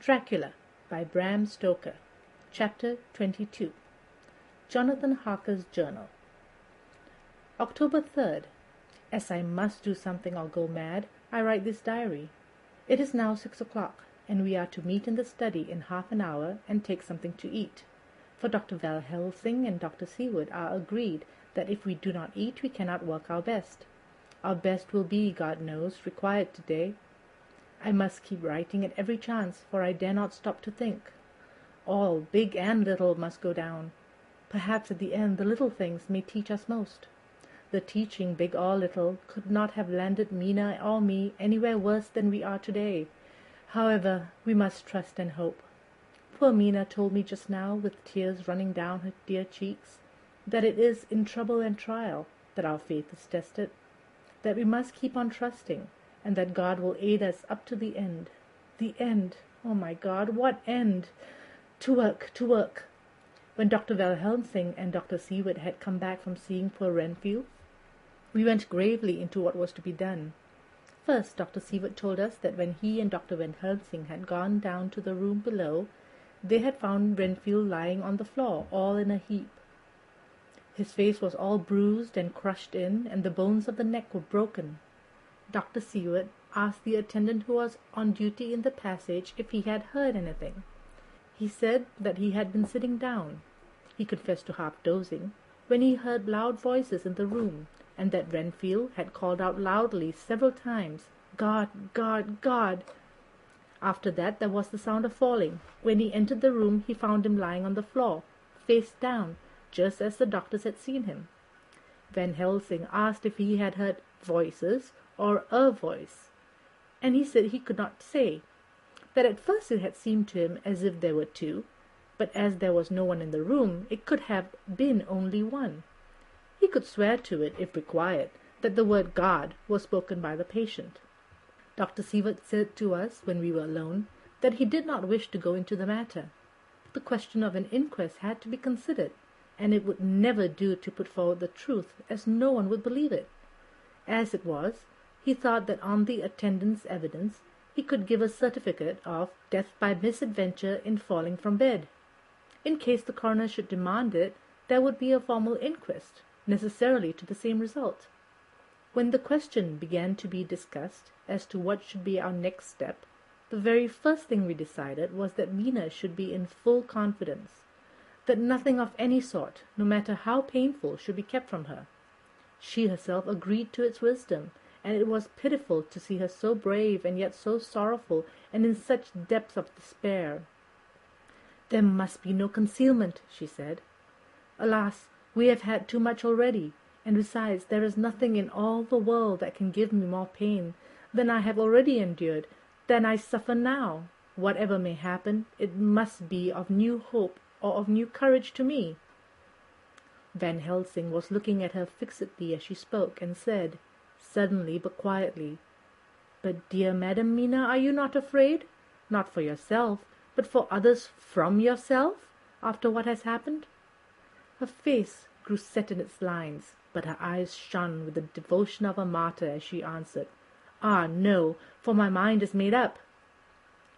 Dracula by Bram Stoker. Chapter 22. Jonathan Harker's Journal. October 3rd. As I must do something or go mad, I write this diary. It is now 6 o'clock, and we are to meet in the study in half an hour and take something to eat. For Dr. Van Helsing and Dr. Seward are agreed that if we do not eat, we cannot work our best. Our best will be, God knows, required today. I must keep writing at every chance, for I dare not stop to think. All, big and little, must go down. Perhaps at the end the little things may teach us most. The teaching, big or little, could not have landed Mina or me anywhere worse than we are today. However, we must trust and hope. Poor Mina told me just now, with tears running down her dear cheeks, that it is in trouble and trial that our faith is tested, that we must keep on trusting, and that God will aid us up to the end. The end! Oh, my God, what end? To work, to work! When Dr. Van Helsing and Dr. Seward had come back from seeing poor Renfield, we went gravely into what was to be done. First, Dr. Seward told us that when he and Dr. Van Helsing had gone down to the room below, they had found Renfield lying on the floor, all in a heap. His face was all bruised and crushed in, and the bones of the neck were broken. Dr. Seward asked the attendant who was on duty in the passage if he had heard anything. He said that he had been sitting down, he confessed to half dozing, when he heard loud voices in the room, and that Renfield had called out loudly several times, "God, God, God!" After that there was the sound of falling. When he entered the room he found him lying on the floor, face down, just as the doctors had seen him. Van Helsing asked if he had heard voices or a voice, and he said he could not say, that at first it had seemed to him as if there were two, but as there was no one in the room, it could have been only one. He could swear to it, if required, that the word God was spoken by the patient. Dr. Seward said to us, when we were alone, that he did not wish to go into the matter. The question of an inquest had to be considered, and it would never do to put forward the truth, as no one would believe it. As it was, he thought that on the attendant's evidence he could give a certificate of death by misadventure in falling from bed. In case the coroner should demand it, there would be a formal inquest, necessarily to the same result. When the question began to be discussed as to what should be our next step, the very first thing we decided was that Mina should be in full confidence, that nothing of any sort, no matter how painful, should be kept from her. She herself agreed to its wisdom, and it was pitiful to see her so brave and yet so sorrowful and in such depths of despair. "There must be no concealment," she said. "Alas, we have had too much already, and besides there is nothing in all the world that can give me more pain than I have already endured, than I suffer now. Whatever may happen, it must be of new hope or of new courage to me." Van Helsing was looking at her fixedly as she spoke, and said, suddenly but quietly, "But, dear Madam Mina, are you not afraid? Not for yourself, but for others from yourself, after what has happened?" Her face grew set in its lines, but her eyes shone with the devotion of a martyr as she answered, "Ah, no, for my mind is made up."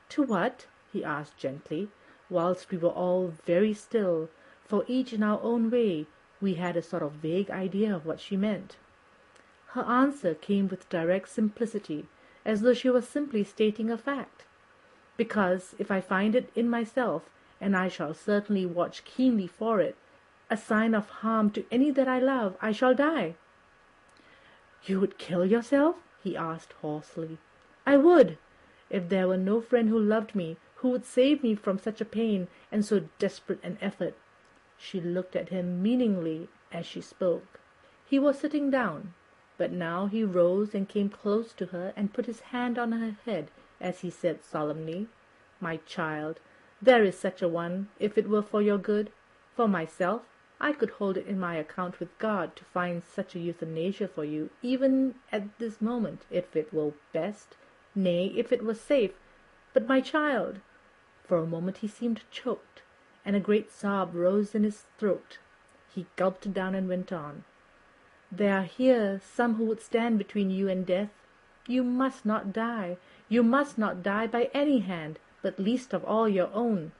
"To what?" he asked gently, whilst we were all very still, for each in our own way we had a sort of vague idea of what she meant. Her answer came with direct simplicity, as though she was simply stating a fact. "Because if I find it in myself, and I shall certainly watch keenly for it, a sign of harm to any that I love, I shall die." "You would kill yourself?" he asked hoarsely. "I would, if there were no friend who loved me, who would save me from such a pain and so desperate an effort." She looked at him meaningly as she spoke. He was sitting down, but now he rose and came close to her and put his hand on her head as he said solemnly, "My child, there is such a one, if it were for your good. For myself, I could hold it in my account with God to find such a euthanasia for you, even at this moment, if it were best, nay, if it were safe. But my child—" For a moment he seemed choked, and a great sob rose in his throat. He gulped it down and went on, "There are here some who would stand between you and death. You must not die. You must not die by any hand. but least of all your own,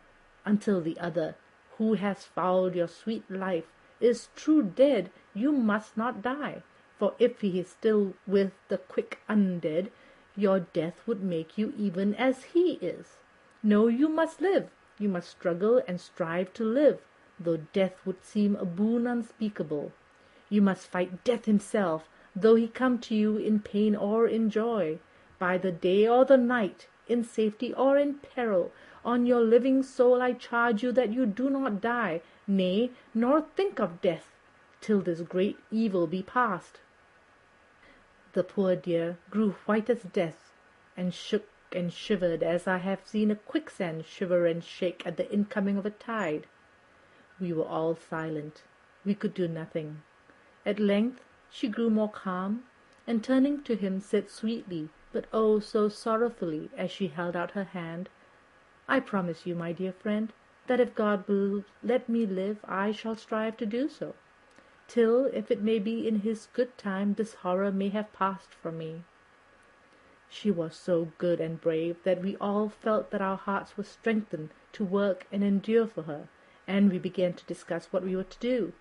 until the other, who has fouled your sweet life, is true dead. You must not die, for if he is still with the quick undead, your death would make you even as he is. No, you must live. You must struggle and strive to live, though death would seem a boon unspeakable. You must fight death himself, though he come to you in pain or in joy, by the day or the night, in safety or in peril. On your living soul I charge you that you do not die, nay, nor think of death, till this great evil be past." The poor dear grew white as death, and shook and shivered as I have seen a quicksand shiver and shake at the incoming of a tide. We were all silent. We could do nothing. At length she grew more calm, and turning to him said sweetly, but oh so sorrowfully, as she held out her hand, "I promise you, my dear friend, that if God will let me live, I shall strive to do so, till, if it may be in his good time, this horror may have passed from me." She was so good and brave that we all felt that our hearts were strengthened to work and endure for her, and we began to discuss what we were to do.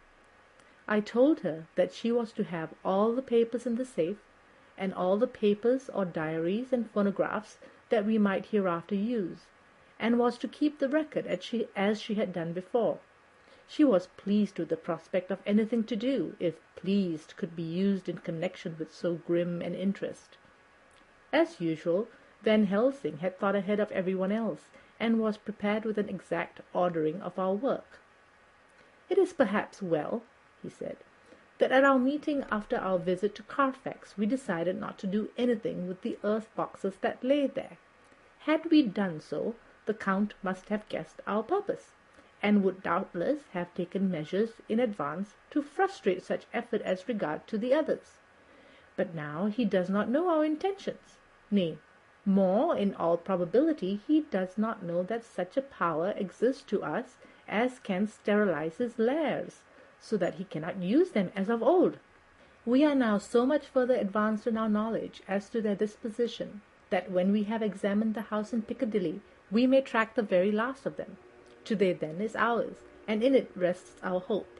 I told her that she was to have all the papers in the safe, and all the papers or diaries and phonographs that we might hereafter use, and was to keep the record as she had done before. She was pleased with the prospect of anything to do, if pleased could be used in connection with so grim an interest. As usual, Van Helsing had thought ahead of everyone else, and was prepared with an exact ordering of our work. "It is perhaps well," he said, "that at our meeting after our visit to Carfax we decided not to do anything with the earth boxes that lay there. Had we done so, the Count must have guessed our purpose, and would doubtless have taken measures in advance to frustrate such effort as regard to the others. But now he does not know our intentions. Nay, more, in all probability, he does not know that such a power exists to us as can sterilize his lairs, so that he cannot use them as of old. We are now so much further advanced in our knowledge as to their disposition, that when we have examined the house in Piccadilly, we may track the very last of them. Today, then, is ours, and in it rests our hope.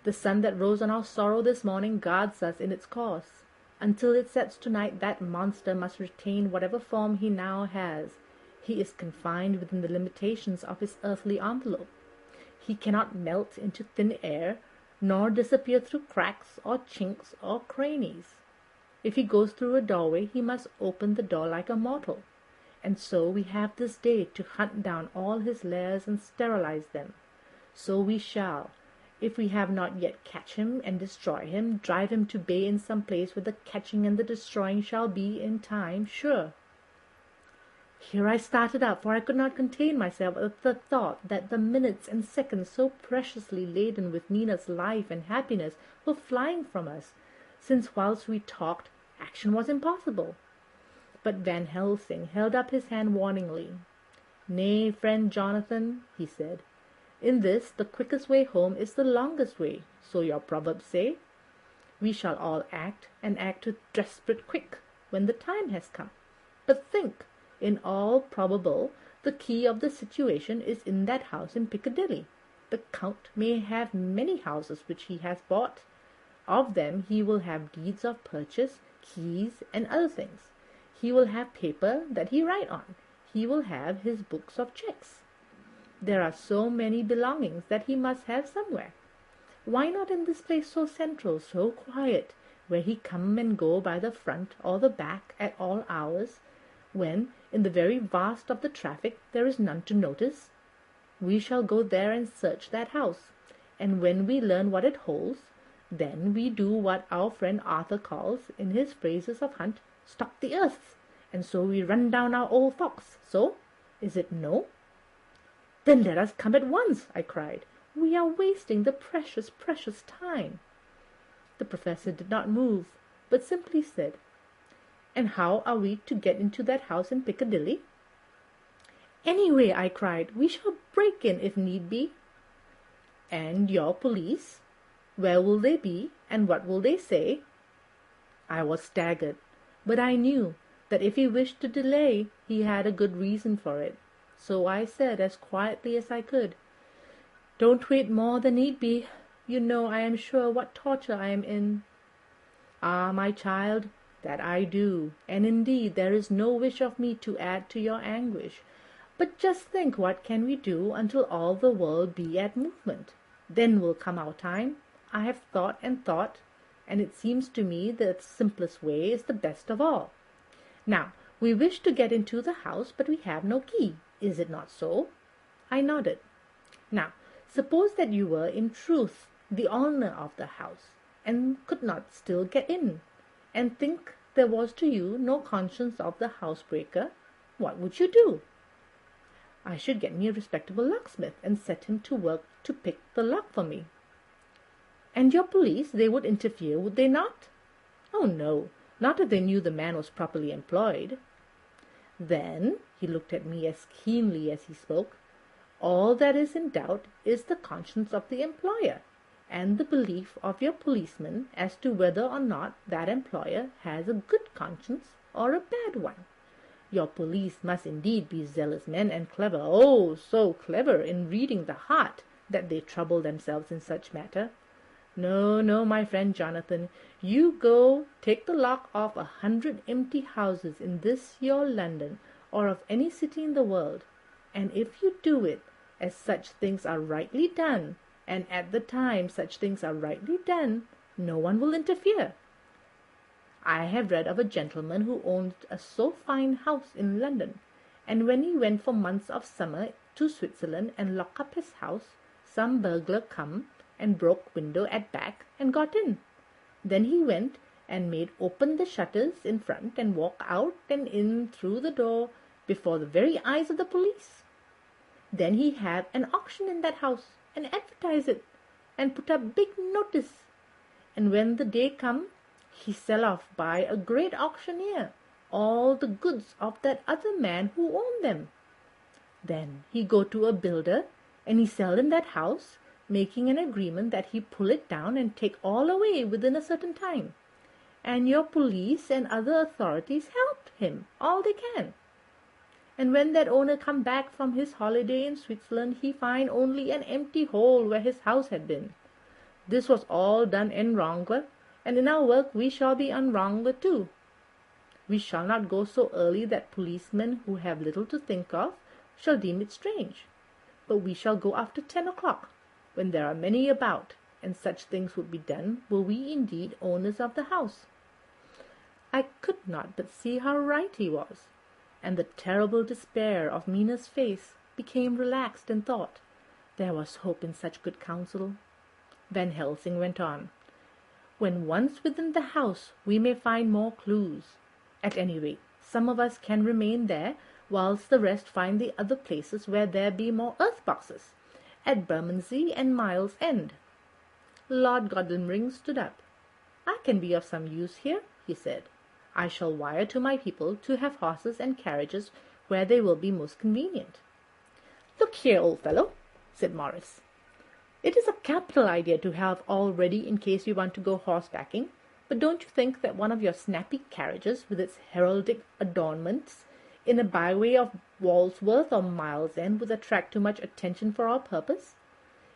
The sun that rose on our sorrow this morning guards us in its course. Until it sets tonight, that monster must retain whatever form he now has. He is confined within the limitations of his earthly envelope. He cannot melt into thin air, nor disappear through cracks or chinks or crannies. If he goes through a doorway, he must open the door like a mortal. And so we have this day to hunt down all his lairs and sterilize them. So we shall, if we have not yet catch him and destroy him, drive him to bay in some place where the catching and the destroying shall be, in time, sure." Here I started up, for I could not contain myself at the thought that the minutes and seconds so preciously laden with Nina's life and happiness were flying from us, since whilst we talked, action was impossible. But Van Helsing held up his hand warningly. "Nay, friend Jonathan," he said, "in this the quickest way home is the longest way, so your proverbs say. We shall all act, and act with desperate quick, when the time has come. But think, in all probable, the key of the situation is in that house in Piccadilly. The Count may have many houses which he has bought. Of them he will have deeds of purchase, keys, and other things. He will have paper that he write on. He will have his books of checks. There are so many belongings that he must have somewhere. Why not in this place so central, so quiet, where he come and go by the front or the back at all hours, when, in the very vast of the traffic, there is none to notice? We shall go there and search that house, and when we learn what it holds, then we do what our friend Arthur calls, in his phrases of hunt, stock the earth, and so we run down our old fox. So, is it no?" "Then let us come at once," I cried. "We are wasting the precious, precious time." The professor did not move, but simply said, "And how are we to get into that house in Piccadilly?" "Anyway," I cried, "we shall break in if need be." "And your police? Where will they be, and what will they say?" I was staggered, but I knew that if he wished to delay, he had a good reason for it. so I said, as quietly as I could, "Don't wait more than need be. You know, I am sure, what torture I am in." "Ah, my child, that I do, and indeed there is no wish of me to add to your anguish. But just think, what can we do until all the world be at movement? Then will come our time. I have thought and thought, and it seems to me the simplest way is the best of all. Now, we wish to get into the house, but we have no key. Is it not so?" I nodded. "Now, suppose that you were in truth the owner of the house, and could not still get in, and think there was to you no conscience of the housebreaker, what would you do?" "I should get me a respectable locksmith, and set him to work to pick the lock for me." "And your police, they would interfere, would they not?" "Oh, no, not if they knew the man was properly employed." "Then," he looked at me as keenly as he spoke, "all that is in doubt is the conscience of the employer, and the belief of your policeman as to whether or not that employer has a good conscience or a bad one. Your police must indeed be zealous men, and clever, oh, so clever, in reading the heart, that they trouble themselves in such matter. No, no, my friend Jonathan, you go take the lock off 100 empty houses in this your London, or of any city in the world, and if you do it, as such things are rightly done, and at the time such things are rightly done, no one will interfere. I have read of a gentleman who owned a so fine house in London, and when he went for months of summer to Switzerland and locked up his house, some burglar come and broke window at back and got in. Then he went and made open the shutters in front and walk out and in through the door before the very eyes of the police. Then he have an auction in that house, and advertise it, and put up big notice, and when the day come, he sell off by a great auctioneer all the goods of that other man who owned them. Then he go to a builder, and he sell him that house, making an agreement that he pull it down and take all away within a certain time. And your police and other authorities help him all they can. And when that owner come back from his holiday in Switzerland, he find only an empty hole where his house had been. This was all done en wrangler, and in our work we shall be en wrangler too. We shall not go so early that policemen who have little to think of shall deem it strange, but we shall go after 10 o'clock, when there are many about, and such things would be done were we indeed owners of the house." I could not but see how right he was, and the terrible despair of Mina's face became relaxed in thought. There was hope in such good counsel. Van Helsing went on. "When once within the house we may find more clues. At any rate, some of us can remain there, whilst the rest find the other places where there be more earth-boxes, at Bermondsey and Miles End." Lord Godalming stood up. "I can be of some use here," he said. "I shall wire to my people to have horses and carriages where they will be most convenient." "Look here, old fellow," said Morris. "It is a capital idea to have all ready in case we want to go horsebacking, but don't you think that one of your snappy carriages, with its heraldic adornments, in a byway of Walsworth or Miles End, would attract too much attention for our purpose?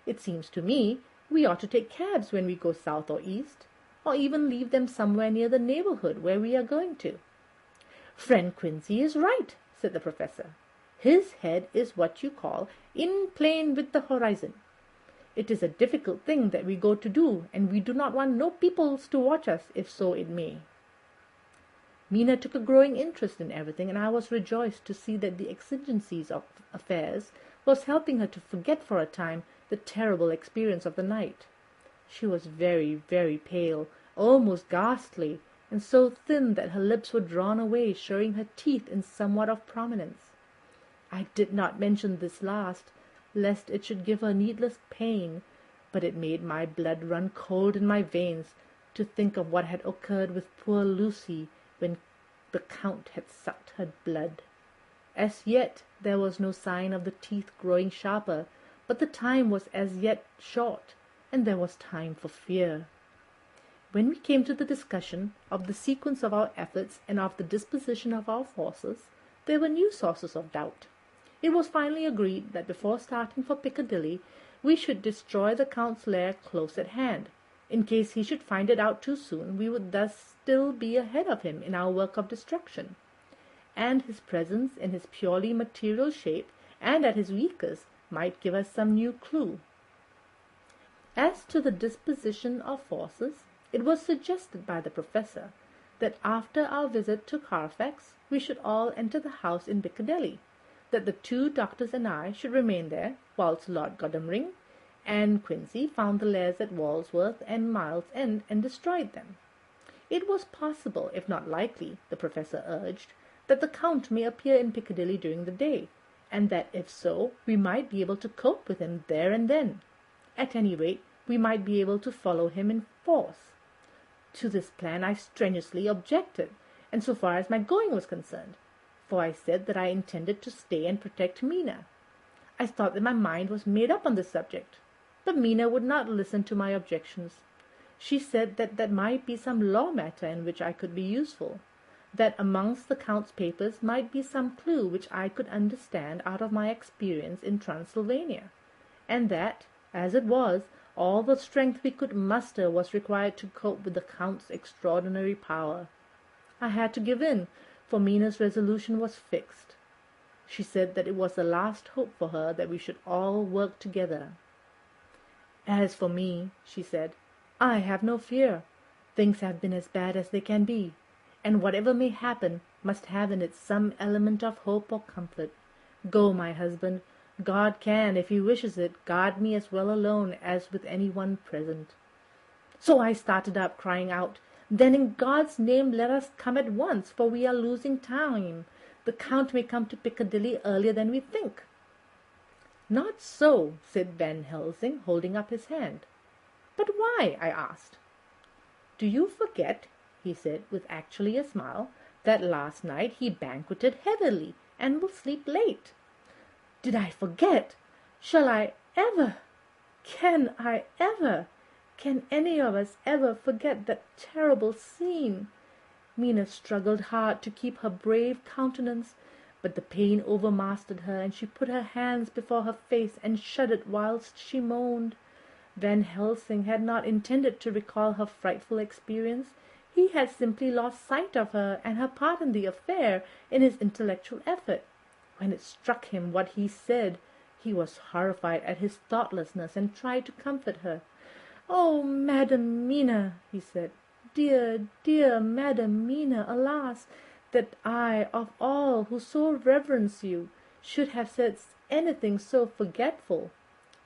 It seems to me we ought to take cabs when we go south or east, or even leave them somewhere near the neighborhood where we are going to." "Friend Quincey is right," said the professor. "His head is what you call in plane with the horizon. It is a difficult thing that we go to do, and we do not want no peoples to watch us, if so it may." Mina took a growing interest in everything, and I was rejoiced to see that the exigencies of affairs was helping her to forget for a time the terrible experience of the night. She was very, very pale, almost ghastly, and so thin that her lips were drawn away, showing her teeth in somewhat of prominence. I did not mention this last, lest it should give her needless pain, but it made my blood run cold in my veins to think of what had occurred with poor Lucy when the Count had sucked her blood. As yet there was no sign of the teeth growing sharper, but the time was as yet short, and there was time for fear. When we came to the discussion of the sequence of our efforts and of the disposition of our forces, there were new sources of doubt. It was finally agreed that before starting for Piccadilly we should destroy the Count's lair close at hand. In case he should find it out too soon, we would thus still be ahead of him in our work of destruction, and his presence in his purely material shape and at his weakest might give us some new clue. As to the disposition of forces, it was suggested by the Professor that after our visit to Carfax we should all enter the house in Piccadilly, that the 2 doctors and I should remain there, whilst Lord Godalming and Quincy found the lairs at Walsworth and Miles End and destroyed them. It was possible, if not likely, the Professor urged, that the Count may appear in Piccadilly during the day, and that if so, we might be able to cope with him there and then. At any rate, we might be able to follow him in force. To this plan I strenuously objected, and so far as my going was concerned, for I said that I intended to stay and protect Mina. I thought that my mind was made up on this subject, but Mina would not listen to my objections. She said that might be some law matter in which I could be useful, that amongst the Count's papers might be some clue which I could understand out of my experience in Transylvania, and that, as it was, all the strength we could muster was required to cope with the Count's extraordinary power. I had to give in, for Mina's resolution was fixed. She said that it was the last hope for her that we should all work together. "As for me," she said, "I have no fear. Things have been as bad as they can be, and whatever may happen must have in it some element of hope or comfort. Go, my husband. God can, if he wishes it, guard me as well alone as with any one present." So I started up, crying out, "Then in God's name let us come at once, for we are losing time. The Count may come to Piccadilly earlier than we think." "Not so," said Van Helsing, holding up his hand. "But why?" I asked. "Do you forget," he said, with actually a smile, "that last night he banqueted heavily and will sleep late?" "Did I forget? Shall I ever? Can I ever? Can any of us ever forget that terrible scene?" Mina struggled hard to keep her brave countenance, but the pain overmastered her, and she put her hands before her face and shuddered whilst she moaned. Van Helsing had not intended to recall her frightful experience. He had simply lost sight of her and her part in the affair in his intellectual effort. When it struck him what he said, he was horrified at his thoughtlessness and tried to comfort her. "Oh, Madam Mina," he said, "dear, dear Madam Mina, alas, that I, of all who so reverence you, should have said anything so forgetful.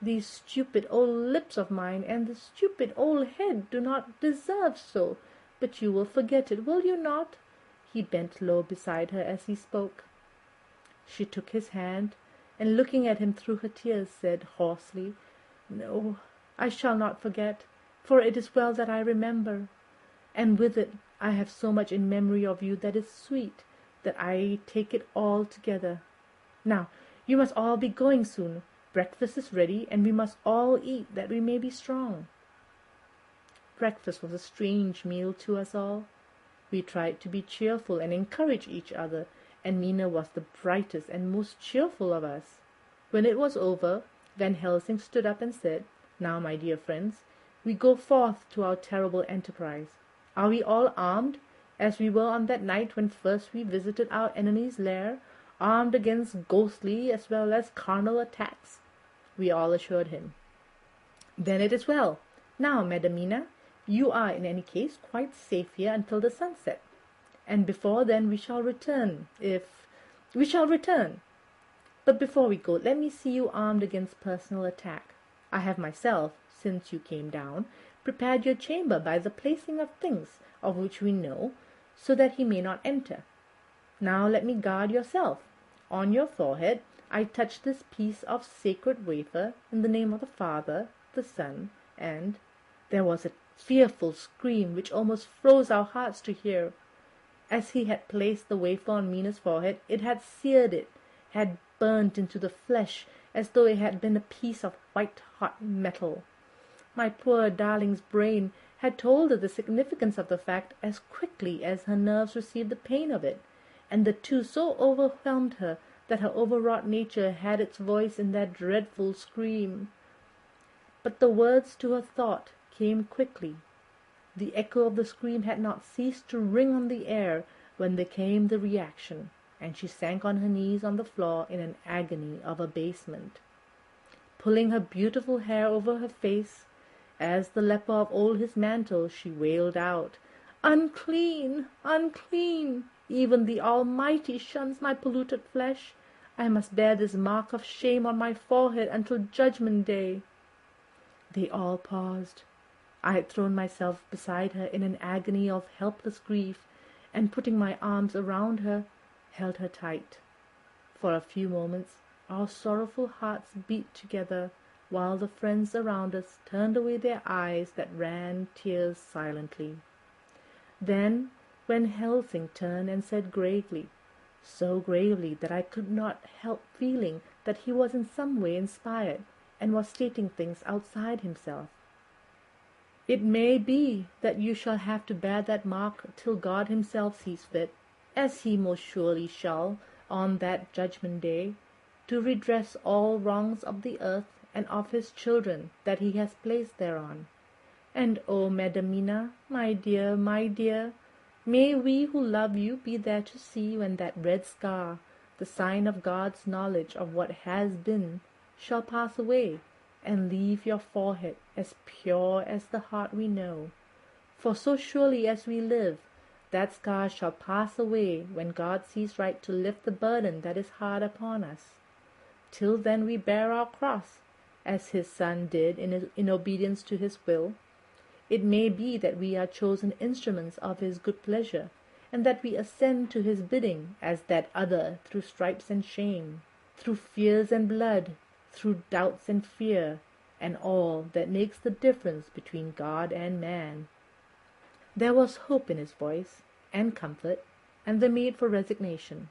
These stupid old lips of mine and the stupid old head do not deserve so, but you will forget it, will you not?" He bent low beside her as he spoke. She took his hand, and looking at him through her tears, said hoarsely, "No, I shall not forget, for it is well that I remember, and with it I have so much in memory of you that is sweet, that I take it all together. Now, you must all be going soon. Breakfast is ready, and we must all eat that we may be strong." Breakfast was a strange meal to us all. We tried to be cheerful and encourage each other, and Mina was the brightest and most cheerful of us. When it was over, Van Helsing stood up and said, "Now, my dear friends, we go forth to our terrible enterprise. Are we all armed, as we were on that night when first we visited our enemy's lair, armed against ghostly as well as carnal attacks?" We all assured him. "Then it is well. Now, Madam Mina, you are in any case quite safe here until the sunset, and before then we shall return, we shall return. But before we go, let me see you armed against personal attack. I have myself, since you came down, prepared your chamber by the placing of things of which we know, so that he may not enter. Now let me guard yourself. On your forehead I touch this piece of sacred wafer in the name of the Father, the Son, and—" There was a fearful scream which almost froze our hearts to hear. As he had placed the wafer on Mina's forehead, it had seared it, had burnt into the flesh, as though it had been a piece of white-hot metal. My poor darling's brain had told her the significance of the fact as quickly as her nerves received the pain of it, and the two so overwhelmed her that her overwrought nature had its voice in that dreadful scream. But the words to her thought came quickly. The echo of the scream had not ceased to ring on the air when there came the reaction, and she sank on her knees on the floor in an agony of abasement. Pulling her beautiful hair over her face, as the leper of old his mantle, she wailed out, "Unclean! Unclean! Even the Almighty shuns my polluted flesh. I must bear this mark of shame on my forehead until Judgment Day." They all paused. I had thrown myself beside her in an agony of helpless grief, and putting my arms around her, held her tight. For a few moments our sorrowful hearts beat together, while the friends around us turned away their eyes that ran tears silently. Then, when Helsing turned and said gravely, so gravely that I could not help feeling that he was in some way inspired, and was stating things outside himself, "It may be that you shall have to bear that mark till God himself sees fit, as he most surely shall, on that Judgment Day, to redress all wrongs of the earth and of his children that he has placed thereon. And oh, Madam Mina, my dear, may we who love you be there to see when that red scar, the sign of God's knowledge of what has been, shall pass away, and leave your forehead as pure as the heart we know. For so surely as we live, that scar shall pass away when God sees right to lift the burden that is hard upon us. Till then we bear our cross, as his Son did in obedience to his will. It may be that we are chosen instruments of his good pleasure, and that we ascend to his bidding as that other through stripes and shame, through fears and blood, through doubts and fear, and all that makes the difference between God and man." There was hope in his voice, and comfort, and the need for resignation.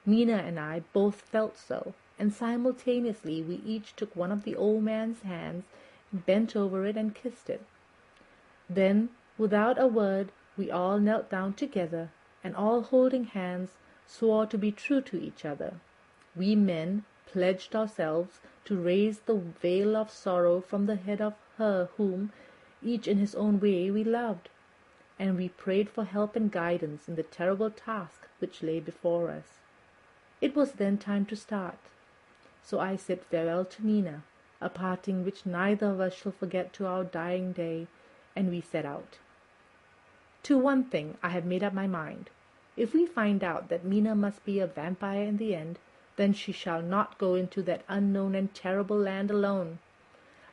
Mina and I both felt so, and simultaneously we each took one of the old man's hands, bent over it, and kissed it. Then, without a word, we all knelt down together, and all holding hands, swore to be true to each other. We men pledged ourselves to raise the veil of sorrow from the head of her whom, each in his own way, we loved, and we prayed for help and guidance in the terrible task which lay before us. It was then time to start. So I said farewell to Mina, a parting which neither of us shall forget to our dying day, and we set out. To one thing I have made up my mind. If we find out that Mina must be a vampire in the end, then she shall not go into that unknown and terrible land alone.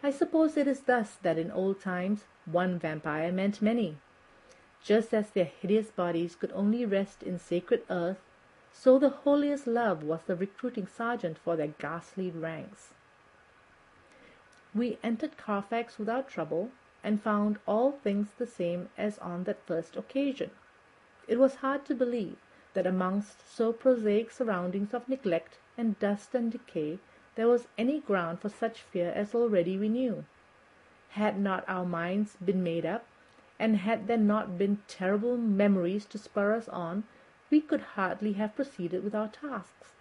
I suppose it is thus that in old times one vampire meant many. Just as their hideous bodies could only rest in sacred earth, so the holiest love was the recruiting sergeant for their ghastly ranks. We entered Carfax without trouble, and found all things the same as on that first occasion. It was hard to believe that amongst so prosaic surroundings of neglect and dust and decay there was any ground for such fear as already we knew. Had not our minds been made up, and had there not been terrible memories to spur us on, we could hardly have proceeded with our tasks.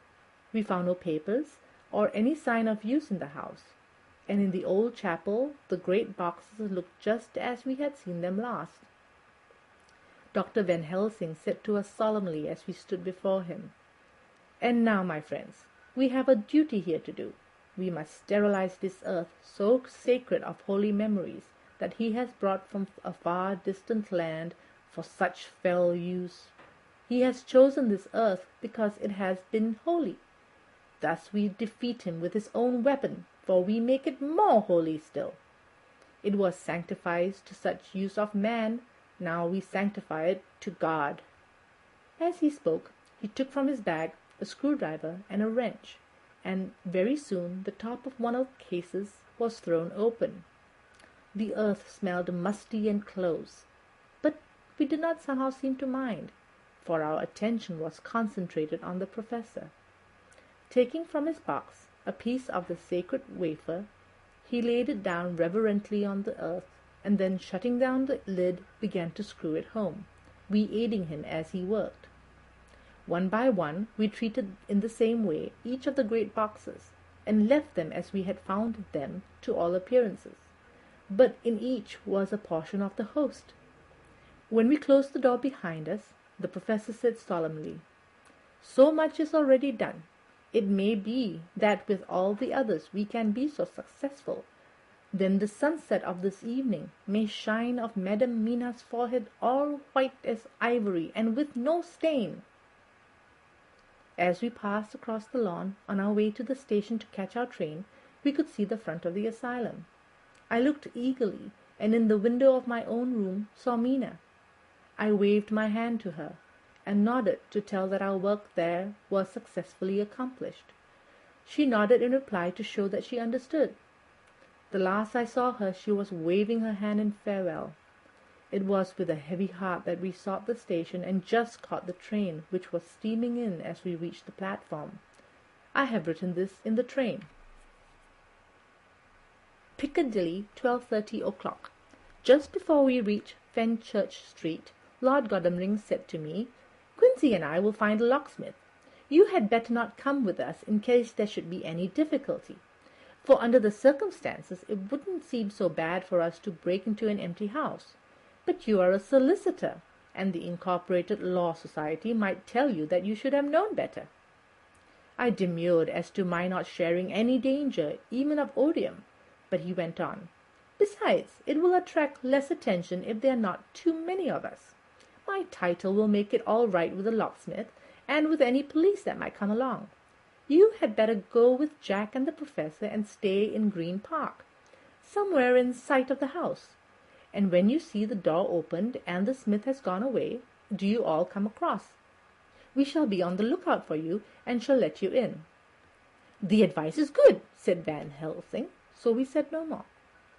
We found no papers or any sign of use in the house, and in the old chapel the great boxes looked just as we had seen them last. Dr. Van Helsing said to us solemnly as we stood before him, "And now, my friends, we have a duty here to do. We must sterilize this earth so sacred of holy memories that he has brought from a far distant land for such fell use. He has chosen this earth because it has been holy. Thus we defeat him with his own weapon, for we make it more holy still. It was sanctified to such use of man, now we sanctify it to God." As he spoke, he took from his bag a screwdriver and a wrench, and very soon the top of one of the cases was thrown open. The earth smelled musty and close, but we did not somehow seem to mind, for our attention was concentrated on the professor. Taking from his box a piece of the sacred wafer, he laid it down reverently on the earth, and then shutting down the lid began to screw it home, we aiding him as he worked. One by one we treated in the same way each of the great boxes, and left them as we had found them to all appearances, but in each was a portion of the host. When we closed the door behind us, the professor said solemnly, "So much is already done. It may be that with all the others we can be so successful. Then the sunset of this evening may shine of Madam Mina's forehead all white as ivory and with no stain." As we passed across the lawn on our way to the station to catch our train, we could see the front of the asylum. I looked eagerly, and in the window of my own room saw Mina. I waved my hand to her, and nodded to tell that our work there was successfully accomplished. She nodded in reply to show that she understood. The last I saw her, she was waving her hand in farewell. It was with a heavy heart that we sought the station and just caught the train, which was steaming in as we reached the platform. I have written this in the train. Piccadilly, 12:30 o'clock. Just before we reached Fenchurch Street, Lord Godalming said to me, "Quincy and I will find a locksmith. You had better not come with us in case there should be any difficulty, for under the circumstances it wouldn't seem so bad for us to break into an empty house. But you are a solicitor, and the Incorporated Law Society might tell you that you should have known better." I demurred as to my not sharing any danger, even of odium, but he went on, "Besides, it will attract less attention if there are not too many of us. My title will make it all right with the locksmith, and with any police that might come along. You had better go with Jack and the professor and stay in Green Park, somewhere in sight of the house. And when you see the door opened and the smith has gone away, do you all come across. We shall be on the lookout for you, and shall let you in." "The advice is good," said Van Helsing, so we said no more.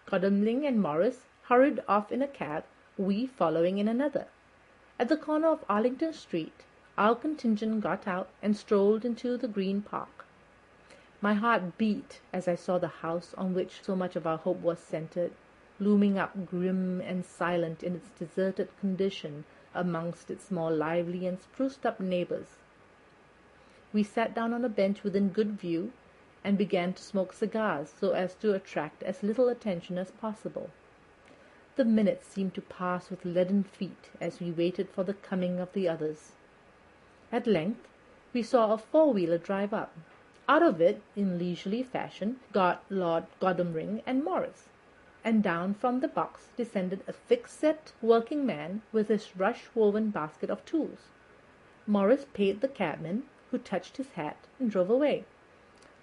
Godalming and Morris hurried off in a cab, we following in another. At the corner of Arlington Street, our contingent got out and strolled into the Green Park. My heart beat as I saw the house on which so much of our hope was centered, looming up grim and silent in its deserted condition amongst its more lively and spruced-up neighbors. We sat down on a bench within good view, and began to smoke cigars so as to attract as little attention as possible. The minutes seemed to pass with leaden feet as we waited for the coming of the others. At length we saw a four-wheeler drive up. Out of it, in leisurely fashion, got Lord Godalming and Morris, and down from the box descended a thick-set working man with his rush-woven basket of tools. Morris paid the cabman, who touched his hat and drove away.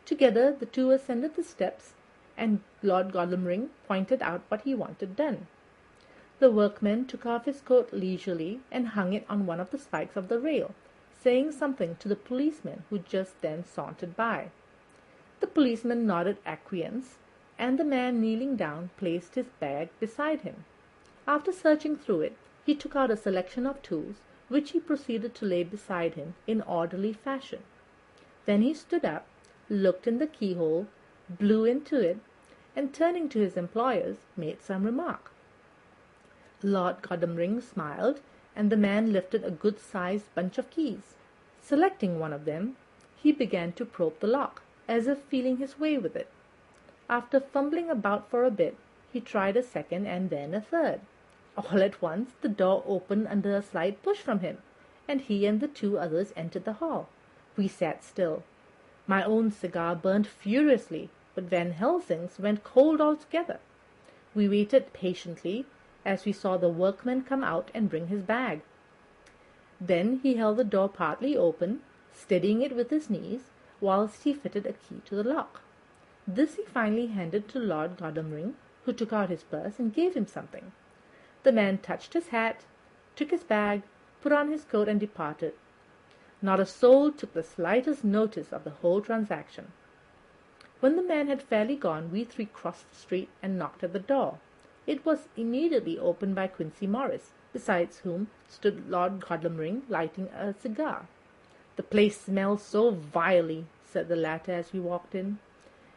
Together the two ascended the steps, and Lord Godalming pointed out what he wanted done. The workman took off his coat leisurely and hung it on one of the spikes of the rail, saying something to the policeman who just then sauntered by. The policeman nodded acquiescence, and the man kneeling down placed his bag beside him. After searching through it, he took out a selection of tools, which he proceeded to lay beside him in orderly fashion. Then he stood up, looked in the keyhole, blew into it, and turning to his employers, made some remark. Lord Godalming smiled, and the man lifted a good-sized bunch of keys. Selecting one of them, he began to probe the lock, as if feeling his way with it. After fumbling about for a bit, he tried a second and then a third. All at once the door opened under a slight push from him, and he and the two others entered the hall. We sat still. My own cigar burned furiously, but Van Helsing's went cold altogether. We waited patiently as we saw the workman come out and bring his bag. Then he held the door partly open, steadying it with his knees, whilst he fitted a key to the lock. This he finally handed to Lord Godalming, who took out his purse and gave him something. The man touched his hat, took his bag, put on his coat, and departed. Not a soul took the slightest notice of the whole transaction. When the man had fairly gone, we three crossed the street and knocked at the door. It was immediately opened by Quincy Morris, besides whom stood Lord Godalming lighting a cigar. "The place smells so vilely," said the latter as we walked in.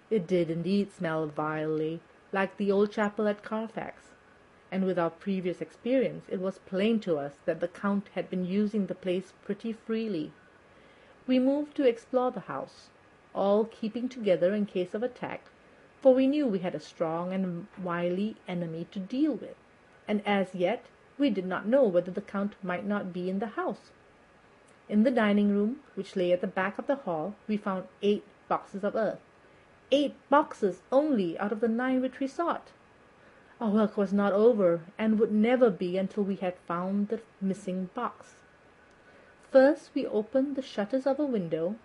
It did indeed smell vilely, like the old chapel at Carfax, and with our previous experience it was plain to us that the Count had been using the place pretty freely. we moved to explore the house, all keeping together in case of attack, for we knew we had a strong and wily enemy to deal with, and as yet we did not know whether the Count might not be in the house. In the dining room, which lay at the back of the hall, we found 8 boxes of earth. 8 boxes only out of the 9 which we sought! Our work was not over, and would never be until we had found the missing box. First we opened the shutters of a window,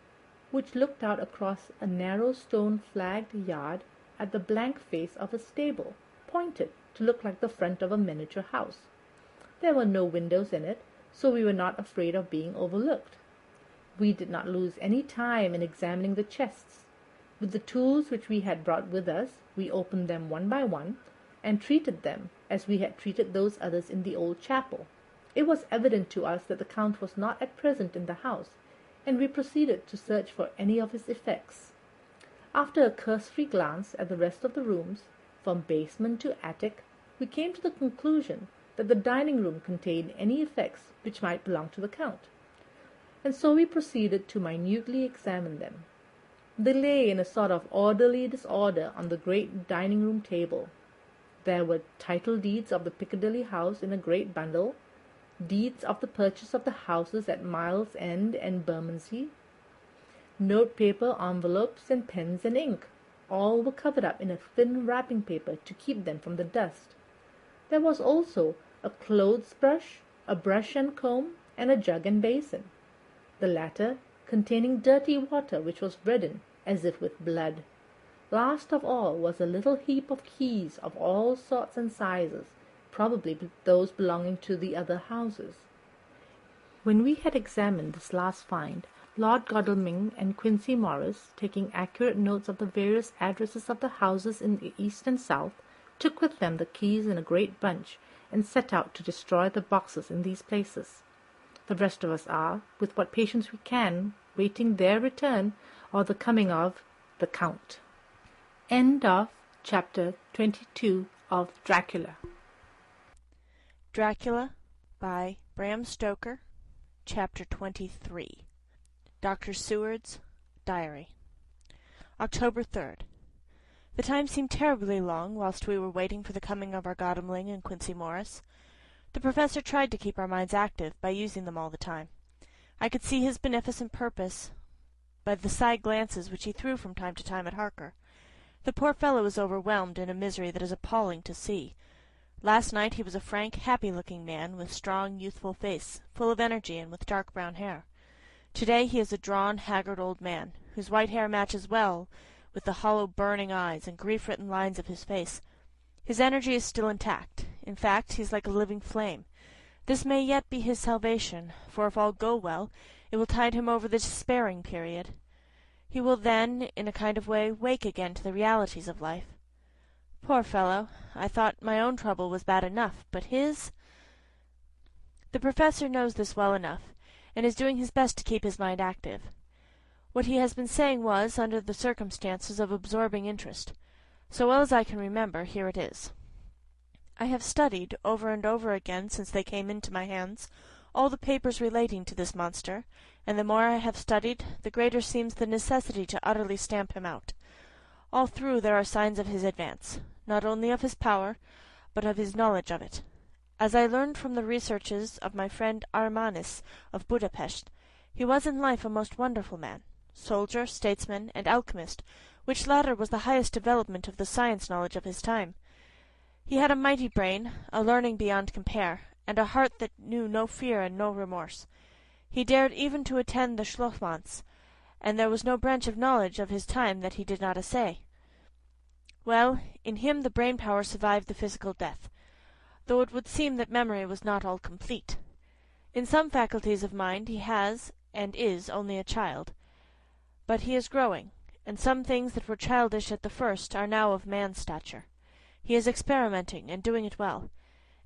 which looked out across a narrow stone-flagged yard at the blank face of a stable, pointed to look like the front of a miniature house. There were no windows in it, so we were not afraid of being overlooked. We did not lose any time in examining the chests. With the tools which we had brought with us, we opened them one by one, and treated them as we had treated those others in the old chapel. It was evident to us that the Count was not at present in the house, and we proceeded to search for any of his effects. After a cursory glance at the rest of the rooms, from basement to attic, we came to the conclusion that the dining room contained any effects which might belong to the Count, and so we proceeded to minutely examine them. They lay in a sort of orderly disorder on the great dining-room table. There were title deeds of the Piccadilly house in a great bundle, deeds of the purchase of the houses at Miles End and Bermondsey, note-paper, envelopes, and pens and ink. All were covered up in a thin wrapping paper to keep them from the dust. There was also a clothes-brush, a brush and comb, and a jug and basin, the latter containing dirty water which was reddened as if with blood. Last of all was a little heap of keys of all sorts and sizes, probably those belonging to the other houses. When we had examined this last find, Lord Godalming and Quincey Morris, taking accurate notes of the various addresses of the houses in the east and south, took with them the keys in a great bunch, and set out to destroy the boxes in these places. The rest of us are, with what patience we can, waiting their return or the coming of the Count. End of Chapter 22 of Dracula. Dracula by Bram Stoker. Chapter 23. Dr. Seward's Diary. October 3rd. The time seemed terribly long whilst we were waiting for the coming of our Godalming and Quincey Morris. The Professor tried to keep our minds active by using them all the time. I could see his beneficent purpose by the side glances which he threw from time to time at Harker. The poor fellow is overwhelmed in a misery that is appalling to see. Last night he was a frank, happy-looking man, with strong, youthful face, full of energy and with dark brown hair. To-day he is a drawn, haggard old man, whose white hair matches well with the hollow, burning eyes and grief-written lines of his face. His energy is still intact. In fact, he is like a living flame. This may yet be his salvation, for if all go well, it will tide him over the despairing period. He will then, in a kind of way, wake again to the realities of life. Poor fellow! I thought my own trouble was bad enough, but his— The Professor knows this well enough, and is doing his best to keep his mind active. What he has been saying was, under the circumstances, of absorbing interest. So well as I can remember, here it is. I have studied, over and over again since they came into my hands, all the papers relating to this monster, and the more I have studied, the greater seems the necessity to utterly stamp him out. All through there are signs of his advance, not only of his power, but of his knowledge of it. As I learned from the researches of my friend Armanis of Budapest, he was in life a most wonderful man, soldier, statesman, and alchemist, which latter was the highest development of the science knowledge of his time. He had a mighty brain, a learning beyond compare, and a heart that knew no fear and no remorse. He dared even to attend the Schlossmanns, and there was no branch of knowledge of his time that he did not essay. Well, in him the brain power survived the physical death, though it would seem that memory was not all complete. In some faculties of mind he has and is only a child, but he is growing, and some things that were childish at the first are now of man's stature. He is experimenting, and doing it well,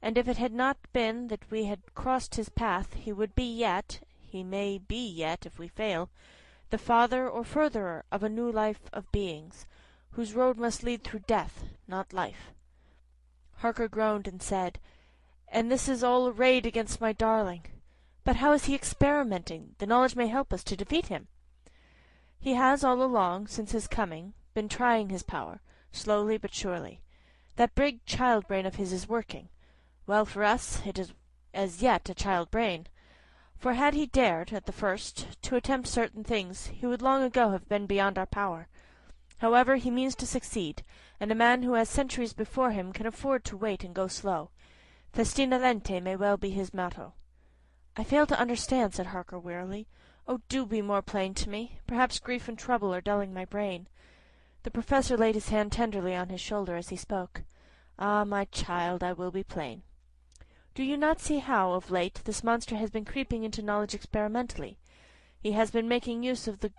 and if it had not been that we had crossed his path, he would be yet, he may be yet if we fail, the father or furtherer of a new life of beings, whose road must lead through death, not life. Harker groaned and said, "And this is all arrayed against my darling. But how is he experimenting? The knowledge may help us to defeat him." "He has all along, since his coming, been trying his power, slowly but surely. That big child brain of his is working. Well for us, it is as yet a child brain. For had he dared, at the first, to attempt certain things, he would long ago have been beyond our power. However, he means to succeed, and a man who has centuries before him can afford to wait and go slow. Festina lente may well be his motto." "I fail to understand," said Harker wearily. "Oh, do be more plain to me. Perhaps grief and trouble are dulling my brain." The Professor laid his hand tenderly on his shoulder as he spoke. "Ah, my child, I will be plain. Do you not see how, of late, this monster has been creeping into knowledge experimentally? He has been making use of the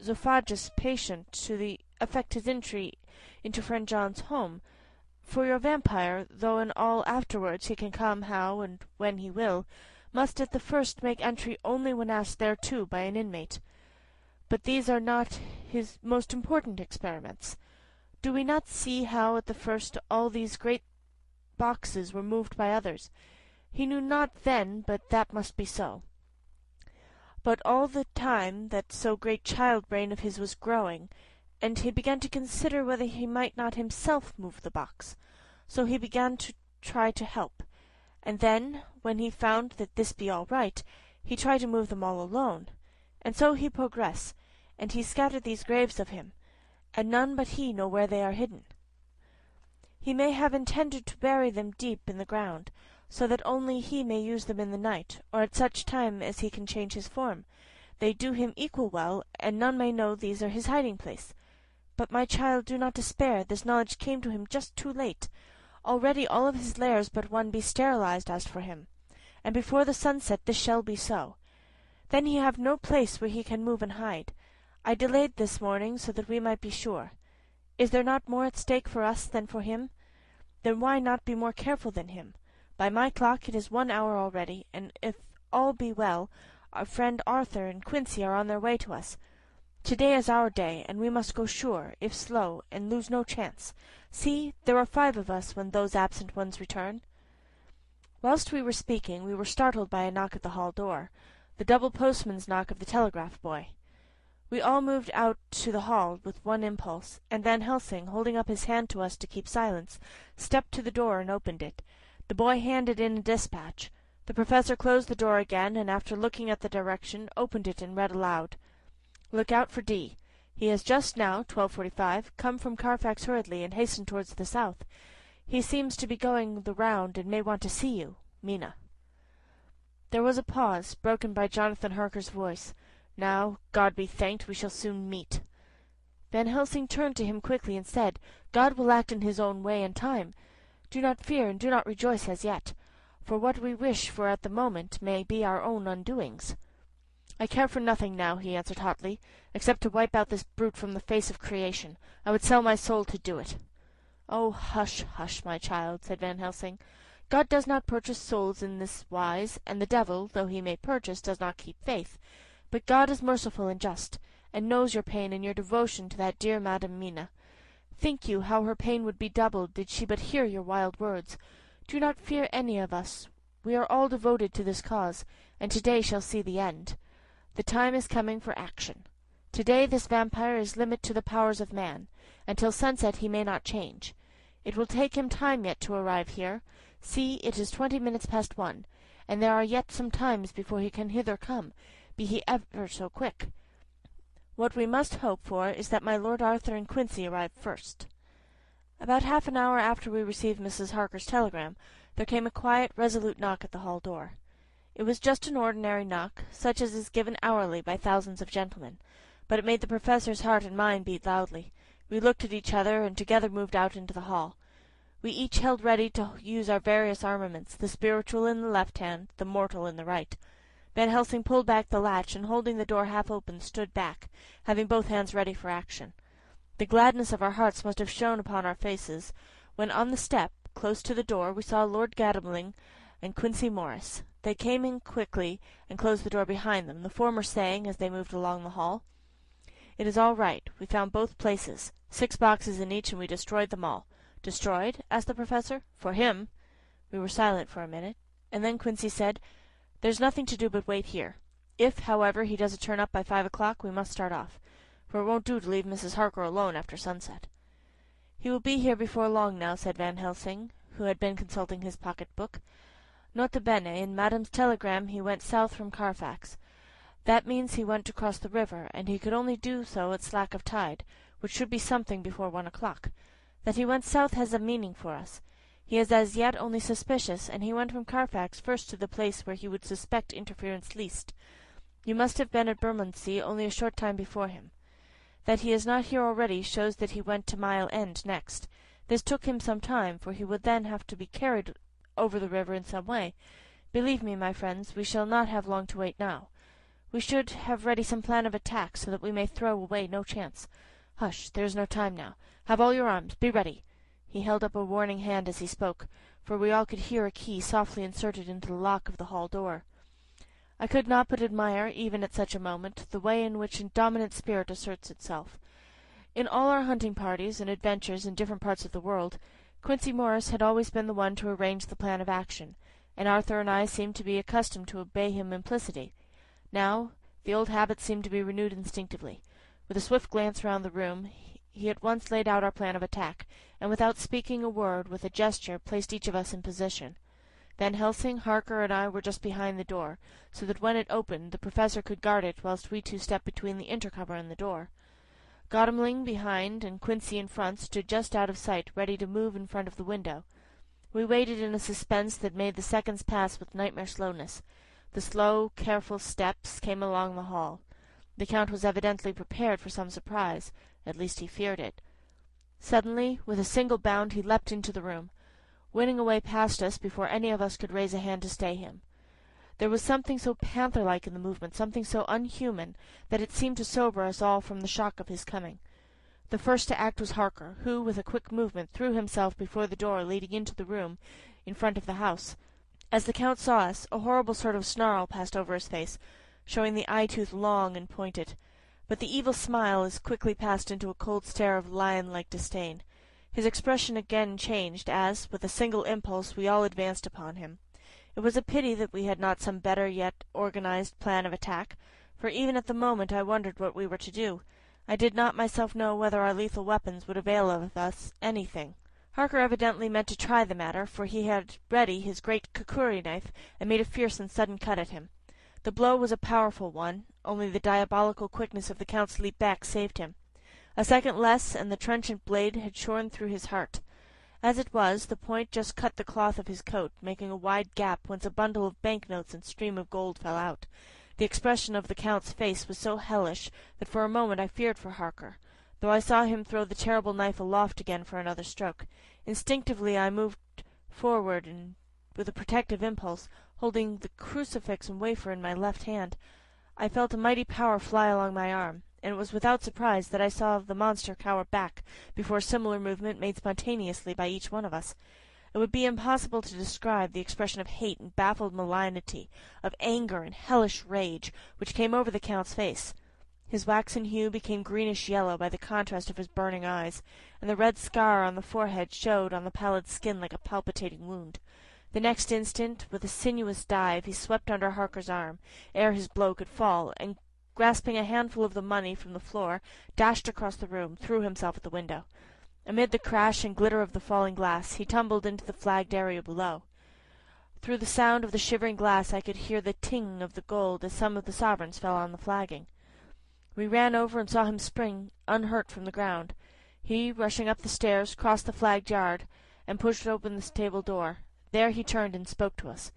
zoophagous patient to effect his entry into friend John's home. For your vampire, though in all afterwards he can come how and when he will, must at the first make entry only when asked thereto by an inmate. But these are not his most important experiments. Do we not see how at the first all these great boxes were moved by others? He knew not then but that must be so. But all the time that so great child brain of his was growing, and he began to consider whether he might not himself move the box. So he began to try to help. And then, when he found that this be all right, he try to move them all alone. And so he progress, and he scattered these graves of him, and none but he know where they are hidden. He may have intended to bury them deep in the ground, so that only he may use them in the night, or at such time as he can change his form. They do him equal well, and none may know these are his hiding place. But, my child, do not despair, this knowledge came to him just too late. Already all of his lairs but one be sterilized as for him, and before the sunset this shall be so. Then he have no place where he can move and hide. I delayed this morning so that we might be sure. Is there not more at stake for us than for him? Then why not be more careful than him? By my clock it is 1 hour already, and if all be well, our friend Arthur and Quincy are on their way to us. To-day is our day, and we must go sure, if slow, and lose no chance. See, there are 5 of us when those absent ones return." Whilst we were speaking, we were startled by a knock at the hall door, the double postman's knock of the telegraph boy. We all moved out to the hall with one impulse, and Van Helsing, holding up his hand to us to keep silence, stepped to the door and opened it. The boy handed in a dispatch. The Professor closed the door again, and after looking at the direction, opened it and read aloud. "Look out for D. He has just now, 12:45, come from Carfax hurriedly and hastened towards the south. He seems to be going the round and may want to see you. Mina." There was a pause, broken by Jonathan Harker's voice. "Now, God be thanked, we shall soon meet." Van Helsing turned to him quickly and said, "God will act in his own way and time. Do not fear and do not rejoice as yet, for what we wish for at the moment may be our own undoings." "I care for nothing now," he answered hotly, "except to wipe out this brute from the face of creation. I would sell my soul to do it." "Oh, hush, hush, my child," said Van Helsing. "God does not purchase souls in this wise, and the devil, though he may purchase, does not keep faith. But God is merciful and just, and knows your pain and your devotion to that dear Madam Mina. Think you how her pain would be doubled did she but hear your wild words? Do not fear any of us. We are all devoted to this cause, and to-day shall see the end. The time is coming for action. To-day this vampire is limit to the powers of man, and till sunset he may not change. It will take him time yet to arrive here. See, it is 20 minutes past 1, and there are yet some times before he can hither come, be he ever so quick. What we must hope for is that my Lord Arthur and Quincy arrive first." About half an hour after we received Mrs. Harker's telegram, there came a quiet, resolute knock at the hall door. It was just an ordinary knock, such as is given hourly by thousands of gentlemen, but it made the Professor's heart and mine beat loudly. We looked at each other, and together moved out into the hall. We each held ready to use our various armaments, the spiritual in the left hand, the mortal in the right. Van Helsing pulled back the latch, and holding the door half open, stood back, having both hands ready for action. The gladness of our hearts must have shone upon our faces, when on the step, close to the door, we saw Lord Gadamling and Quincy Morris. They came in quickly and closed the door behind them, the former saying, as they moved along the hall, "It is all right. We found both places. 6 boxes in each, and we destroyed them all." "Destroyed?" asked the Professor. "For him." We were silent for a minute, and then Quincy said, There's nothing to do but wait here. If, however, he doesn't turn up by 5 o'clock, we must start off, for it won't do to leave Mrs. Harker alone after sunset." "He will be here before long now," said Van Helsing, who had been consulting his pocket-book. "Nota bene, in Madame's telegram he went south from Carfax. That means he went to cross the river, and he could only do so at slack of tide, which should be something before 1 o'clock. That he went south has a meaning for us. He is as yet only suspicious, and he went from Carfax first to the place where he would suspect interference least. You must have been at Bermondsey only a short time before him. That he is not here already shows that he went to Mile End next. This took him some time, for he would then have to be carried over the river in some way. Believe me, my friends, we shall not have long to wait now. We should have ready some plan of attack, so that we may throw away no chance. Hush, there is no time now. Have all your arms. Be ready." He held up a warning hand as he spoke, for we all could hear a key softly inserted into the lock of the hall door. I could not but admire, even at such a moment, the way in which a dominant spirit asserts itself. In all our hunting parties and adventures in different parts of the world, Quincey Morris had always been the one to arrange the plan of action, and Arthur and I seemed to be accustomed to obey him implicitly. Now the old habit seemed to be renewed instinctively. With a swift glance round the room, he at once laid out our plan of attack, and without speaking a word, with a gesture, placed each of us in position. Van Helsing, Harker, and I were just behind the door, so that when it opened the Professor could guard it whilst we two stepped between the intercover and the door. Godalming behind and Quincey in front stood just out of sight, ready to move in front of the window. We waited in a suspense that made the seconds pass with nightmare slowness. The slow, careful steps came along the hall. The Count was evidently prepared for some surprise. At least he feared it. Suddenly, with a single bound, he leapt into the room, winning away past us before any of us could raise a hand to stay him. There was something so panther-like in the movement, something so unhuman, that it seemed to sober us all from the shock of his coming. The first to act was Harker, who, with a quick movement, threw himself before the door leading into the room in front of the house. As the Count saw us, a horrible sort of snarl passed over his face, showing the eye-tooth long and pointed. But the evil smile as quickly passed into a cold stare of lion-like disdain. His expression again changed as, with a single impulse, we all advanced upon him. It was a pity that we had not some better yet organized plan of attack, for even at the moment I wondered what we were to do. I did not myself know whether our lethal weapons would avail of us anything. Harker evidently meant to try the matter, for he had ready his great kukuri knife and made a fierce and sudden cut at him. The blow was a powerful one, only the diabolical quickness of the Count's leap back saved him. A second less, and the trenchant blade had shorn through his heart. As it was, the point just cut the cloth of his coat, making a wide gap whence a bundle of banknotes and stream of gold fell out. The expression of the Count's face was so hellish that for a moment I feared for Harker, though I saw him throw the terrible knife aloft again for another stroke. Instinctively I moved forward, and with a protective impulse, holding the crucifix and wafer in my left hand, I felt a mighty power fly along my arm, and it was without surprise that I saw the monster cower back before a similar movement made spontaneously by each one of us. It would be impossible to describe the expression of hate and baffled malignity, of anger and hellish rage, which came over the Count's face. His waxen hue became greenish-yellow by the contrast of his burning eyes, and the red scar on the forehead showed on the pallid skin like a palpitating wound. The next instant, with a sinuous dive, he swept under Harker's arm, ere his blow could fall, and, grasping a handful of the money from the floor, dashed across the room, threw himself at the window. Amid the crash and glitter of the falling glass, he tumbled into the flagged area below. Through the sound of the shivering glass I could hear the ting of the gold as some of the sovereigns fell on the flagging. We ran over and saw him spring unhurt from the ground. He, rushing up the stairs, crossed the flagged yard, and pushed open the stable door. There he turned and spoke to us.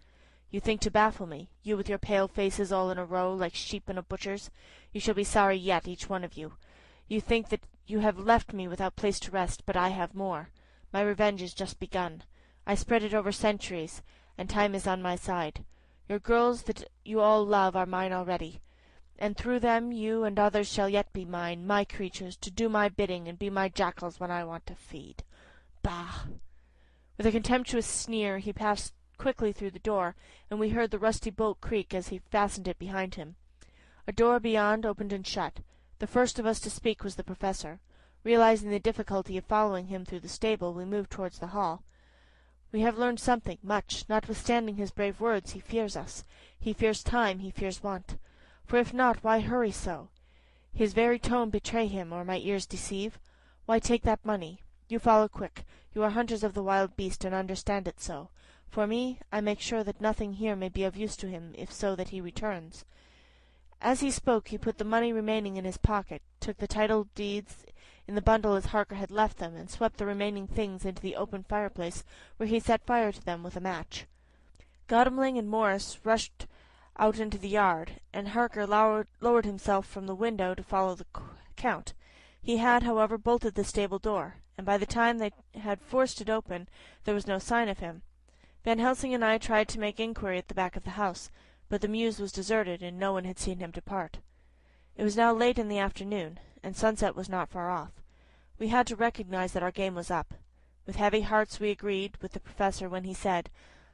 "You think to baffle me, you with your pale faces all in a row, like sheep in a butcher's? You shall be sorry yet, each one of you. You think that you have left me without place to rest, but I have more. My revenge is just begun. I spread it over centuries, and time is on my side. Your girls that you all love are mine already, and through them you and others shall yet be mine, my creatures, to do my bidding and be my jackals when I want to feed. Bah!" With a contemptuous sneer he passed quickly through the door, and we heard the rusty bolt creak as he fastened it behind him. A door beyond opened and shut. The first of us to speak was the Professor. Realizing the difficulty of following him through the stable, we moved towards the hall. We have learned something, much. Notwithstanding his brave words, he fears us. He fears time, he fears want. For if not, why hurry so? His very tone betray him, or my ears deceive? Why take that money? You follow quick. You are hunters of the wild beast, and understand it so. For me, I make sure that nothing here may be of use to him, if so that he returns. As he spoke, he put the money remaining in his pocket, took the title deeds in the bundle as Harker had left them, and swept the remaining things into the open fireplace, where he set fire to them with a match. Godalming and Morris rushed out into the yard, and Harker lowered himself from the window to follow the Count. He had, however, bolted the stable door, and by the time they had forced it open there was no sign of him. Van Helsing and I tried to make inquiry at the back of the house, but the mews was deserted, and no one had seen him depart. It was now late in the afternoon, and sunset was not far off. We had to recognize that our game was up. With heavy hearts we agreed with the Professor when he said,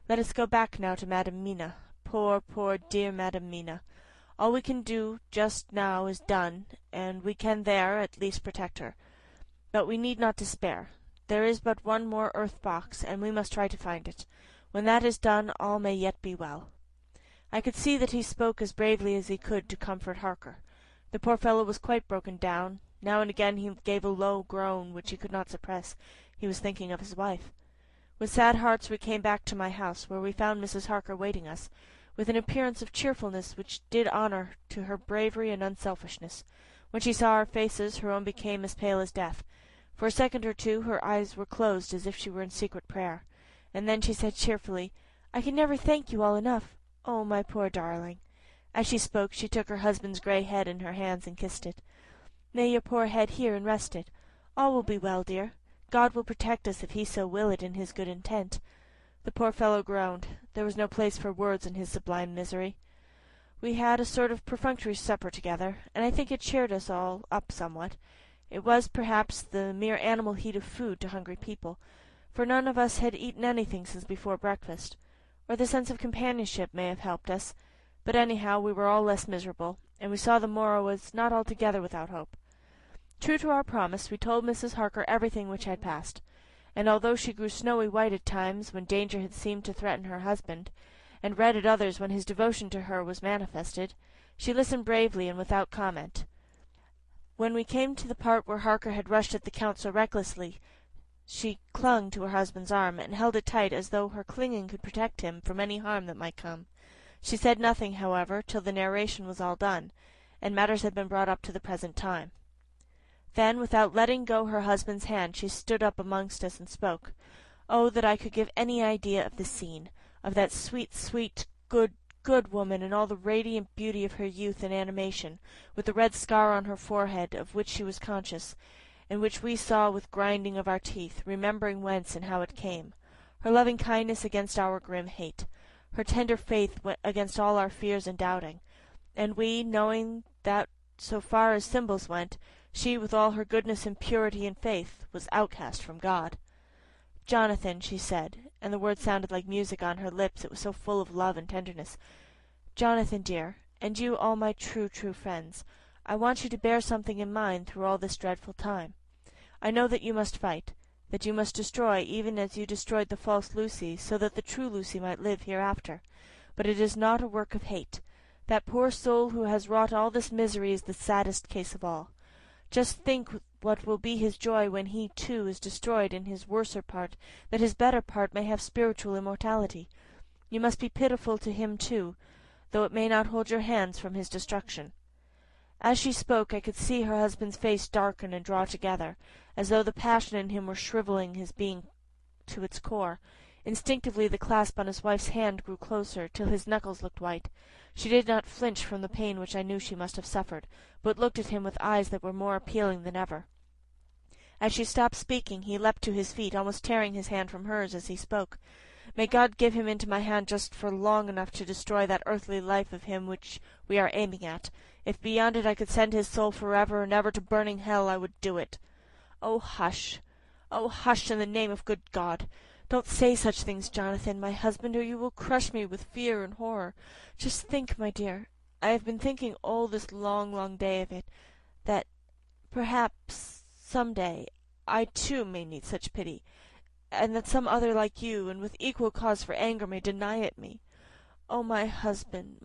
"Let us go back now to Madam Mina. Poor, poor, dear Madam Mina. All we can do just now is done, and we can there at least protect her. But we need not despair. There is but one more earth-box, and we must try to find it. When that is done, all may yet be well." I could see that he spoke as bravely as he could to comfort Harker. The poor fellow was quite broken down. Now and again he gave a low groan which he could not suppress. He was thinking of his wife. With sad hearts we came back to my house, where we found Mrs. Harker waiting us, with an appearance of cheerfulness which did honour to her bravery and unselfishness. When she saw our faces, her own became as pale as death. For a second or two her eyes were closed as if she were in secret prayer, and then she said cheerfully, "I can never thank you all enough. Oh, my poor darling!" As she spoke she took her husband's grey head in her hands and kissed it. "Lay your poor head here and rest it. All will be well, dear. God will protect us if he so will it in his good intent." The poor fellow groaned. There was no place for words in his sublime misery. We had a sort of perfunctory supper together, and I think it cheered us all up somewhat. It was, perhaps, the mere animal heat of food to hungry people, for none of us had eaten anything since before breakfast. Or the sense of companionship may have helped us, but anyhow we were all less miserable, and we saw the morrow was not altogether without hope. True to our promise, we told Mrs. Harker everything which had passed, and although she grew snowy white at times when danger had seemed to threaten her husband, and red at others when his devotion to her was manifested, she listened bravely and without comment. When we came to the part where Harker had rushed at the Count so recklessly, she clung to her husband's arm, and held it tight as though her clinging could protect him from any harm that might come. She said nothing, however, till the narration was all done, and matters had been brought up to the present time. Then, without letting go her husband's hand, she stood up amongst us and spoke. Oh, that I could give any idea of the scene, of that sweet, sweet, good woman in all the radiant beauty of her youth and animation, with the red scar on her forehead of which she was conscious, and which we saw with grinding of our teeth, remembering whence and how it came, her loving kindness against our grim hate, her tender faith against all our fears and doubting, and we, knowing that so far as symbols went, she, with all her goodness and purity and faith, was outcast from God. "Jonathan," she said, and the word sounded like music on her lips, it was so full of love and tenderness. "Jonathan, dear, and you all my true, true friends, I want you to bear something in mind through all this dreadful time. I know that you must fight, that you must destroy even as you destroyed the false Lucy, so that the true Lucy might live hereafter. But it is not a work of hate. That poor soul who has wrought all this misery is the saddest case of all. Just think what will be his joy when he, too, is destroyed in his worser part, that his better part may have spiritual immortality. You must be pitiful to him, too, though it may not hold your hands from his destruction." As she spoke I could see her husband's face darken and draw together, as though the passion in him were shrivelling his being to its core. Instinctively the clasp on his wife's hand grew closer, till his knuckles looked white. She did not flinch from the pain which I knew she must have suffered, but looked at him with eyes that were more appealing than ever. As she stopped speaking, he leapt to his feet, almost tearing his hand from hers as he spoke. "May God give him into my hand just for long enough to destroy that earthly life of him which we are aiming at. If beyond it I could send his soul forever and ever to burning hell, I would do it. Oh, hush! Oh, hush, in the name of good God! Don't say such things, Jonathan, my husband, or you will crush me with fear and horror. Just think, my dear, I have been thinking all this long, long day of it, that perhaps some day I too may need such pity, and that some other like you, and with equal cause for anger, may deny it me. O my husband,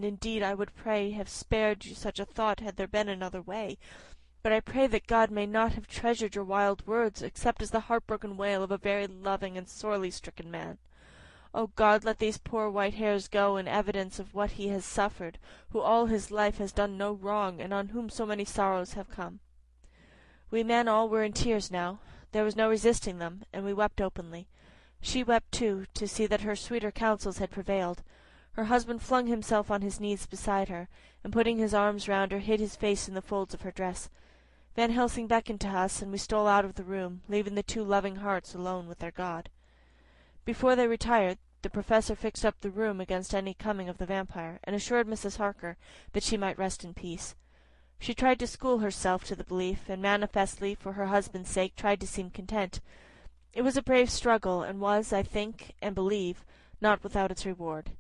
indeed I would pray have spared you such a thought had there been another way. But I pray that God may not have treasured your wild words, except as the heartbroken wail of a very loving and sorely stricken man. O God, let these poor white hairs go in evidence of what he has suffered, who all his life has done no wrong, and on whom so many sorrows have come. We men all were in tears now. There was no resisting them, and we wept openly. She wept too, to see that her sweeter counsels had prevailed. Her husband flung himself on his knees beside her, and putting his arms round her, hid his face in the folds of her dress. Van Helsing beckoned to us, and we stole out of the room, leaving the two loving hearts alone with their God. Before they retired, the Professor fixed up the room against any coming of the vampire, and assured Mrs. Harker that she might rest in peace. She tried to school herself to the belief, and manifestly, for her husband's sake, tried to seem content. It was a brave struggle, and was, I think, and believe, not without its reward.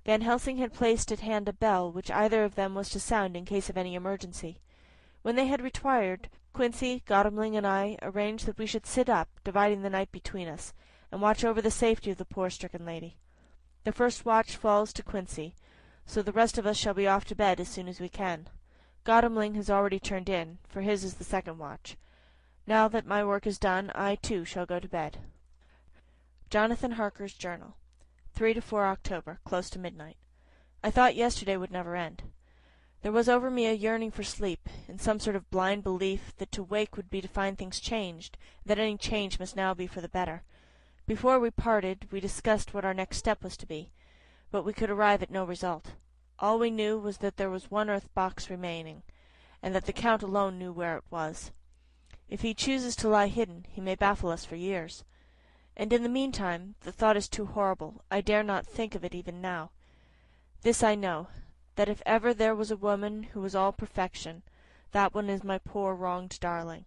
Van Helsing had placed at hand a bell, which either of them was to sound in case of any emergency. When they had retired, Quincy, Godalming, and I arranged that we should sit up, dividing the night between us, and watch over the safety of the poor stricken lady. The first watch falls to Quincy, so the rest of us shall be off to bed as soon as we can. Godalming has already turned in, for his is the second watch. Now that my work is done, I, too, shall go to bed. Jonathan Harker's Journal. 3 to 4 October, close to midnight. I thought yesterday would never end. There was over me a yearning for sleep, in some sort of blind belief that to wake would be to find things changed, and that any change must now be for the better. Before we parted, we discussed what our next step was to be, but we could arrive at no result. All we knew was that there was one earth box remaining, and that the Count alone knew where it was. If he chooses to lie hidden, he may baffle us for years. And in the meantime, the thought is too horrible. I dare not think of it even now. This I know, that if ever there was a woman who was all perfection, that one is my poor wronged darling.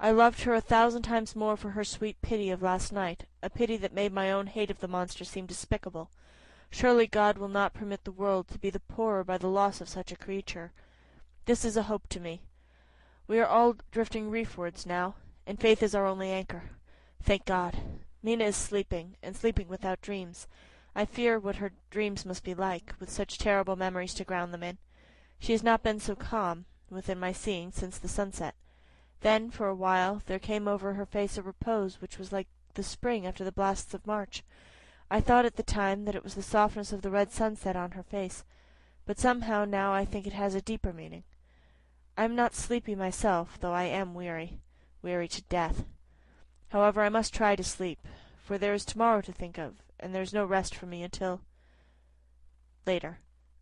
I loved her 1,000 times more for her sweet pity of last night, a pity that made my own hate of the monster seem despicable. Surely God will not permit the world to be the poorer by the loss of such a creature. This is a hope to me. We are all drifting reefwards now, and faith is our only anchor. Thank God. Mina is sleeping, and sleeping without dreams. I fear what her dreams must be like, with such terrible memories to ground them in. She has not been so calm, within my seeing, since the sunset. Then, for a while, there came over her face a repose which was like the spring after the blasts of March. I thought at the time that it was the softness of the red sunset on her face, but somehow now I think it has a deeper meaning. I am not sleepy myself, though I am weary to death. However, I must try to sleep, for there is tomorrow to think of, and there is no rest for me until later.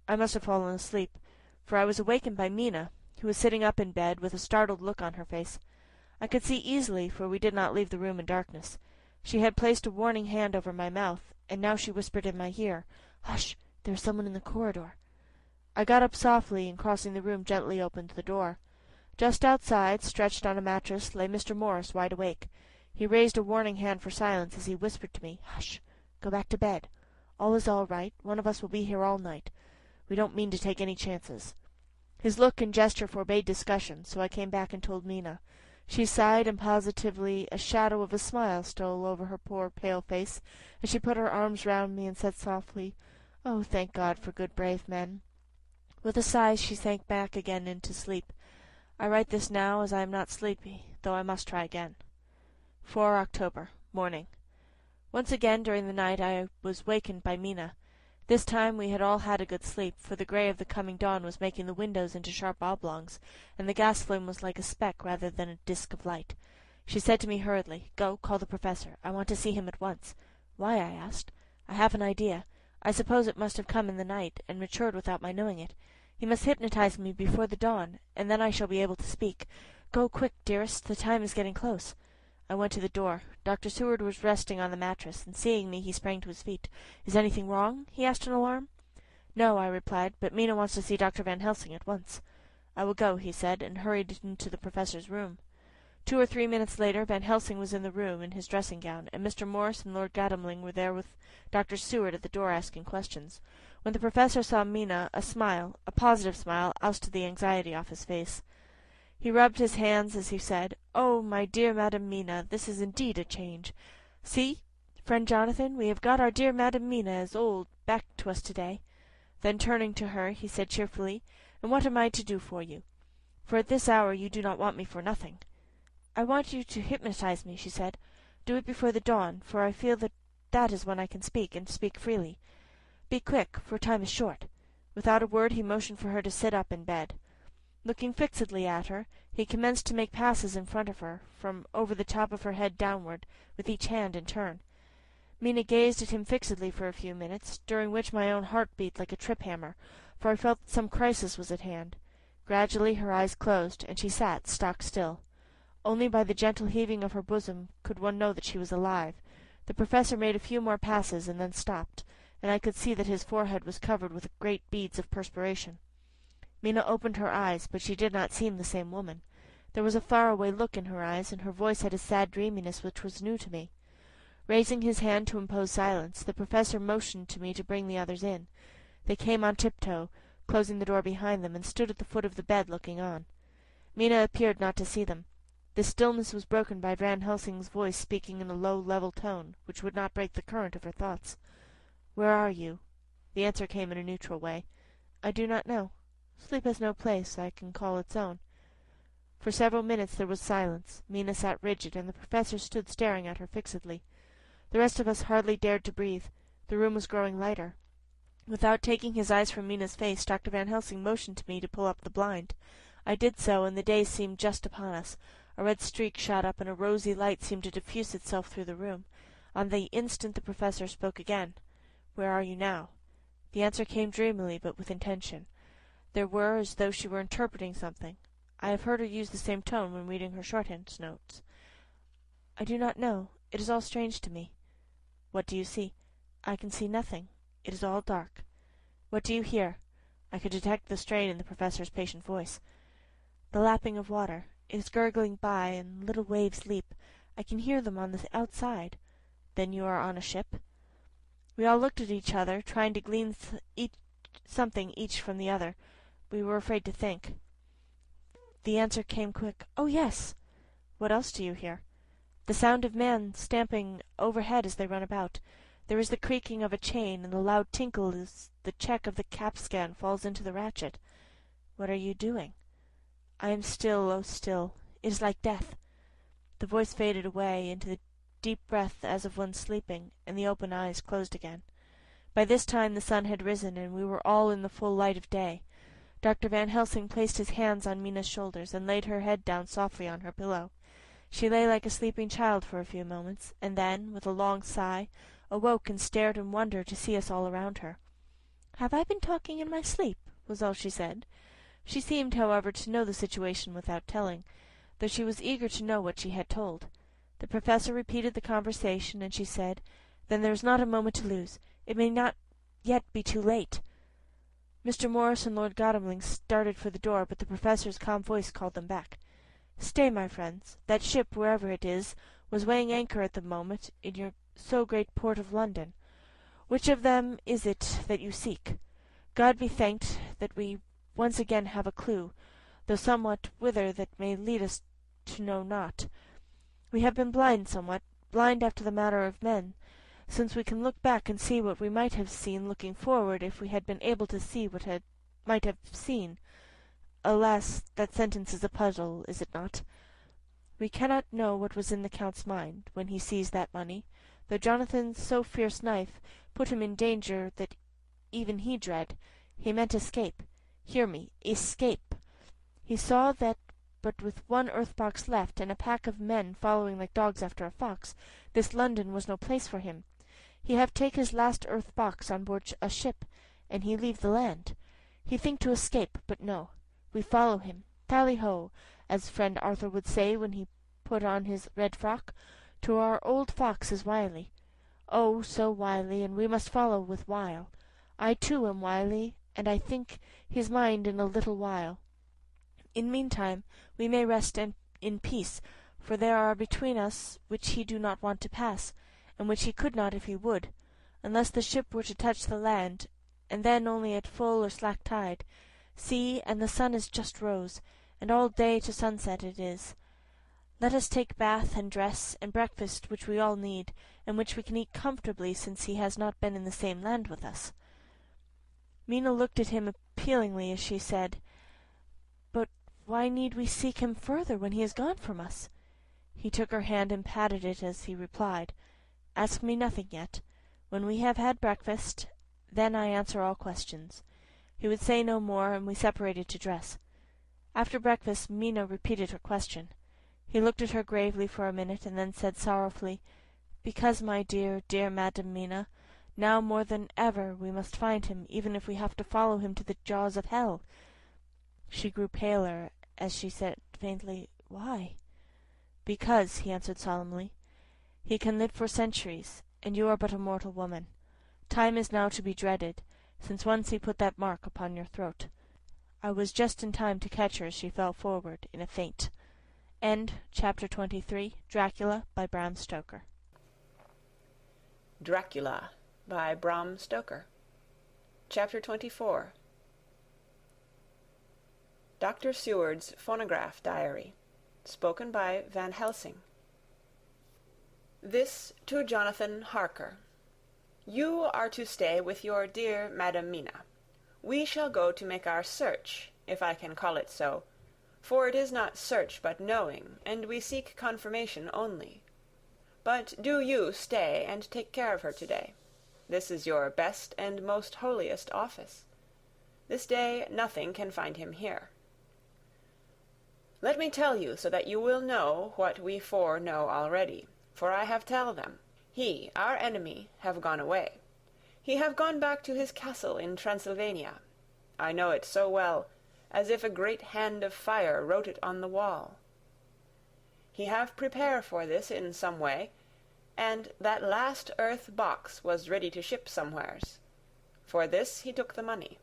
I must have fallen asleep, for I was awakened by Mina, who was sitting up in bed with a startled look on her face. I could see easily, for we did not leave the room in darkness. She had placed a warning hand over my mouth, and now she whispered in my ear, "Hush! There is someone in the corridor." I got up softly, and crossing the room gently opened the door. Just outside, stretched on a mattress, lay Mr. Morris wide awake. He raised a warning hand for silence as he whispered to me, "Hush! Go back to bed. All is all right. One of us will be here all night. We don't mean to take any chances." His look and gesture forbade discussion, so I came back and told Mina. She sighed, and positively a shadow of a smile stole over her poor pale face as she put her arms round me and said softly, "Oh, thank God for good brave men." With a sigh she sank back again into sleep. I write this now as I am not sleepy, though I must try again. 4 October, morning. Once again during the night I was wakened by Mina. This time we had all had a good sleep, for the grey of the coming dawn was making the windows into sharp oblongs, and the gas flame was like a speck rather than a disk of light. She said to me hurriedly, "Go, call the Professor. I want to see him at once." "Why?" I asked. "I have an idea. I suppose it must have come in the night, and matured without my knowing it. He must hypnotize me before the dawn, and then I shall be able to speak. Go quick, dearest, the time is getting close." I went to the door. Dr. Seward was resting on the mattress, and seeing me he sprang to his feet. "Is anything wrong?" he asked in alarm. "No," I replied, "but Mina wants to see Dr. Van Helsing at once." "I will go," he said, and hurried into the Professor's room. 2 or 3 minutes later Van Helsing was in the room in his dressing-gown, and Mr. Morris and Lord Godalming were there with Dr. Seward at the door asking questions. When the Professor saw Mina, a smile, a positive smile, ousted the anxiety off his face. He rubbed his hands as he said, "Oh, my dear Madam Mina, this is indeed a change. See, friend Jonathan, we have got our dear Madam Mina as old back to us to-day." Then turning to her, he said cheerfully, "And what am I to do for you? For at this hour you do not want me for nothing." "I want you to hypnotize me," she said. "Do it before the dawn, for I feel that that is when I can speak, and speak freely. Be quick, for time is short." Without a word he motioned for her to sit up in bed. Looking fixedly at her, he commenced to make passes in front of her, from over the top of her head downward, with each hand in turn. Mina gazed at him fixedly for a few minutes, during which my own heart beat like a trip-hammer, for I felt that some crisis was at hand. Gradually her eyes closed, and she sat stock still. Only by the gentle heaving of her bosom could one know that she was alive. The Professor made a few more passes, and then stopped, and I could see that his forehead was covered with great beads of perspiration. Mina opened her eyes, but she did not seem the same woman. There was a far-away look in her eyes, and her voice had a sad dreaminess which was new to me. Raising his hand to impose silence, the Professor motioned to me to bring the others in. They came on tiptoe, closing the door behind them, and stood at the foot of the bed looking on. Mina appeared not to see them. The stillness was broken by Van Helsing's voice speaking in a low, level tone, which would not break the current of her thoughts. "Where are you?" The answer came in a neutral way. "I do not know. Sleep has no place I can call its own." For several minutes there was silence. Mina sat rigid, and the Professor stood staring at her fixedly. The rest of us hardly dared to breathe. The room was growing lighter. Without taking his eyes from Mina's face, Dr. Van Helsing motioned to me to pull up the blind. I did so, and the day seemed just upon us. A red streak shot up, and a rosy light seemed to diffuse itself through the room. On the instant the Professor spoke again. "Where are you now?" The answer came dreamily, but with intention. There were as though she were interpreting something. I have heard her use the same tone when reading her shorthand notes. "I do not know. It is all strange to me." "What do you see?" "I can see nothing. It is all dark." "What do you hear?" I could detect the strain in the Professor's patient voice. "The lapping of water. It is gurgling by, and little waves leap. I can hear them on the outside." "Then you are on a ship?" We all looked at each other, trying to glean something each from the other. We were afraid to think. The answer came quick. "Oh, yes." "What else do you hear?" "The sound of men stamping overhead as they run about. There is the creaking of a chain, and the loud tinkle as the check of the capstan falls into the ratchet." "What are you doing?" "I am still, oh still. It is like death." The voice faded away into the deep breath as of one sleeping, and the open eyes closed again. By this time the sun had risen, and we were all in the full light of day. Dr. Van Helsing placed his hands on Mina's shoulders, and laid her head down softly on her pillow. She lay like a sleeping child for a few moments, and then, with a long sigh, awoke and stared in wonder to see us all around her. "Have I been talking in my sleep?" was all she said. She seemed, however, to know the situation without telling, though she was eager to know what she had told. The Professor repeated the conversation, and she said, "Then there is not a moment to lose. It may not yet be too late." Mr. Morris and Lord Godalming started for the door, but the Professor's calm voice called them back. "Stay, my friends. That ship, wherever it is, was weighing anchor at the moment in your so great port of London. Which of them is it that you seek? God be thanked that we once again have a clue, though somewhat whither that may lead us to know not. We have been blind somewhat, blind after the manner of men, since we can look back and see what we might have seen looking forward if we had been able to see what might have seen. Alas, that sentence is a puzzle, is it not? We cannot know what was in the Count's mind when he seized that money, though Jonathan's so fierce knife put him in danger that even he dread. He meant escape. Hear me, escape. He saw that but with one earth-box left, and a pack of men following like dogs after a fox, this London was no place for him. He have take his last earth-box on board a ship, and he leave the land. He think to escape, but no. We follow him. Tally-ho, as friend Arthur would say when he put on his red frock. To our old fox is wily. Oh, so wily, and we must follow with wile. I too am wily, and I think his mind in a little while. In meantime we may rest in peace, for there are between us which he do not want to pass, and which he could not if he would, unless the ship were to touch the land, and then only at full or slack tide. See, and the sun is just rose, and all day to sunset it is. Let us take bath and dress and breakfast which we all need, and which we can eat comfortably since he has not been in the same land with us." Mina looked at him appealingly as she said, "But why need we seek him further when he is gone from us?" He took her hand and patted it as he replied, "Ask me nothing yet. When we have had breakfast, then I answer all questions." He would say no more, and we separated to dress. After breakfast Mina repeated her question. He looked at her gravely for a minute, and then said sorrowfully, "Because, my dear, dear Madam Mina, now more than ever we must find him, even if we have to follow him to the jaws of hell." She grew paler as she said faintly, "Why?" "Because," he answered solemnly, "he can live for centuries, and you are but a mortal woman. Time is now to be dreaded, since once he put that mark upon your throat." I was just in time to catch her as she fell forward in a faint. Chapter 23. Dracula by Bram Stoker. Dracula by Bram Stoker. Chapter 24. Dr. Seward's Phonograph Diary. Spoken by Van Helsing. This to Jonathan Harker. You are to stay with your dear Madam Mina. We shall go to make our search, if I can call it so, for it is not search but knowing, and we seek confirmation only. But do you stay and take care of her today. This is your best and most holiest office. This day nothing can find him here. Let me tell you, so that you will know what we four know already, for I have tell them. He, our enemy, have gone away. He have gone back to his castle in Transylvania. I know it so well, as if a great hand of fire wrote it on the wall. He have prepare for this in some way, and that last earth box was ready to ship somewheres. For this he took the money.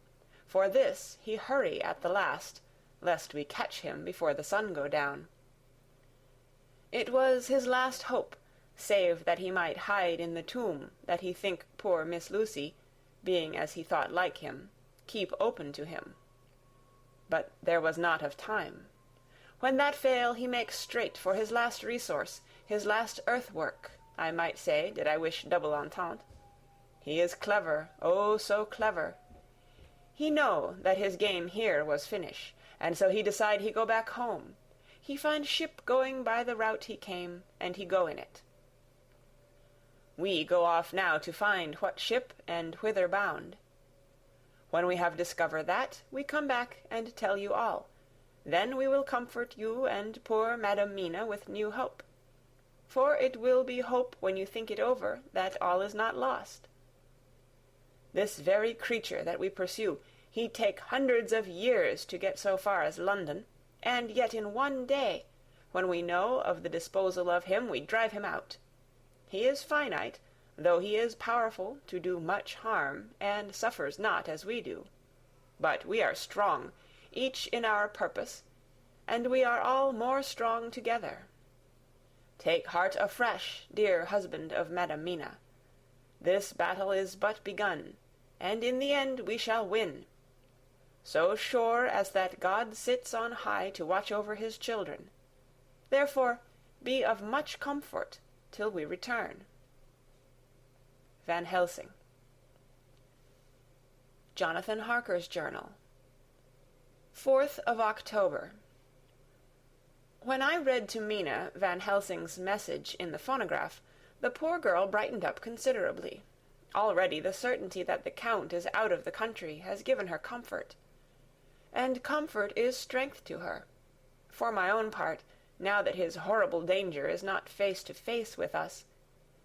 For this he hurry at the last, lest we catch him before the sun go down. It was his last hope, save that he might hide in the tomb that he think poor Miss Lucy, being as he thought like him, keep open to him. But there was not of time. When that fail, he makes straight for his last resource, his last earthwork, I might say, did I wish double entente. He is clever, oh so clever. He know that his game here was finish, and so he decide he go back home. He find ship going by the route he came, and he go in it. We go off now to find what ship and whither bound. When we have discovered that, we come back and tell you all. Then we will comfort you and poor Madam Mina with new hope. For it will be hope when you think it over that all is not lost. This very creature that we pursue, he take hundreds of years to get so far as London, and yet in one day, when we know of the disposal of him, we drive him out. He is finite, though he is powerful to do much harm, and suffers not as we do. But we are strong, each in our purpose, and we are all more strong together. Take heart afresh, dear husband of Madam Mina. This battle is but begun, and in the end we shall win. So sure as that God sits on high to watch over his children. Therefore be of much comfort till we return. Van Helsing. Jonathan Harker's Journal. 4th of October. When I read to Mina Van Helsing's message in the phonograph, the poor girl brightened up considerably. Already the certainty that the Count is out of the country has given her comfort. And comfort is strength to her. For my own part, now that his horrible danger is not face to face with us,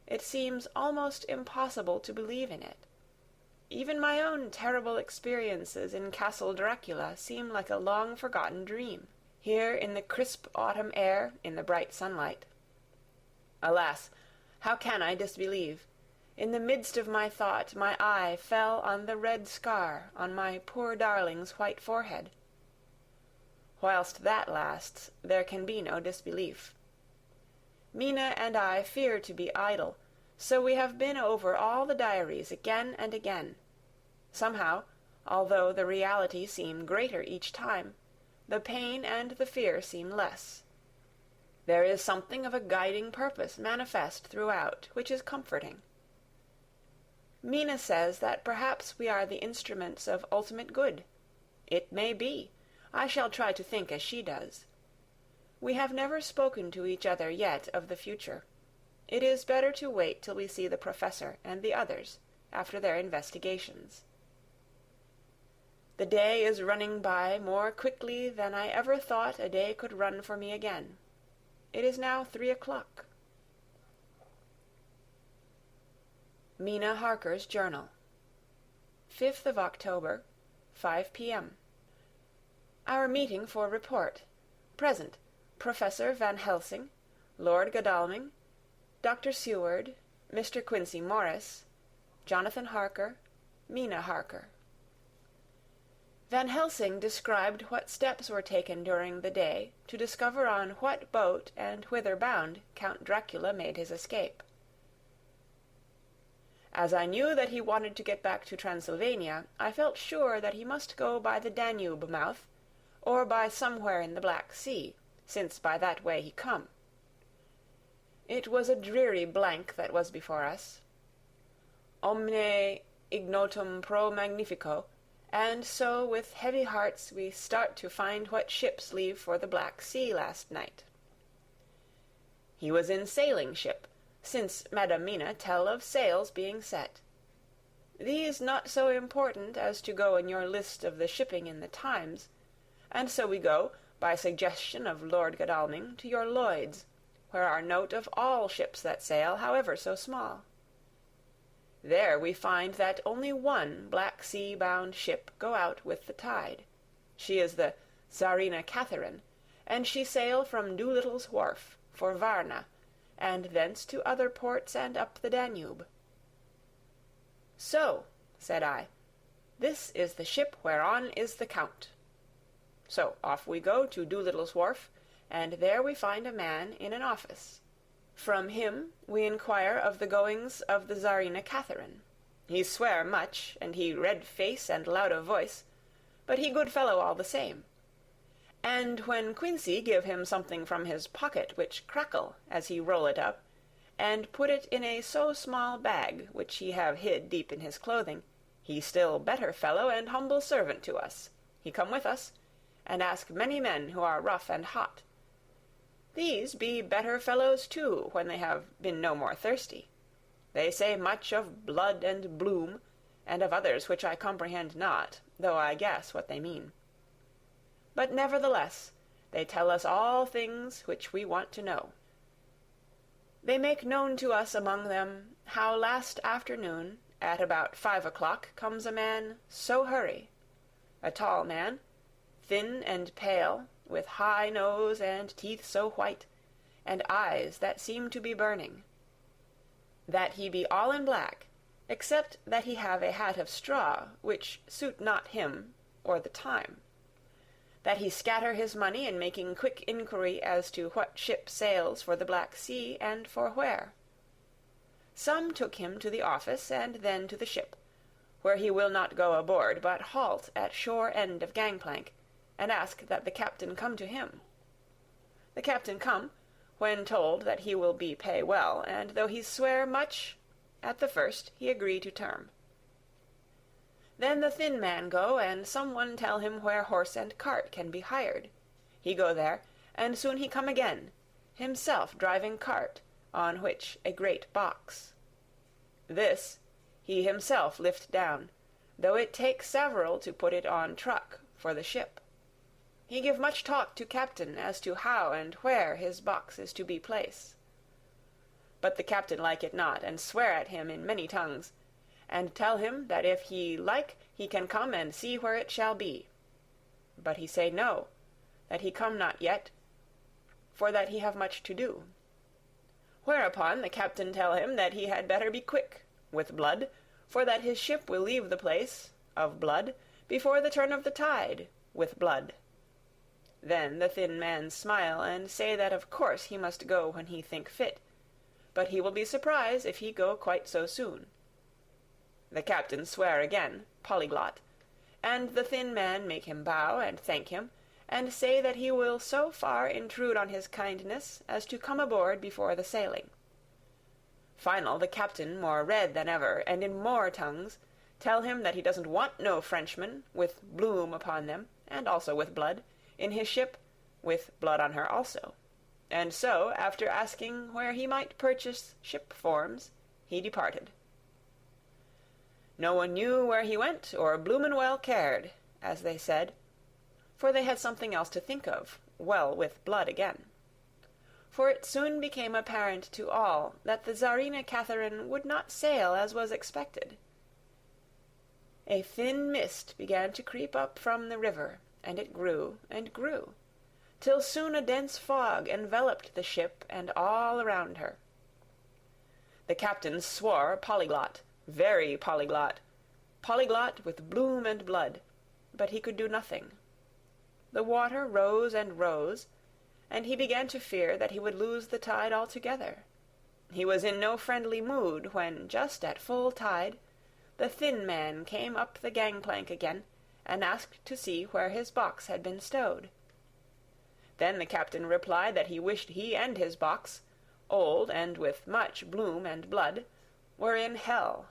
it seems almost impossible to believe in it. Even my own terrible experiences in Castle Dracula seem like a long-forgotten dream, here in the crisp autumn air, in the bright sunlight. Alas, how can I disbelieve? In the midst of my thought, my eye fell on the red scar on my poor darling's white forehead. Whilst that lasts, there can be no disbelief. Mina and I fear to be idle, so we have been over all the diaries again and again. Somehow, although the reality seem greater each time, the pain and the fear seem less. There is something of a guiding purpose manifest throughout, which is comforting. Mina says that perhaps we are the instruments of ultimate good. It may be. I shall try to think as she does. We have never spoken to each other yet of the future. It is better to wait till we see the professor and the others, after their investigations. The day is running by more quickly than I ever thought a day could run for me again. It is now 3 o'clock. Mina Harker's Journal. 5th of October, 5 p.m. Our meeting for report. Present, Professor Van Helsing, Lord Godalming, Dr. Seward, Mr. Quincey Morris, Jonathan Harker, Mina Harker. Van Helsing described what steps were taken during the day to discover on what boat and whither bound Count Dracula made his escape. As I knew that he wanted to get back to Transylvania, I felt sure that he must go by the Danube mouth, or by somewhere in the Black Sea, since by that way he come. It was a dreary blank that was before us. Omne ignotum pro magnifico, and so with heavy hearts we start to find what ships leave for the Black Sea last night. He was in sailing ship, since Madam Mina tell of sails being set. These not so important as to go in your list of the shipping in the Times, and so we go, by suggestion of Lord Godalming, to your Lloyd's, where are note of all ships that sail, however so small. There we find that only one Black Sea-bound ship go out with the tide. She is the Tsarina Catherine, and she sail from Doolittle's Wharf for Varna, and thence to other ports and up the Danube. So, said I, this is the ship whereon is the Count. So off we go to Doolittle's Wharf, and there we find a man in an office. From him we inquire of the goings of the Tsarina Catherine. He swear much, and he red face and loud of voice, but he good fellow all the same. And when Quincey give him something from his pocket which crackle as he roll it up, and put it in a so small bag which he have hid deep in his clothing, he still better fellow and humble servant to us. He come with us, and ask many men who are rough and hot. These be better fellows too, when they have been no more thirsty. They say much of blood and bloom, and of others which I comprehend not, though I guess what they mean. But nevertheless, they tell us all things which we want to know. They make known to us among them how last afternoon, at about 5 o'clock, comes a man so hurry, a tall man, thin and pale, with high nose and teeth so white, and eyes that seem to be burning. That he be all in black, except that he have a hat of straw, which suit not him or the time. That he scatter his money in making quick inquiry as to what ship sails for the Black Sea, and for where. Some took him to the office, and then to the ship, where he will not go aboard, but halt at shore end of gangplank, and ask that the captain come to him. The captain come, when told that he will be pay well, and though he swear much, at the first he agree to term. Then the thin man go, and some one tell him where horse and cart can be hired. He go there, and soon he come again, himself driving cart, on which a great box. This he himself lift down, though it take several to put it on truck for the ship. He give much talk to captain as to how and where his box is to be placed. But the captain like it not, and swear at him in many tongues, and tell him that if he like he can come and see where it shall be. But he say no, that he come not yet, for that he have much to do. Whereupon the captain tell him that he had better be quick, with blood, for that his ship will leave the place, of blood, before the turn of the tide, with blood. Then the thin man smile, and say that of course he must go when he think fit, but he will be surprised if he go quite so soon. The captain swear again, polyglot, and the thin man make him bow and thank him, and say that he will so far intrude on his kindness as to come aboard before the sailing. Final, the captain, more red than ever, and in more tongues, tell him that he doesn't want no Frenchmen, with bloom upon them, and also with blood, in his ship, with blood on her also. And so, after asking where he might purchase ship forms, he departed. No one knew where he went, or bloomin' well cared, as they said, for they had something else to think of, well with blood again. For it soon became apparent to all that the Czarina Catherine would not sail as was expected. A thin mist began to creep up from the river, and it grew and grew, till soon a dense fog enveloped the ship and all around her. The captain swore polyglot, very polyglot, polyglot with bloom and blood, but he could do nothing. The water rose and rose, and he began to fear that he would lose the tide altogether. He was in no friendly mood when, just at full tide, the thin man came up the gangplank again, and asked to see where his box had been stowed. Then the captain replied that he wished he and his box, old and with much bloom and blood, were in hell.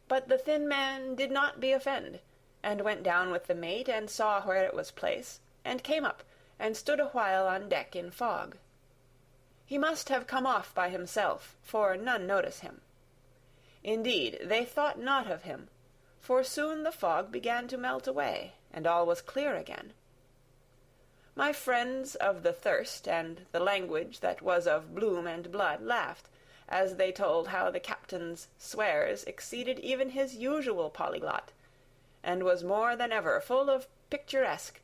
But the thin man did not be offend, and went down with the mate and saw where it was placed, and came up, and stood a while on deck in fog. He must have come off by himself, for none notice him. Indeed, they thought not of him, for soon the fog began to melt away, and all was clear again. My friends of the thirst and the language that was of bloom and blood laughed, as they told how the captain's swears exceeded even his usual polyglot, and was more than ever full of picturesque,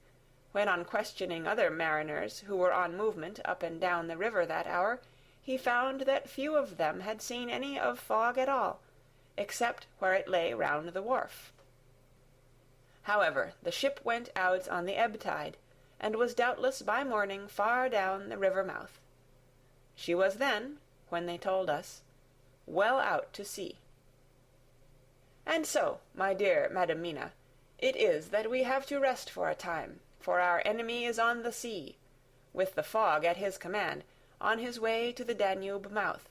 when on questioning other mariners who were on movement up and down the river that hour, he found that few of them had seen any of fog at all, except where it lay round the wharf. However, the ship went out on the ebb tide, and was doubtless by morning far down the river mouth. She was then, when they told us, well out to sea. And so, my dear Madam Mina, it is that we have to rest for a time, for our enemy is on the sea, with the fog at his command, on his way to the Danube mouth.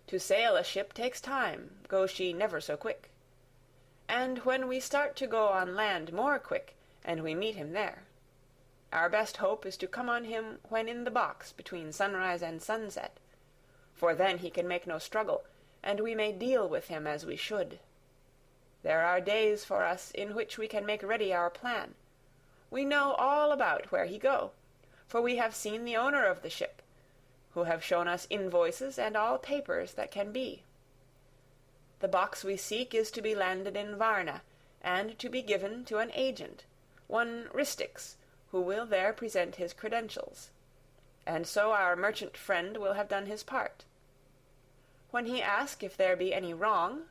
To sail a ship takes time, go she never so quick. And when we start to go on land more quick, and we meet him there, our best hope is to come on him when in the box between sunrise and sunset, for then he can make no struggle, and we may deal with him as we should. There are days for us in which we can make ready our plan. We know all about where he go, for we have seen the owner of the ship, who have shown us invoices and all papers that can be. The box we seek is to be landed in Varna, and to be given to an agent, one Ristix, who will there present his credentials. And so our merchant friend will have done his part. When he asks if there be any wrong,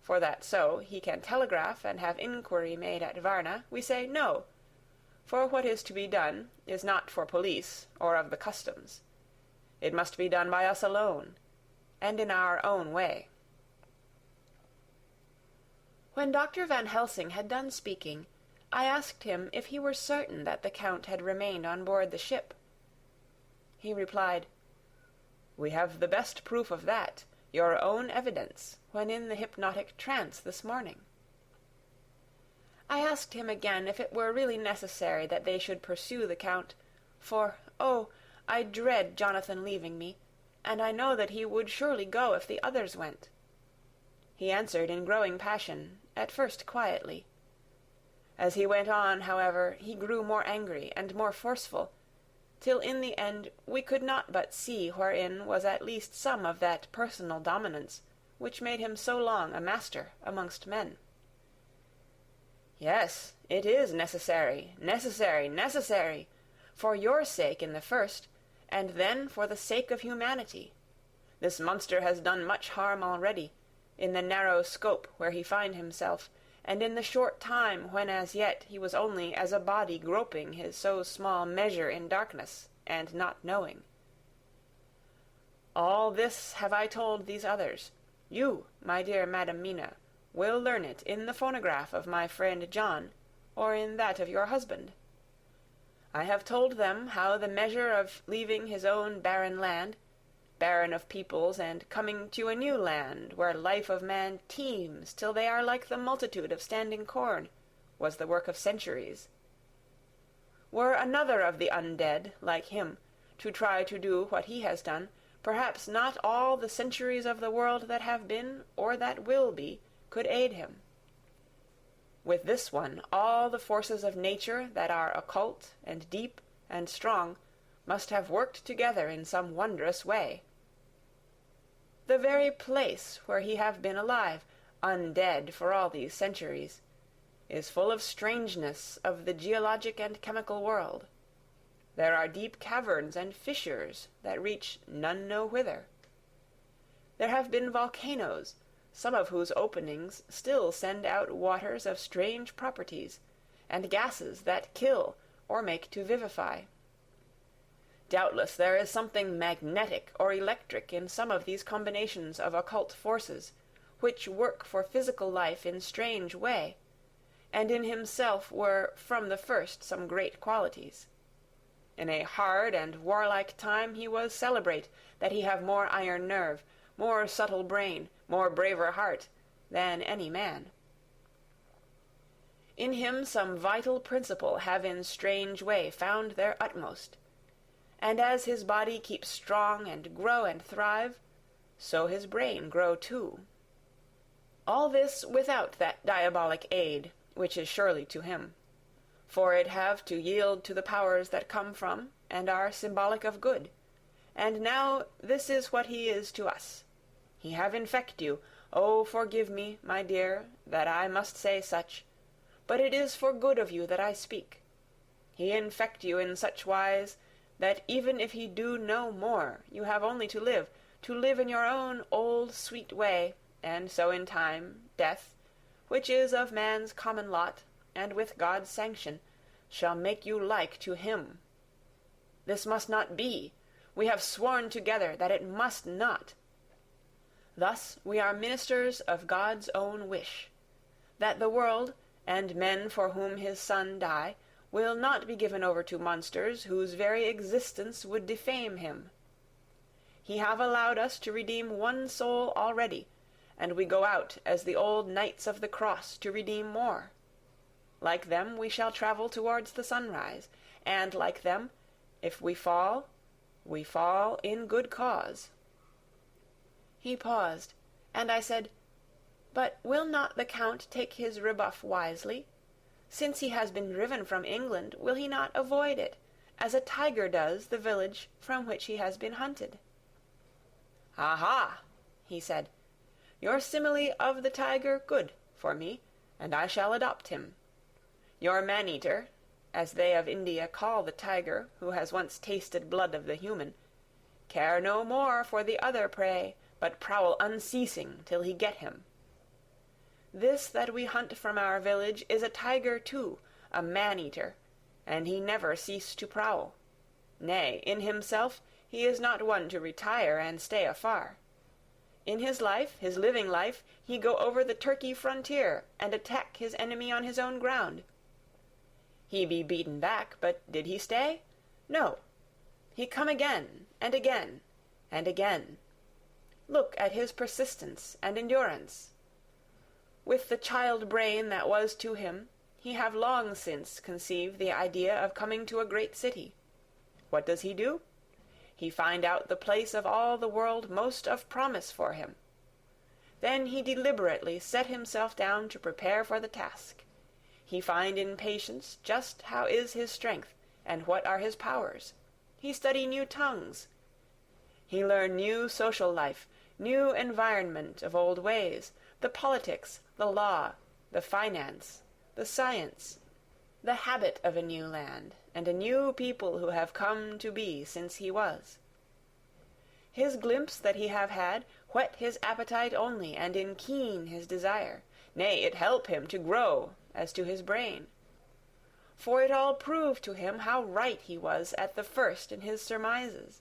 for that so he can telegraph and have inquiry made at Varna, we say no, for what is to be done is not for police or of the customs. It must be done by us alone, and in our own way. When Dr. Van Helsing had done speaking, I asked him if he were certain that the Count had remained on board the ship. He replied, "We have the best proof of that, your own evidence, when in the hypnotic trance this morning." I asked him again if it were really necessary that they should pursue the Count, for, oh, I dread Jonathan leaving me, and I know that he would surely go if the others went. He answered in growing passion, at first quietly. As he went on, however, he grew more angry and more forceful, till in the end we could not but see wherein was at least some of that personal dominance which made him so long a master amongst men. "Yes, it is necessary, necessary, necessary, for your sake in the first, and then for the sake of humanity. This monster has done much harm already, in the narrow scope where he find himself, and in the short time when as yet he was only as a body groping his so small measure in darkness, and not knowing. All this have I told these others. You, my dear Madam Mina, will learn it in the phonograph of my friend John, or in that of your husband. I have told them how the measure of leaving his own barren land, barren of peoples, and coming to a new land where life of man teems till they are like the multitude of standing corn, was the work of centuries. Were another of the undead, like him, to try to do what he has done, perhaps not all the centuries of the world that have been, or that will be, could aid him. With this one, all the forces of nature that are occult and deep and strong must have worked together in some wondrous way. The very place where he have been alive, undead for all these centuries, is full of strangeness of the geologic and chemical world. There are deep caverns and fissures that reach none know whither. There have been volcanoes, some of whose openings still send out waters of strange properties, and gases that kill or make to vivify. Doubtless there is something magnetic or electric in some of these combinations of occult forces, which work for physical life in strange way, and in himself were from the first some great qualities. In a hard and warlike time he was celebrate that he have more iron nerve, more subtle brain, more braver heart, than any man. In him some vital principle have in strange way found their utmost, and as his body keeps strong and grow and thrive, so his brain grow too. All this without that diabolic aid, which is surely to him, for it have to yield to the powers that come from, and are symbolic of good, and now this is what he is to us. He have infect you, oh forgive me, my dear, that I must say such, but it is for good of you that I speak. He infect you in such wise that even if he do no more, you have only to live in your own old sweet way, and so in time, death, which is of man's common lot, and with God's sanction, shall make you like to him. This must not be. We have sworn together that it must not. Thus we are ministers of God's own wish, that the world, and men for whom his Son die, will not be given over to monsters whose very existence would defame him. He have allowed us to redeem one soul already, and we go out as the old knights of the cross to redeem more. Like them we shall travel towards the sunrise, and like them, if we fall in good cause. He paused, and I said, But will not the Count take his rebuff wisely? Since he has been driven from England, will he not avoid it, as a tiger does the village from which he has been hunted? Aha, he said, your simile of the tiger good for me, and I shall adopt him. Your man-eater, as they of India call the tiger who has once tasted blood of the human, care no more for the other prey, but prowl unceasing till he get him. This that we hunt from our village is a tiger too, a man-eater, and he never cease to prowl. Nay, in himself he is not one to retire and stay afar. In his life, his living life, he go over the Turkey frontier, and attack his enemy on his own ground. He be beaten back, but did he stay? No. He come again, and again, and again. Look at his persistence and endurance. With the child brain that was to him, he have long since conceived the idea of coming to a great city. What does he do? He find out the place of all the world most of promise for him. Then he deliberately set himself down to prepare for the task. He find in patience just how is his strength, and what are his powers. He study new tongues. He learn new social life, new environment of old ways, the politics, the law, the finance, the science, the habit of a new land, and a new people who have come to be since he was. His glimpse that he have had whet his appetite only, and in keen his desire, nay, it help him to grow as to his brain. For it all proved to him how right he was at the first in his surmises.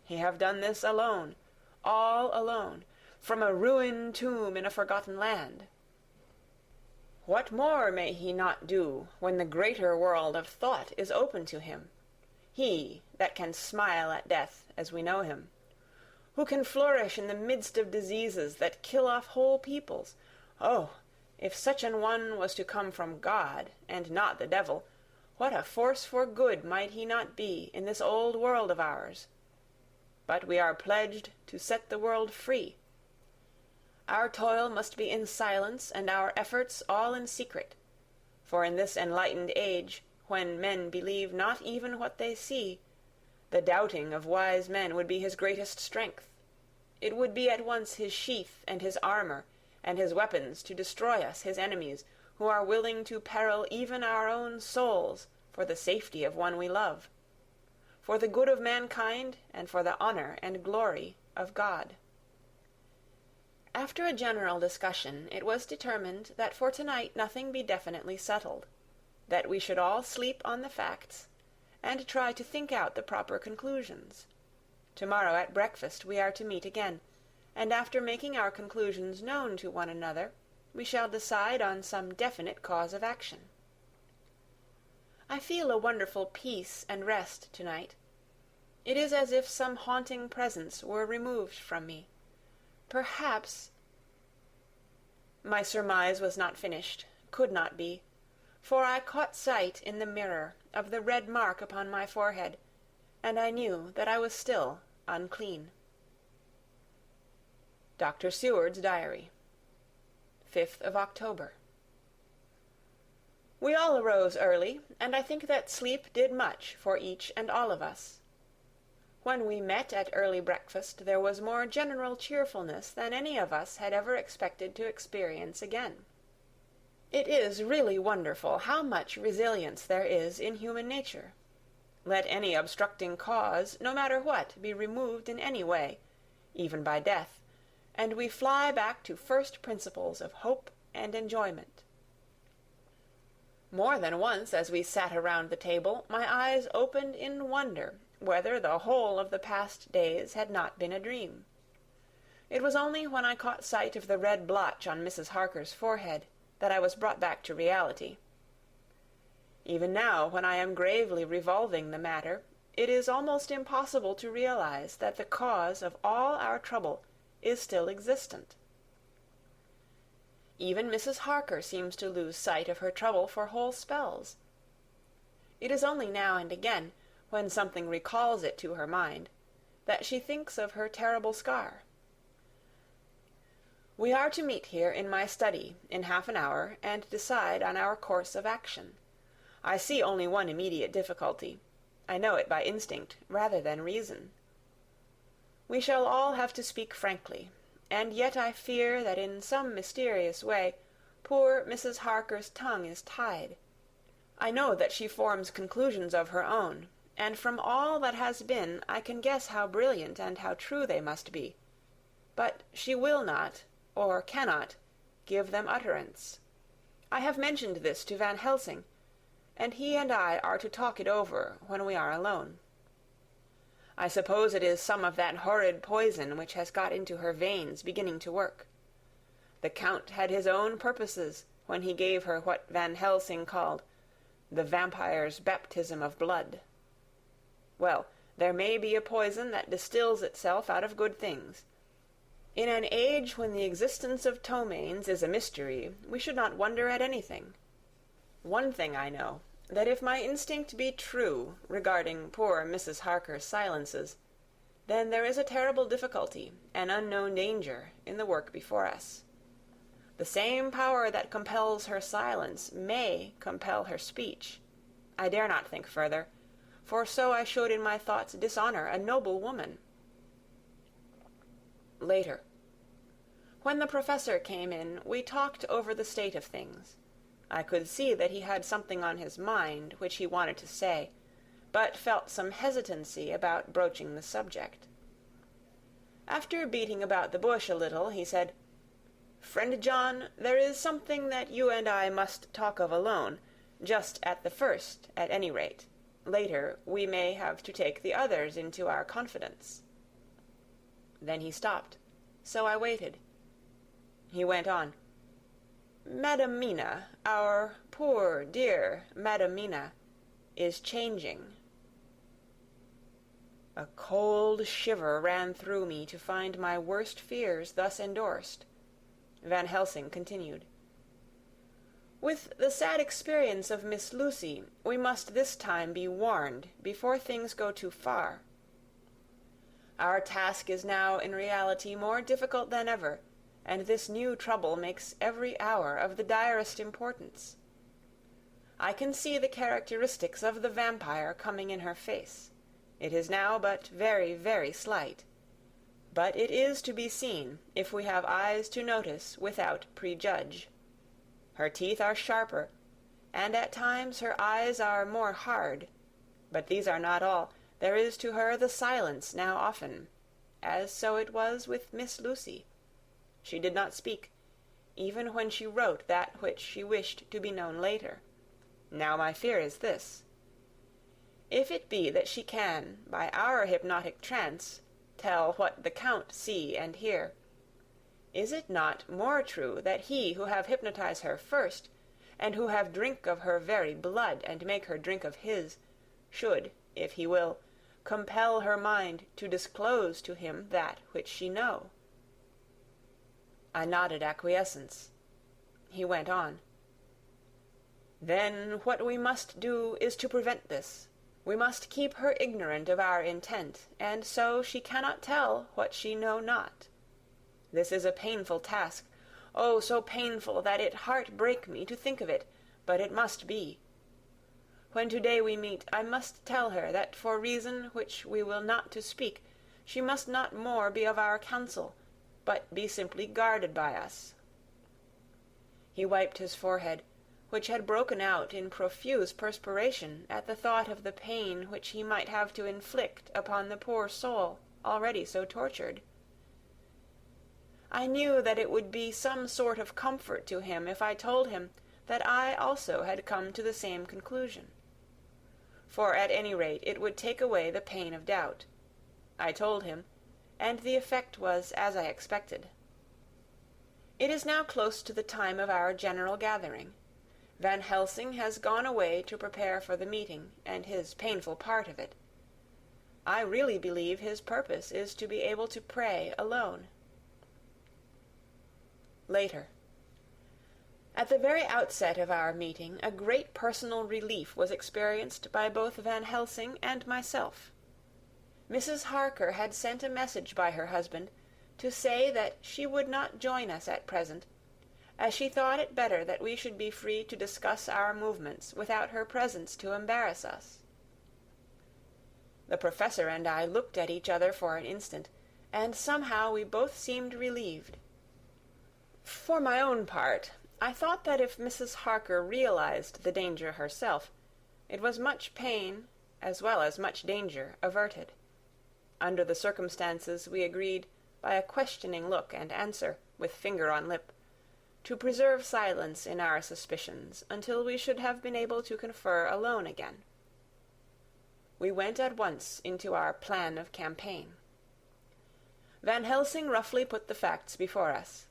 He have done this alone, all alone, from a ruined tomb in a forgotten land. What more may he not do when the greater world of thought is open to him? He that can smile at death as we know him, who can flourish in the midst of diseases that kill off whole peoples. Oh, if such an one was to come from God, and not the devil, what a force for good might he not be in this old world of ours! But we are pledged to set the world free. Our toil must be in silence, and our efforts all in secret. For in this enlightened age, when men believe not even what they see, the doubting of wise men would be his greatest strength. It would be at once his sheath and his armor, and his weapons to destroy us, his enemies, who are willing to peril even our own souls for the safety of one we love, for the good of mankind, and for the honor and glory of God. After a general discussion, it was determined that for tonight nothing be definitely settled, that we should all sleep on the facts, and try to think out the proper conclusions. Tomorrow at breakfast we are to meet again, and after making our conclusions known to one another, we shall decide on some definite cause of action. I feel a wonderful peace and rest tonight. It is as if some haunting presence were removed from me. Perhaps... My surmise was not finished, could not be, for I caught sight in the mirror of the red mark upon my forehead, and I knew that I was still unclean. Dr. Seward's Diary, 5th of October. We all arose early, and I think that sleep did much for each and all of us. When we met at early breakfast, there was more general cheerfulness than any of us had ever expected to experience again. It is really wonderful how much resilience there is in human nature. Let any obstructing cause, no matter what, be removed in any way, even by death, and we fly back to first principles of hope and enjoyment. More than once, as we sat around the table, my eyes opened in wonder whether the whole of the past days had not been a dream. It was only when I caught sight of the red blotch on Mrs. Harker's forehead that I was brought back to reality. Even now, when I am gravely revolving the matter, it is almost impossible to realize that the cause of all our trouble is still existent. Even Mrs. Harker seems to lose sight of her trouble for whole spells. It is only now and again, when something recalls it to her mind, that she thinks of her terrible scar. We are to meet here in my study in half an hour and decide on our course of action. I see only one immediate difficulty. I know it by instinct rather than reason. We shall all have to speak frankly, and yet I fear that in some mysterious way poor Mrs. Harker's tongue is tied. I know that she forms conclusions of her own, and from all that has been I can guess how brilliant and how true they must be. But she will not, or cannot, give them utterance. I have mentioned this to Van Helsing, and he and I are to talk it over when we are alone. I suppose it is some of that horrid poison which has got into her veins beginning to work. The Count had his own purposes when he gave her what Van Helsing called the vampire's baptism of blood. Well, there may be a poison that distills itself out of good things. In an age when the existence of ptomaines is a mystery, we should not wonder at anything. One thing I know, that if my instinct be true regarding poor Mrs. Harker's silences, then there is a terrible difficulty, an unknown danger, in the work before us. The same power that compels her silence may compel her speech. I dare not think further, for so I should in my thoughts dishonor a noble woman. Later. When the professor came in, we talked over the state of things. I could see that he had something on his mind which he wanted to say, but felt some hesitancy about broaching the subject. After beating about the bush a little, he said, "Friend John, there is something that you and I must talk of alone, just at the first, at any rate. Later, we may have to take the others into our confidence." Then he stopped, so I waited. He went on. Madam Mina, our poor dear Madam Mina, is changing." A cold shiver ran through me to find my worst fears thus endorsed. Van Helsing continued. "With the sad experience of Miss Lucy, we must this time be warned before things go too far. Our task is now in reality more difficult than ever, and this new trouble makes every hour of the direst importance. I can see the characteristics of the vampire coming in her face. It is now but very, very slight. But it is to be seen, if we have eyes to notice without prejudge. Her teeth are sharper, and at times her eyes are more hard. But these are not all. There is to her the silence now often, as so it was with Miss Lucy. She did not speak, even when she wrote that which she wished to be known later. Now my fear is this. If it be that she can, by our hypnotic trance, tell what the Count see and hear, is it not more true that he who have hypnotized her first, and who have drink of her very blood and make her drink of his, should, if he will, compel her mind to disclose to him that which she know?" I nodded acquiescence. He went on. "Then what we must do is to prevent this. We must keep her ignorant of our intent, and so she cannot tell what she know not. This is a painful task, oh, so painful that it heart break me to think of it, but it must be. When today we meet, I must tell her that for reason which we will not to speak, she must not more be of our counsel, but be simply guarded by us." He wiped his forehead, which had broken out in profuse perspiration at the thought of the pain which he might have to inflict upon the poor soul already so tortured. I knew that it would be some sort of comfort to him if I told him that I also had come to the same conclusion. For at any rate it would take away the pain of doubt. I told him, and the effect was as I expected. It is now close to the time of our general gathering. Van Helsing has gone away to prepare for the meeting, and his painful part of it. I really believe his purpose is to be able to pray alone. Later. At the very outset of our meeting, a great personal relief was experienced by both Van Helsing and myself. Mrs. Harker had sent a message by her husband to say that she would not join us at present, as she thought it better that we should be free to discuss our movements without her presence to embarrass us. The Professor and I looked at each other for an instant, and somehow we both seemed relieved. For my own part, I thought that if Mrs. Harker realized the danger herself, it was much pain, as well as much danger, averted. Under the circumstances we agreed, by a questioning look and answer, with finger on lip, to preserve silence in our suspicions until we should have been able to confer alone again. We went at once into our plan of campaign. Van Helsing roughly put the facts before us.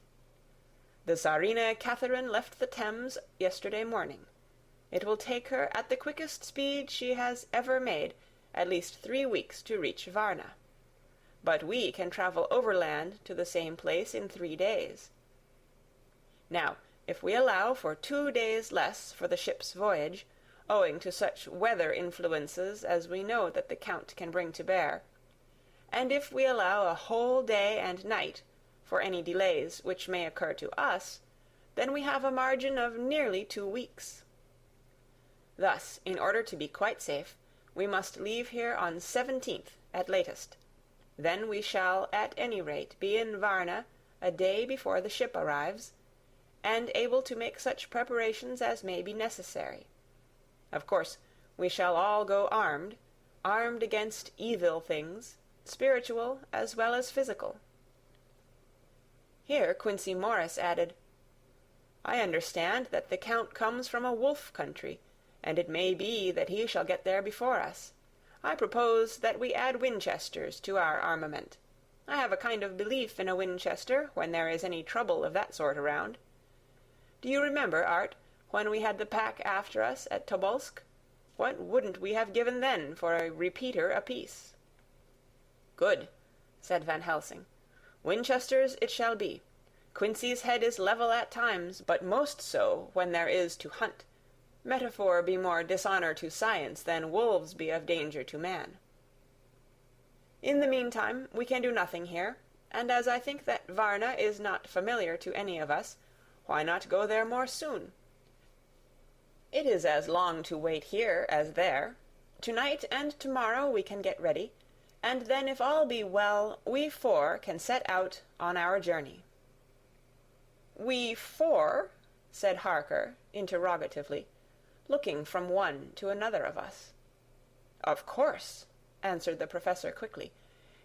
The Tsarina Catherine left the Thames yesterday morning. It will take her at the quickest speed she has ever made at least 3 weeks to reach Varna. But we can travel overland to the same place in 3 days. Now, if we allow for 2 days less for the ship's voyage, owing to such weather influences as we know that the Count can bring to bear, and if we allow a whole day and night for any delays which may occur to us, then we have a margin of nearly 2 weeks. Thus, in order to be quite safe, we must leave here on 17th at latest. Then we shall at any rate be in Varna a day before the ship arrives, and able to make such preparations as may be necessary. Of course, we shall all go armed against evil things, spiritual as well as physical. Here Quincey Morris added, "I understand that the Count comes from a wolf country, and it may be that he shall get there before us. I propose that we add Winchesters to our armament. I have a kind of belief in a Winchester when there is any trouble of that sort around. Do you remember, Art, when we had the pack after us at Tobolsk? What wouldn't we have given then for a repeater apiece?" "Good," said Van Helsing. "Winchesters it shall be. Quincy's head is level at times, but most so when there is to hunt. Metaphor be more dishonour to science than wolves be of danger to man. In the meantime we can do nothing here, and as I think that Varna is not familiar to any of us, why not go there more soon? It is as long to wait here as there. To-night and to-morrow we can get ready, and then if all be well, we four can set out on our journey." "We four?" said Harker, interrogatively, looking from one to another of us. "Of course," answered the Professor quickly.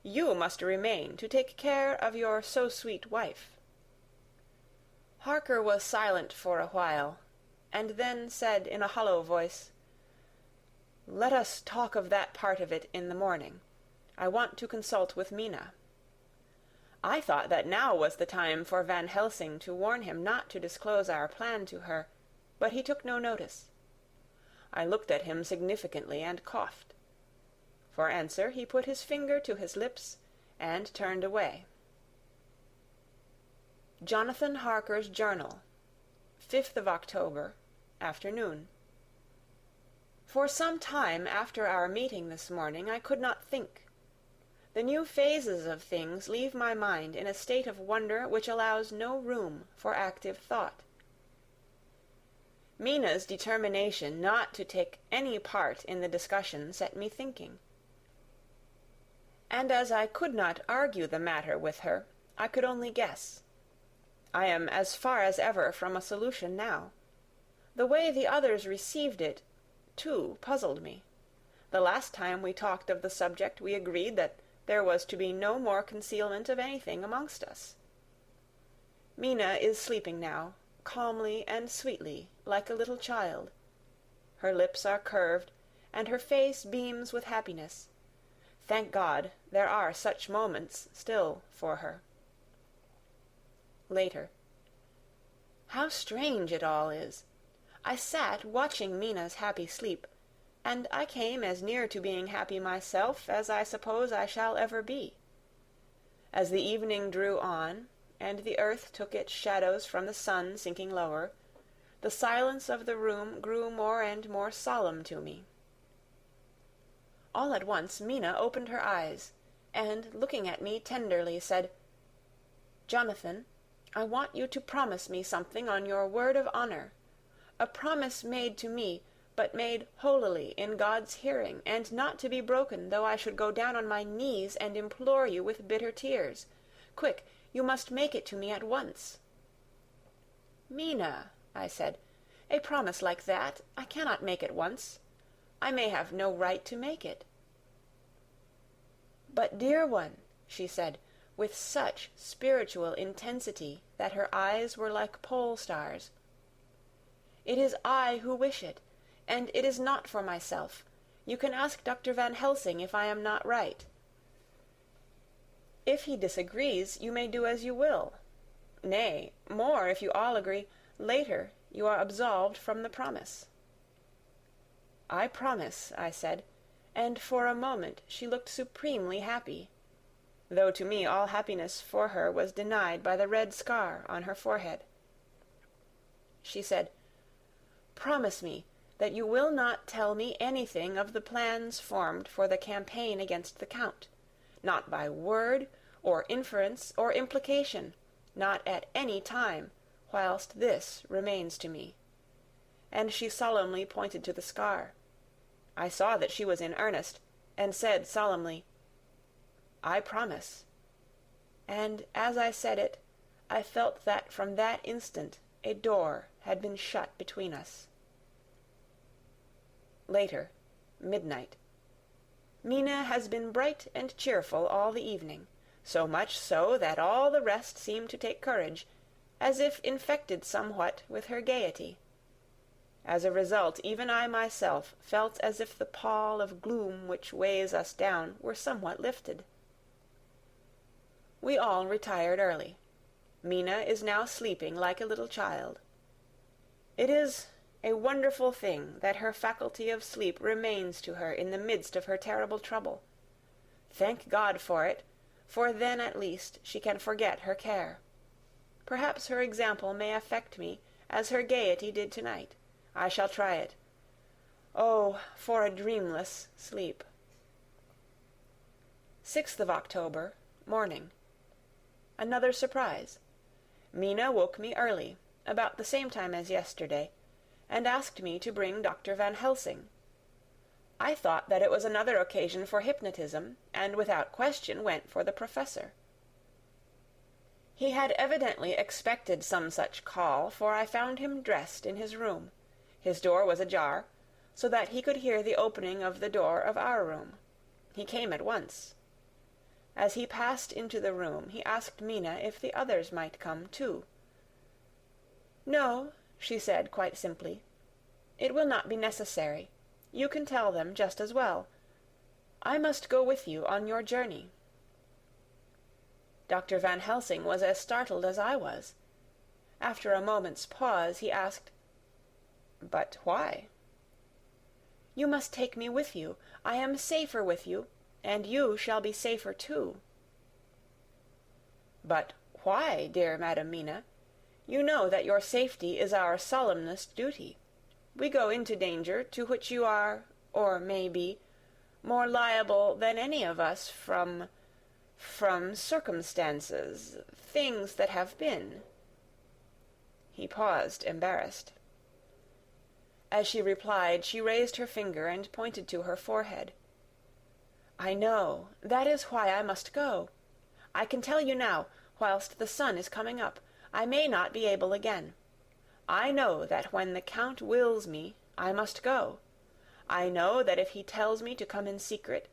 "You must remain to take care of your so-sweet wife." Harker was silent for a while, and then said in a hollow voice, "Let us talk of that part of it in the morning. I want to consult with Mina." I thought that now was the time for Van Helsing to warn him not to disclose our plan to her, but he took no notice. I looked at him significantly and coughed. For answer he put his finger to his lips and turned away. Jonathan Harker's Journal, 5th of October, afternoon. For some time after our meeting this morning I could not think. The new phases of things leave my mind in a state of wonder which allows no room for active thought. Mina's determination not to take any part in the discussion set me thinking. And as I could not argue the matter with her, I could only guess. I am as far as ever from a solution now. The way the others received it, too, puzzled me. The last time we talked of the subject we agreed that there was to be no more concealment of anything amongst us. Mina is sleeping now, calmly and sweetly, like a little child. Her lips are curved, and her face beams with happiness. Thank God, there are such moments still for her. Later. How strange it all is! I sat watching Mina's happy sleep, and I came as near to being happy myself as I suppose I shall ever be. As the evening drew on, and the earth took its shadows from the sun sinking lower, the silence of the room grew more and more solemn to me. All at once Mina opened her eyes, and, looking at me tenderly, said, "Jonathan, I want you to promise me something on your word of honor, a promise made to me, but made holily in God's hearing, and not to be broken though I should go down on my knees and implore you with bitter tears. Quick, you must make it to me at once." "Mina," I said, "a promise like that I cannot make at once. I may have no right to make it." "But, dear one," she said, with such spiritual intensity that her eyes were like pole stars, "it is I who wish it, and it is not for myself. You can ask Dr. Van Helsing if I am not right. If he disagrees, you may do as you will. Nay, more, if you all agree, later you are absolved from the promise." "I promise," I said, and for a moment she looked supremely happy, though to me all happiness for her was denied by the red scar on her forehead. She said, "Promise me that you will not tell me anything of the plans formed for the campaign against the Count, not by word, or inference, or implication, not at any time, whilst this remains to me." And she solemnly pointed to the scar. I saw that she was in earnest, and said solemnly, "I promise." And as I said it, I felt that from that instant a door had been shut between us. Later, midnight. Mina has been bright and cheerful all the evening, so much so that all the rest seem to take courage, as if infected somewhat with her gaiety. As a result, even I myself felt as if the pall of gloom which weighs us down were somewhat lifted. We all retired early. Mina is now sleeping like a little child. It is a wonderful thing that her faculty of sleep remains to her in the midst of her terrible trouble. Thank God for it, for then at least she can forget her care. Perhaps her example may affect me as her gaiety did tonight. I shall try it. Oh, for a dreamless sleep. 6th of October, morning. Another surprise. Mina woke me early, about the same time as yesterday, and asked me to bring Dr. Van Helsing. I thought that it was another occasion for hypnotism, and without question went for the professor. He had evidently expected some such call, for I found him dressed in his room. His door was ajar, so that he could hear the opening of the door of our room. He came at once. As he passed into the room, he asked Mina if the others might come too. "No," she said quite simply. "It will not be necessary. You can tell them just as well. I must go with you on your journey." Dr. Van Helsing was as startled as I was. After a moment's pause, he asked, "But why?" "You must take me with you. I am safer with you, and you shall be safer too." "But why, dear Madam Mina? You know that your safety is our solemnest duty. We go into danger to which you are, or may be, more liable than any of us from circumstances, things that have been." He paused, embarrassed. As she replied, she raised her finger and pointed to her forehead. "I know. That is why I must go. I can tell you now, whilst the sun is coming up, I may not be able again. I know that when the Count wills me, I must go. I know that if he tells me to come in secret,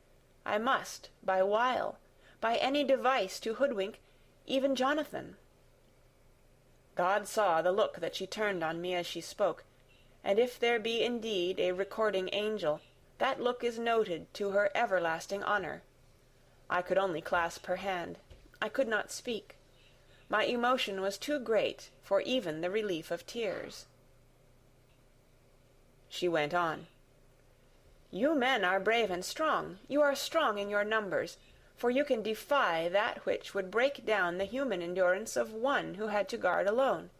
I must, by wile, by any device to hoodwink, even Jonathan." God saw the look that she turned on me as she spoke, and if there be indeed a recording angel, that look is noted to her everlasting honor. I could only clasp her hand. I could not speak. My emotion was too great for even the relief of tears. She went on. "You men are brave and strong. You are strong in your numbers, for you can defy that which would break down the human endurance of one who had to guard alone.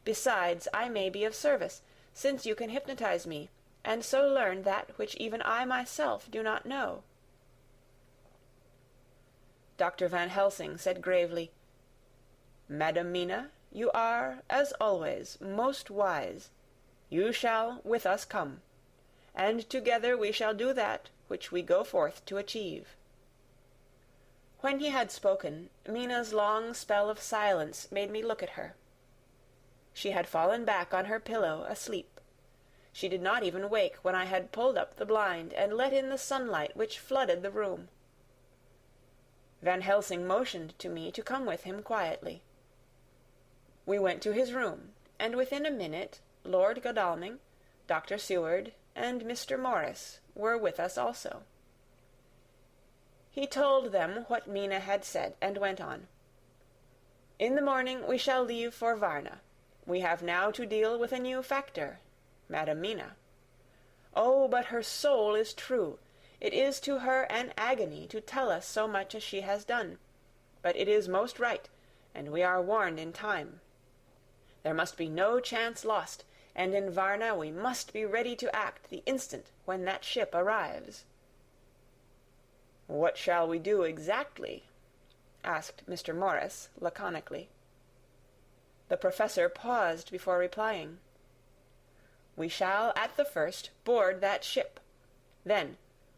Besides, I may be of service, since you can hypnotize me, and so learn that which even I myself do not know." Dr. Van Helsing said gravely, "Madam Mina, you are, as always, most wise. You shall with us come, and together we shall do that which we go forth to achieve." When he had spoken, Mina's long spell of silence made me look at her. She had fallen back on her pillow, asleep. She did not even wake when I had pulled up the blind and let in the sunlight which flooded the room. Van Helsing motioned to me to come with him quietly. We went to his room, and within a minute Lord Godalming, Dr. Seward, and Mr. Morris were with us also. He told them what Mina had said, and went on. "In the morning we shall leave for Varna. We have now to deal with a new factor, Madam Mina. Oh, but her soul is true. It is to her an agony to tell us so much as she has done. But it is most right, and we are warned in time. There must be no chance lost, and in Varna we must be ready to act the instant when that ship arrives." "What shall we do exactly?" asked Mr. Morris laconically. The professor paused before replying. "We shall at the first board that ship. Then,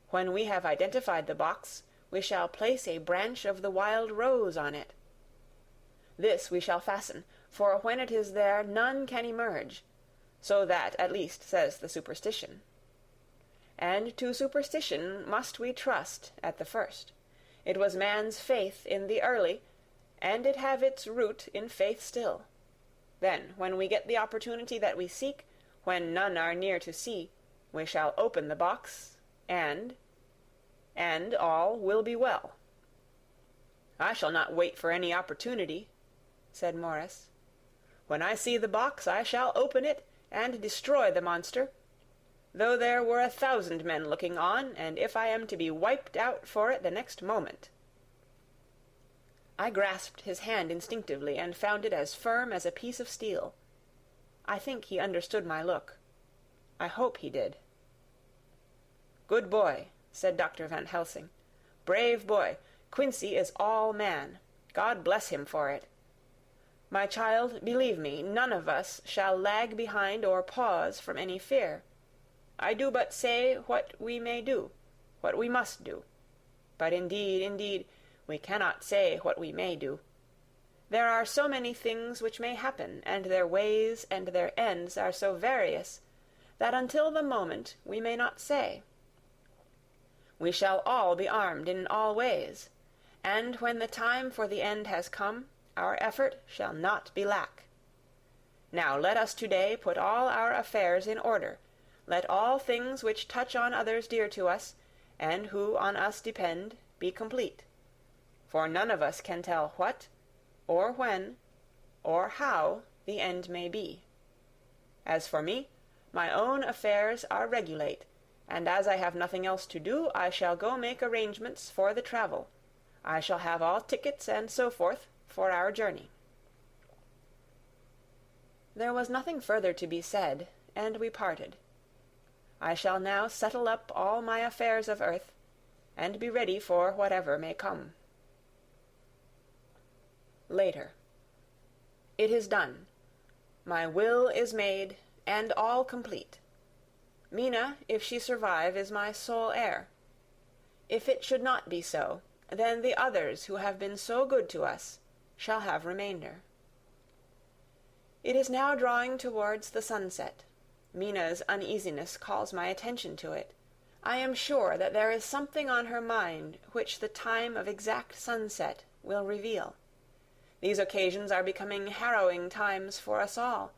when we have identified the box, we shall place a branch of the wild rose on it. This we shall fasten, for when it is there none can emerge. So that, at least, says the superstition. And to superstition must we trust at the first. It was man's faith in the early, and it have its root in faith still. Then, when we get the opportunity that we seek, when none are near to see, we shall open the box, and all will be well." "I shall not wait for any opportunity," said Morris. "When I see the box I shall open it, and destroy the monster, though there were 1,000 men looking on, and if I am to be wiped out for it the next moment." I grasped his hand instinctively, and found it as firm as a piece of steel. I think he understood my look. I hope he did. "Good boy," said Dr. Van Helsing. "Brave boy. Quincy is all man. God bless him for it. My child, believe me, none of us shall lag behind or pause from any fear. I do but say what we may do, what we must do. But indeed, we cannot say what we may do. There are so many things which may happen, and their ways and their ends are so various, that until the moment we may not say. We shall all be armed in all ways, and when the time for the end has come, our effort shall not be lack. Now let us today put all our affairs in order. Let all things which touch on others dear to us, and who on us depend, be complete. For none of us can tell what, or when, or how the end may be. As for me, my own affairs are regulate, and as I have nothing else to do, I shall go make arrangements for the travel. I shall have all tickets and so forth for our journey." There was nothing further to be said, and we parted. I shall now settle up all my affairs of earth, and be ready for whatever may come. Later. It is done. My will is made, and all complete. Mina, if she survive, is my sole heir. If it should not be so, then the others who have been so good to us shall have remainder. It is now drawing towards the sunset. Mina's uneasiness calls my attention to it. I am sure that there is something on her mind which the time of exact sunset will reveal. These occasions are becoming harrowing times for us all,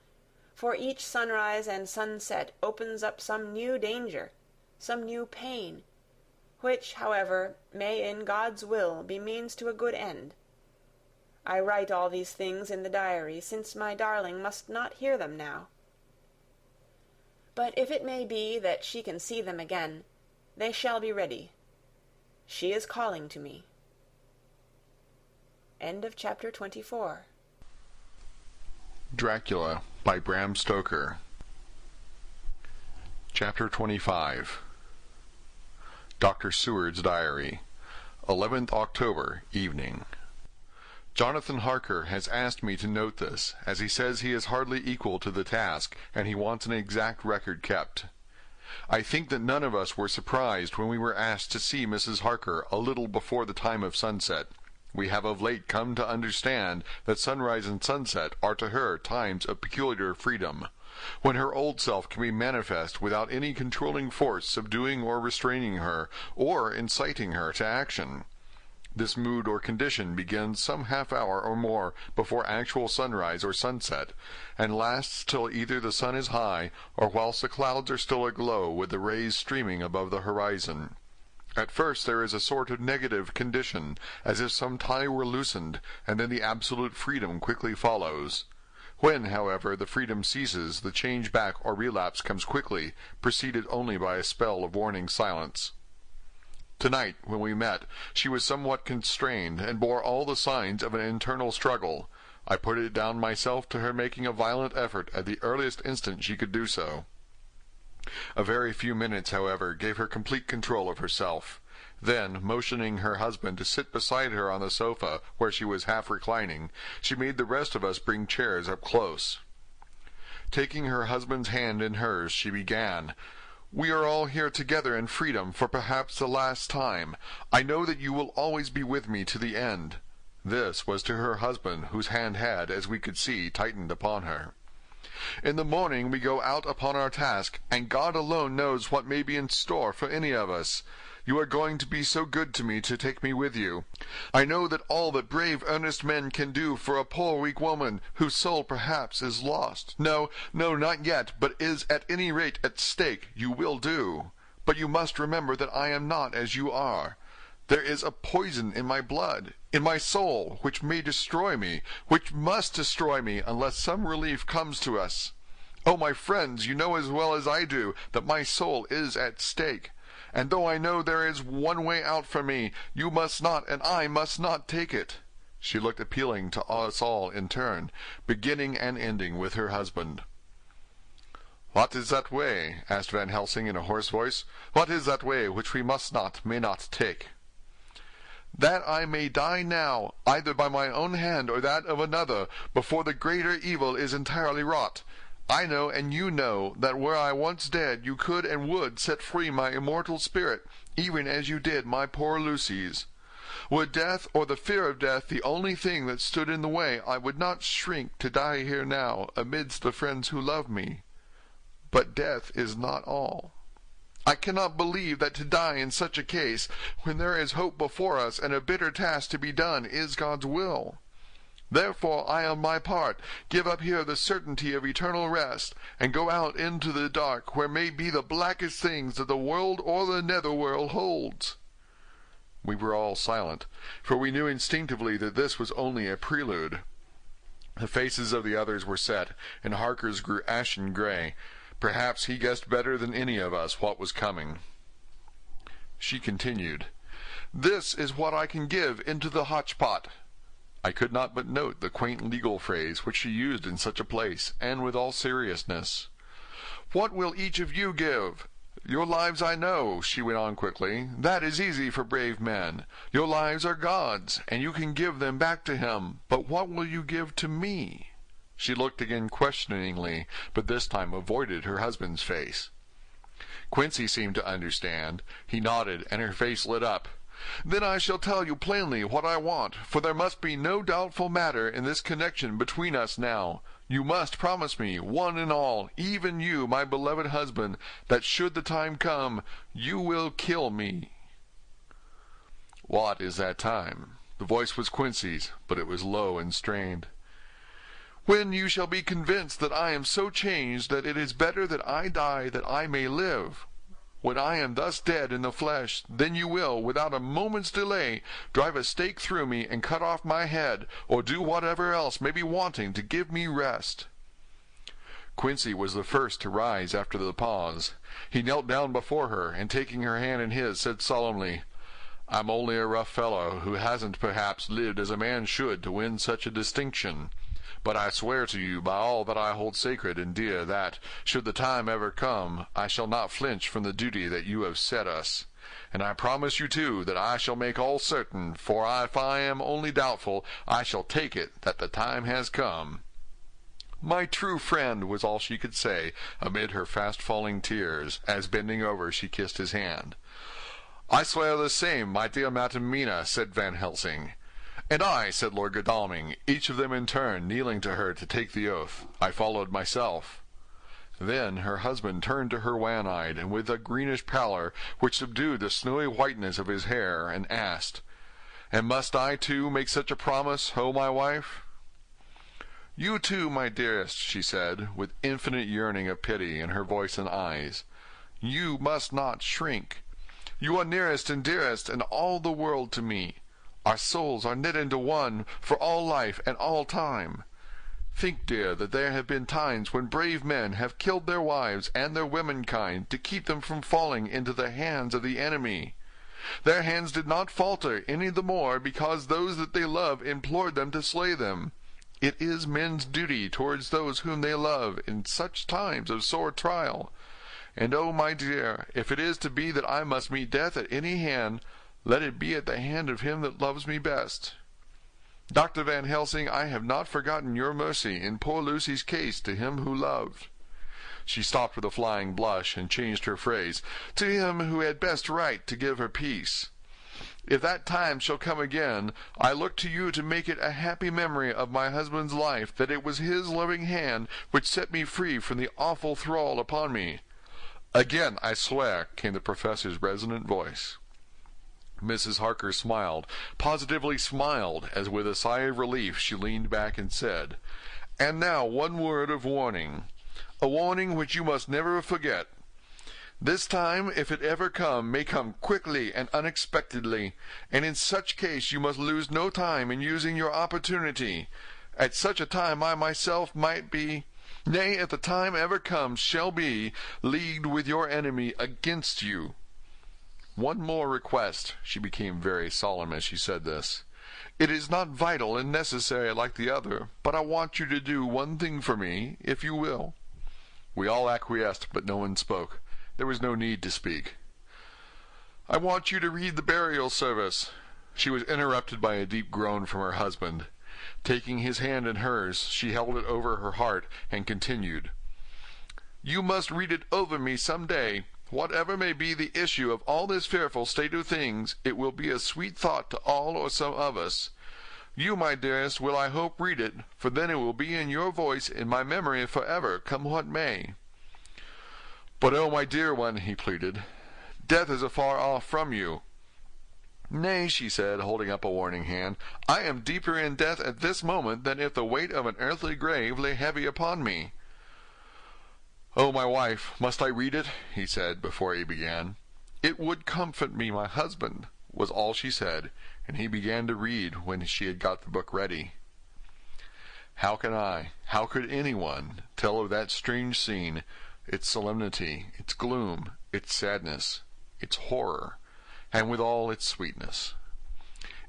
for each sunrise and sunset opens up some new danger, some new pain, which, however, may in God's will be means to a good end. I write all these things in the diary, since my darling must not hear them now. But if it may be that she can see them again, they shall be ready. She is calling to me. End of chapter 24. Dracula by Bram Stoker. Chapter 25. Dr. Seward's Diary. 11th October, evening. Jonathan Harker has asked me to note this, as he says he is hardly equal to the task, and he wants an exact record kept. I think that none of us were surprised when we were asked to see Mrs. Harker a little before the time of sunset. We have of late come to understand that sunrise and sunset are to her times of peculiar freedom, when her old self can be manifest without any controlling force subduing or restraining her, or inciting her to action. This mood or condition begins some half hour or more before actual sunrise or sunset, and lasts till either the sun is high, or whilst the clouds are still aglow with the rays streaming above the horizon. At first there is a sort of negative condition, as if some tie were loosened, and then the absolute freedom quickly follows. When, however, the freedom ceases, the change back or relapse comes quickly, preceded only by a spell of warning silence. Tonight, when we met, she was somewhat constrained, and bore all the signs of an internal struggle. I put it down myself to her making a violent effort at the earliest instant she could do so. A very few minutes, however, gave her complete control of herself. Then, motioning her husband to sit beside her on the sofa, where she was half reclining, she made the rest of us bring chairs up close. Taking her husband's hand in hers, she began, "We are all here together in freedom for perhaps the last time. I know that you will always be with me to the end." This was to her husband, whose hand had, as we could see, tightened upon her. "In the morning we go out upon our task, and God alone knows what may be in store for any of us. You are going to be so good to me to take me with you. I know that all that brave, earnest men can do for a poor, weak woman, whose soul perhaps is lost, no, not yet, but is at any rate at stake, you will do. But you must remember that I am not as you are. There is a poison in my blood, in my soul, which may destroy me, which must destroy me unless some relief comes to us. Oh, my friends, you know as well as I do that my soul is at stake. And though I know there is one way out for me, you must not and I must not take it." She looked appealing to us all in turn, beginning and ending with her husband. "What is that way?" asked Van Helsing in a hoarse voice. "What is that way which we must not, may not take?" "That I may die now, either by my own hand or that of another, before the greater evil is entirely wrought. I know, and you know, that were I once dead, you could and would set free my immortal spirit, even as you did my poor Lucy's. Were death or the fear of death the only thing that stood in the way, I would not shrink to die here now, amidst the friends who love me. But death is not all. I cannot believe that to die in such a case, when there is hope before us and a bitter task to be done, is God's will. Therefore I on my part give up here the certainty of eternal rest, and go out into the dark, where may be the blackest things that the world or the nether-world holds." We were all silent, for we knew instinctively that this was only a prelude. The faces of the others were set, and Harker's grew ashen gray. Perhaps he guessed better than any of us what was coming. She continued, "This is what I can give into the hotch-pot." I could not but note the quaint legal phrase which she used in such a place, and with all seriousness. "What will each of you give? Your lives I know," she went on quickly. "That is easy for brave men. Your lives are God's, and you can give them back to him. But what will you give to me?" She looked again questioningly, but this time avoided her husband's face. Quincy seemed to understand. He nodded, and her face lit up. "Then I shall tell you plainly what I want, for there must be no doubtful matter in this connection between us now. You must promise me, one and all, even you, my beloved husband, that should the time come, you will kill me." "What is that time?" The voice was Quincy's, but it was low and strained. "When you shall be convinced that I am so changed that it is better that I die that I may live. When I am thus dead in the flesh, then you will, without a moment's delay, drive a stake through me and cut off my head, or do whatever else may be wanting to give me rest." Quincy was the first to rise after the pause. He knelt down before her, and taking her hand in his, said solemnly, "I'm only a rough fellow, who hasn't perhaps lived as a man should to win such a distinction. But I swear to you by all that I hold sacred and dear that, should the time ever come, I shall not flinch from the duty that you have set us. And I promise you, too, that I shall make all certain, for if I am only doubtful, I shall take it that the time has come." "My true friend," was all she could say, amid her fast-falling tears, as bending over she kissed his hand. "I swear the same, my dear Madam Mina," said Van Helsing. "And I," said Lord Godalming, each of them in turn kneeling to her to take the oath. I followed myself. Then her husband turned to her wan-eyed, and with a greenish pallor which subdued the snowy whiteness of his hair, and asked, "And must I, too, make such a promise, O my wife?" "You, too, my dearest," she said, with infinite yearning of pity in her voice and eyes. "You must not shrink. You are nearest and dearest and all the world to me. Our souls are knit into one for all life and all time. Think, dear, that there have been times when brave men have killed their wives and their womenkind to keep them from falling into the hands of the enemy. Their hands did not falter any the more because those that they love implored them to slay them. It is men's duty towards those whom they love in such times of sore trial. And, oh, my dear, if it is to be that I must meet death at any hand, let it be at the hand of him that loves me best. Dr. Van Helsing, I have not forgotten your mercy in poor Lucy's case to him who loved." She stopped with a flying blush, and changed her phrase, "to him who had best right to give her peace. If that time shall come again, I look to you to make it a happy memory of my husband's life that it was his loving hand which set me free from the awful thrall upon me." "Again I swear," came the professor's resonant voice. Mrs. Harker smiled, positively smiled, as with a sigh of relief she leaned back and said, "And now one word of warning, a warning which you must never forget. This time, if it ever come, may come quickly and unexpectedly, and in such case you must lose no time in using your opportunity. At such a time I myself might be nay, if the time ever comes, shall be, leagued with your enemy against you. One more request." She became very solemn as she said this. "It is not vital and necessary like the other, but I want you to do one thing for me, if you will." We all acquiesced, but no one spoke. There was no need to speak. "I want you to read the burial service." She was interrupted by a deep groan from her husband. Taking his hand in hers, she held it over her heart and continued, "You must read it over me some day. Whatever may be the issue of all this fearful state of things, it will be a sweet thought to all or some of us. You, my dearest, will I hope read it, for then it will be in your voice in my memory forever, come what may." "But oh, my dear one," he pleaded, "death is afar off from you." "Nay," she said, holding up a warning hand, "I am deeper in death at this moment than if the weight of an earthly grave lay heavy upon me." "Oh, my wife, must I read it?" he said, before he began. "It would comfort me, my husband," was all she said, and he began to read when she had got the book ready. How could anyone, tell of that strange scene, its solemnity, its gloom, its sadness, its horror, and withal its sweetness?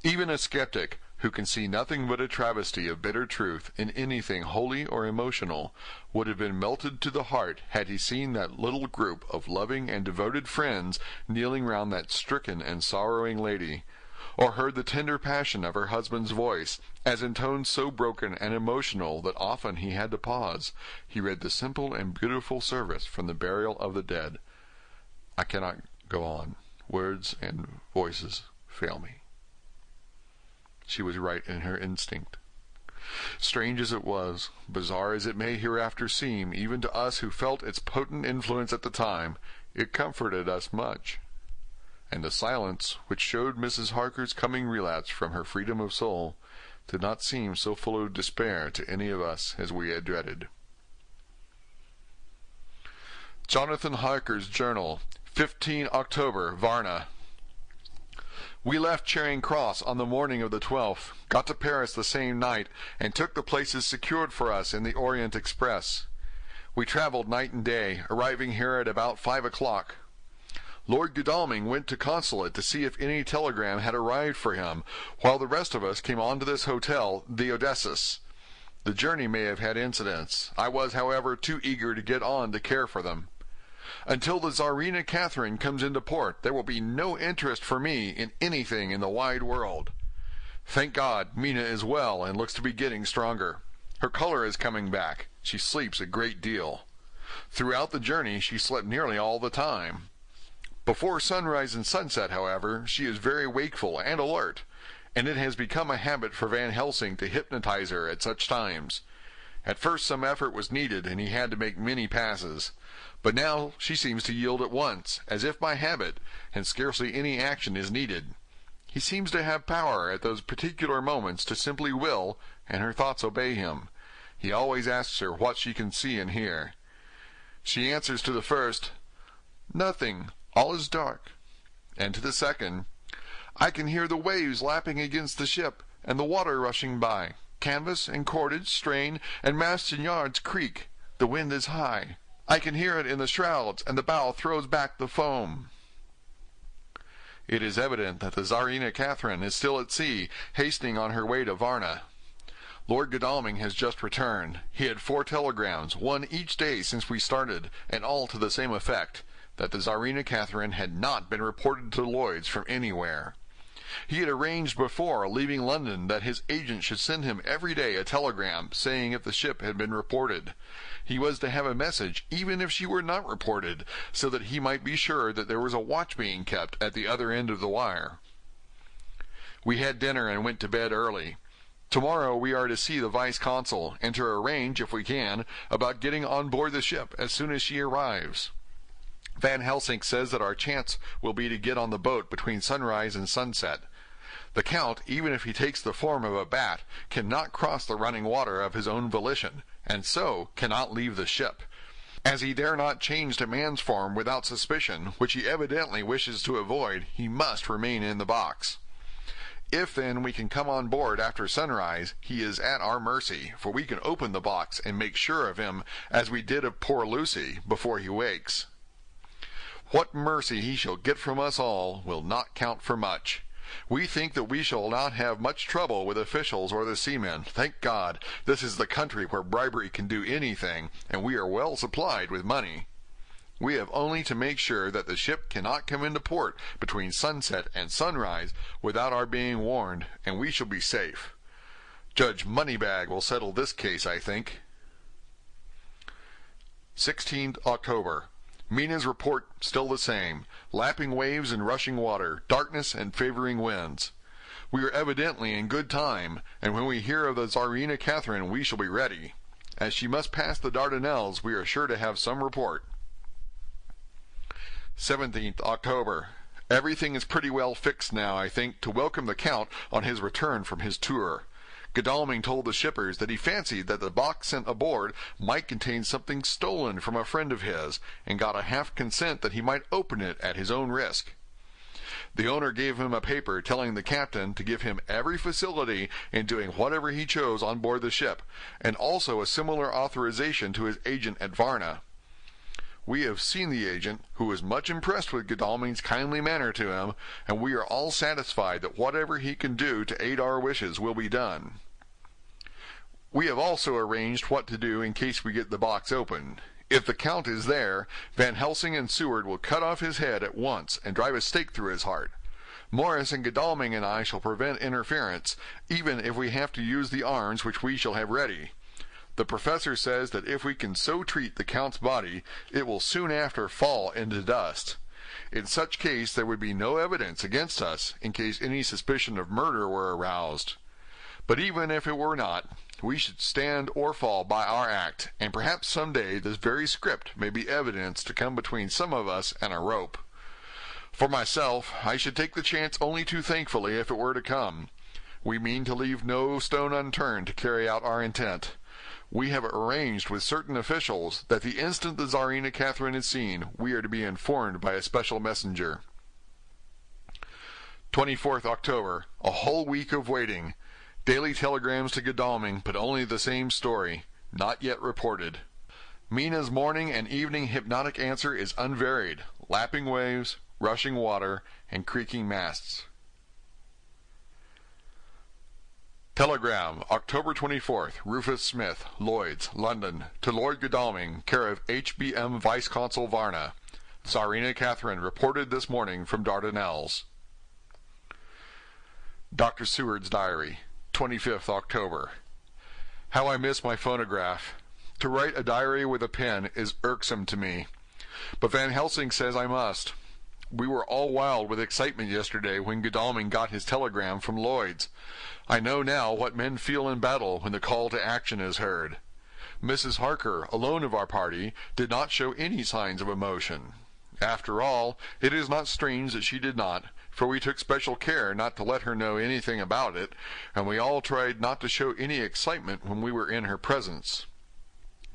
Even a skeptic, who can see nothing but a travesty of bitter truth in anything holy or emotional, would have been melted to the heart had he seen that little group of loving and devoted friends kneeling round that stricken and sorrowing lady, or heard the tender passion of her husband's voice, as in tones so broken and emotional that often he had to pause, he read the simple and beautiful service from the burial of the dead. I cannot go on. Words and voices fail me. She was right in her instinct. Strange as it was, bizarre as it may hereafter seem, even to us who felt its potent influence at the time, it comforted us much. And the silence which showed Mrs. Harker's coming relapse from her freedom of soul did not seem so full of despair to any of us as we had dreaded. Jonathan Harker's Journal, 15 October, Varna. We left Charing Cross on the morning of the 12th, got to Paris the same night, and took the places secured for us in the Orient Express. We traveled night and day, arriving here at about 5 o'clock. Lord Godalming went to Consulate to see if any telegram had arrived for him, while the rest of us came on to this hotel, the Odysseus. The journey may have had incidents. I was, however, too eager to get on to care for them. Until the Tsarina Catherine comes into port, there will be no interest for me in anything in the wide world. Thank God, Mina is well and looks to be getting stronger. Her color is coming back. She sleeps a great deal. Throughout the journey she slept nearly all the time. Before sunrise and sunset, however, she is very wakeful and alert, and it has become a habit for Van Helsing to hypnotize her at such times. At first some effort was needed, and he had to make many passes. But now she seems to yield at once, as if by habit, and scarcely any action is needed. He seems to have power at those particular moments to simply will, and her thoughts obey him. He always asks her what she can see and hear. She answers to the first, "Nothing, all is dark," and to the second, "I can hear the waves lapping against the ship, and the water rushing by. Canvas and cordage strain, and masts and yards creak. The wind is high. I can hear it in the shrouds, and the bow throws back the foam." It is evident that the Tsarina Catherine is still at sea, hastening on her way to Varna. Lord Godalming has just returned. He had 4 telegrams, one each day since we started, and all to the same effect, that the Tsarina Catherine had not been reported to Lloyd's from anywhere. He had arranged before leaving London that his agent should send him every day a telegram saying if the ship had been reported. He was to have a message even if she were not reported, so that he might be sure that there was a watch being kept at the other end of the wire. We had dinner and went to bed early. Tomorrow we are to see the vice-consul, and to arrange, if we can, about getting on board the ship as soon as she arrives. Van Helsing says that our chance will be to get on the boat between sunrise and sunset. The Count, even if he takes the form of a bat, cannot cross the running water of his own volition, and so cannot leave the ship. As he dare not change to man's form without suspicion, which he evidently wishes to avoid, he must remain in the box. If, then, we can come on board after sunrise, he is at our mercy, for we can open the box and make sure of him, as we did of poor Lucy, before he wakes. What mercy he shall get from us all will not count for much. We think that we shall not have much trouble with officials or the seamen. Thank God, this is the country where bribery can do anything, and we are well supplied with money. We have only to make sure that the ship cannot come into port between sunset and sunrise without our being warned, and we shall be safe. Judge Moneybag will settle this case, I think. 16th October. Mina's report still the same. Lapping waves and rushing water, darkness and favoring winds. We are evidently in good time, and when we hear of the Tsarina Catherine we shall be ready. As she must pass the Dardanelles, we are sure to have some report. 17th October. Everything is pretty well fixed now, I think, to welcome the Count on his return from his tour. Godalming told the shippers that he fancied that the box sent aboard might contain something stolen from a friend of his, and got a half consent that he might open it at his own risk. The owner gave him a paper telling the captain to give him every facility in doing whatever he chose on board the ship, and also a similar authorization to his agent at Varna. We have seen the agent, who is much impressed with Godalming's kindly manner to him, and we are all satisfied that whatever he can do to aid our wishes will be done. We have also arranged what to do in case we get the box open. If the Count is there, Van Helsing and Seward will cut off his head at once and drive a stake through his heart. Morris and Godalming and I shall prevent interference, even if we have to use the arms which we shall have ready. The professor says that if we can so treat the Count's body, it will soon after fall into dust. In such case there would be no evidence against us in case any suspicion of murder were aroused. But even if it were not, we should stand or fall by our act, and perhaps some day this very script may be evidence to come between some of us and a rope. For myself, I should take the chance only too thankfully if it were to come. We mean to leave no stone unturned to carry out our intent. We have arranged with certain officials that the instant the Tsarina Catherine is seen, we are to be informed by a special messenger. 24th October. A whole week of waiting. Daily telegrams to Godalming, but only the same story. Not yet reported. Mina's morning and evening hypnotic answer is unvaried. Lapping waves, rushing water, and creaking masts. Telegram, October 24th, Rufus Smith, Lloyd's, London, to Lord Godalming, care of H.B.M. Vice-Consul Varna. Tsarina Catherine reported this morning from Dardanelles. Dr. Seward's diary, 25th October. How I miss my phonograph. To write a diary with a pen is irksome to me, but Van Helsing says I must. We were all wild with excitement yesterday when Godalming got his telegram from Lloyd's. I know now what men feel in battle when the call to action is heard. Mrs. Harker, alone of our party, did not show any signs of emotion. After all, it is not strange that she did not, for we took special care not to let her know anything about it, and we all tried not to show any excitement when we were in her presence.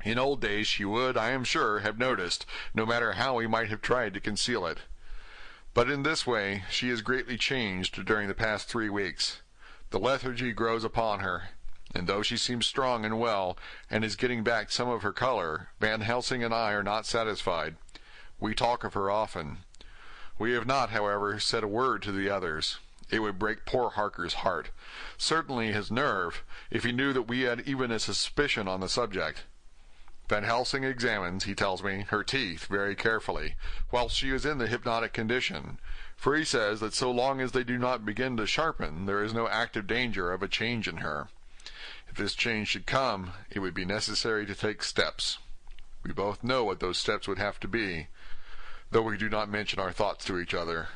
In old days she would, I am sure, have noticed, no matter how we might have tried to conceal it. But in this way she is greatly changed during the past 3 weeks. The lethargy grows upon her, and though she seems strong and well, and is getting back some of her color, Van Helsing and I are not satisfied. We talk of her often. We have not, however, said a word to the others. It would break poor Harker's heart, certainly his nerve, if he knew that we had even a suspicion on the subject. Van Helsing examines, he tells me, her teeth very carefully, whilst she is in the hypnotic condition, for he says that so long as they do not begin to sharpen, there is no active danger of a change in her. If this change should come, it would be necessary to take steps. We both know what those steps would have to be, though we do not mention our thoughts to each other.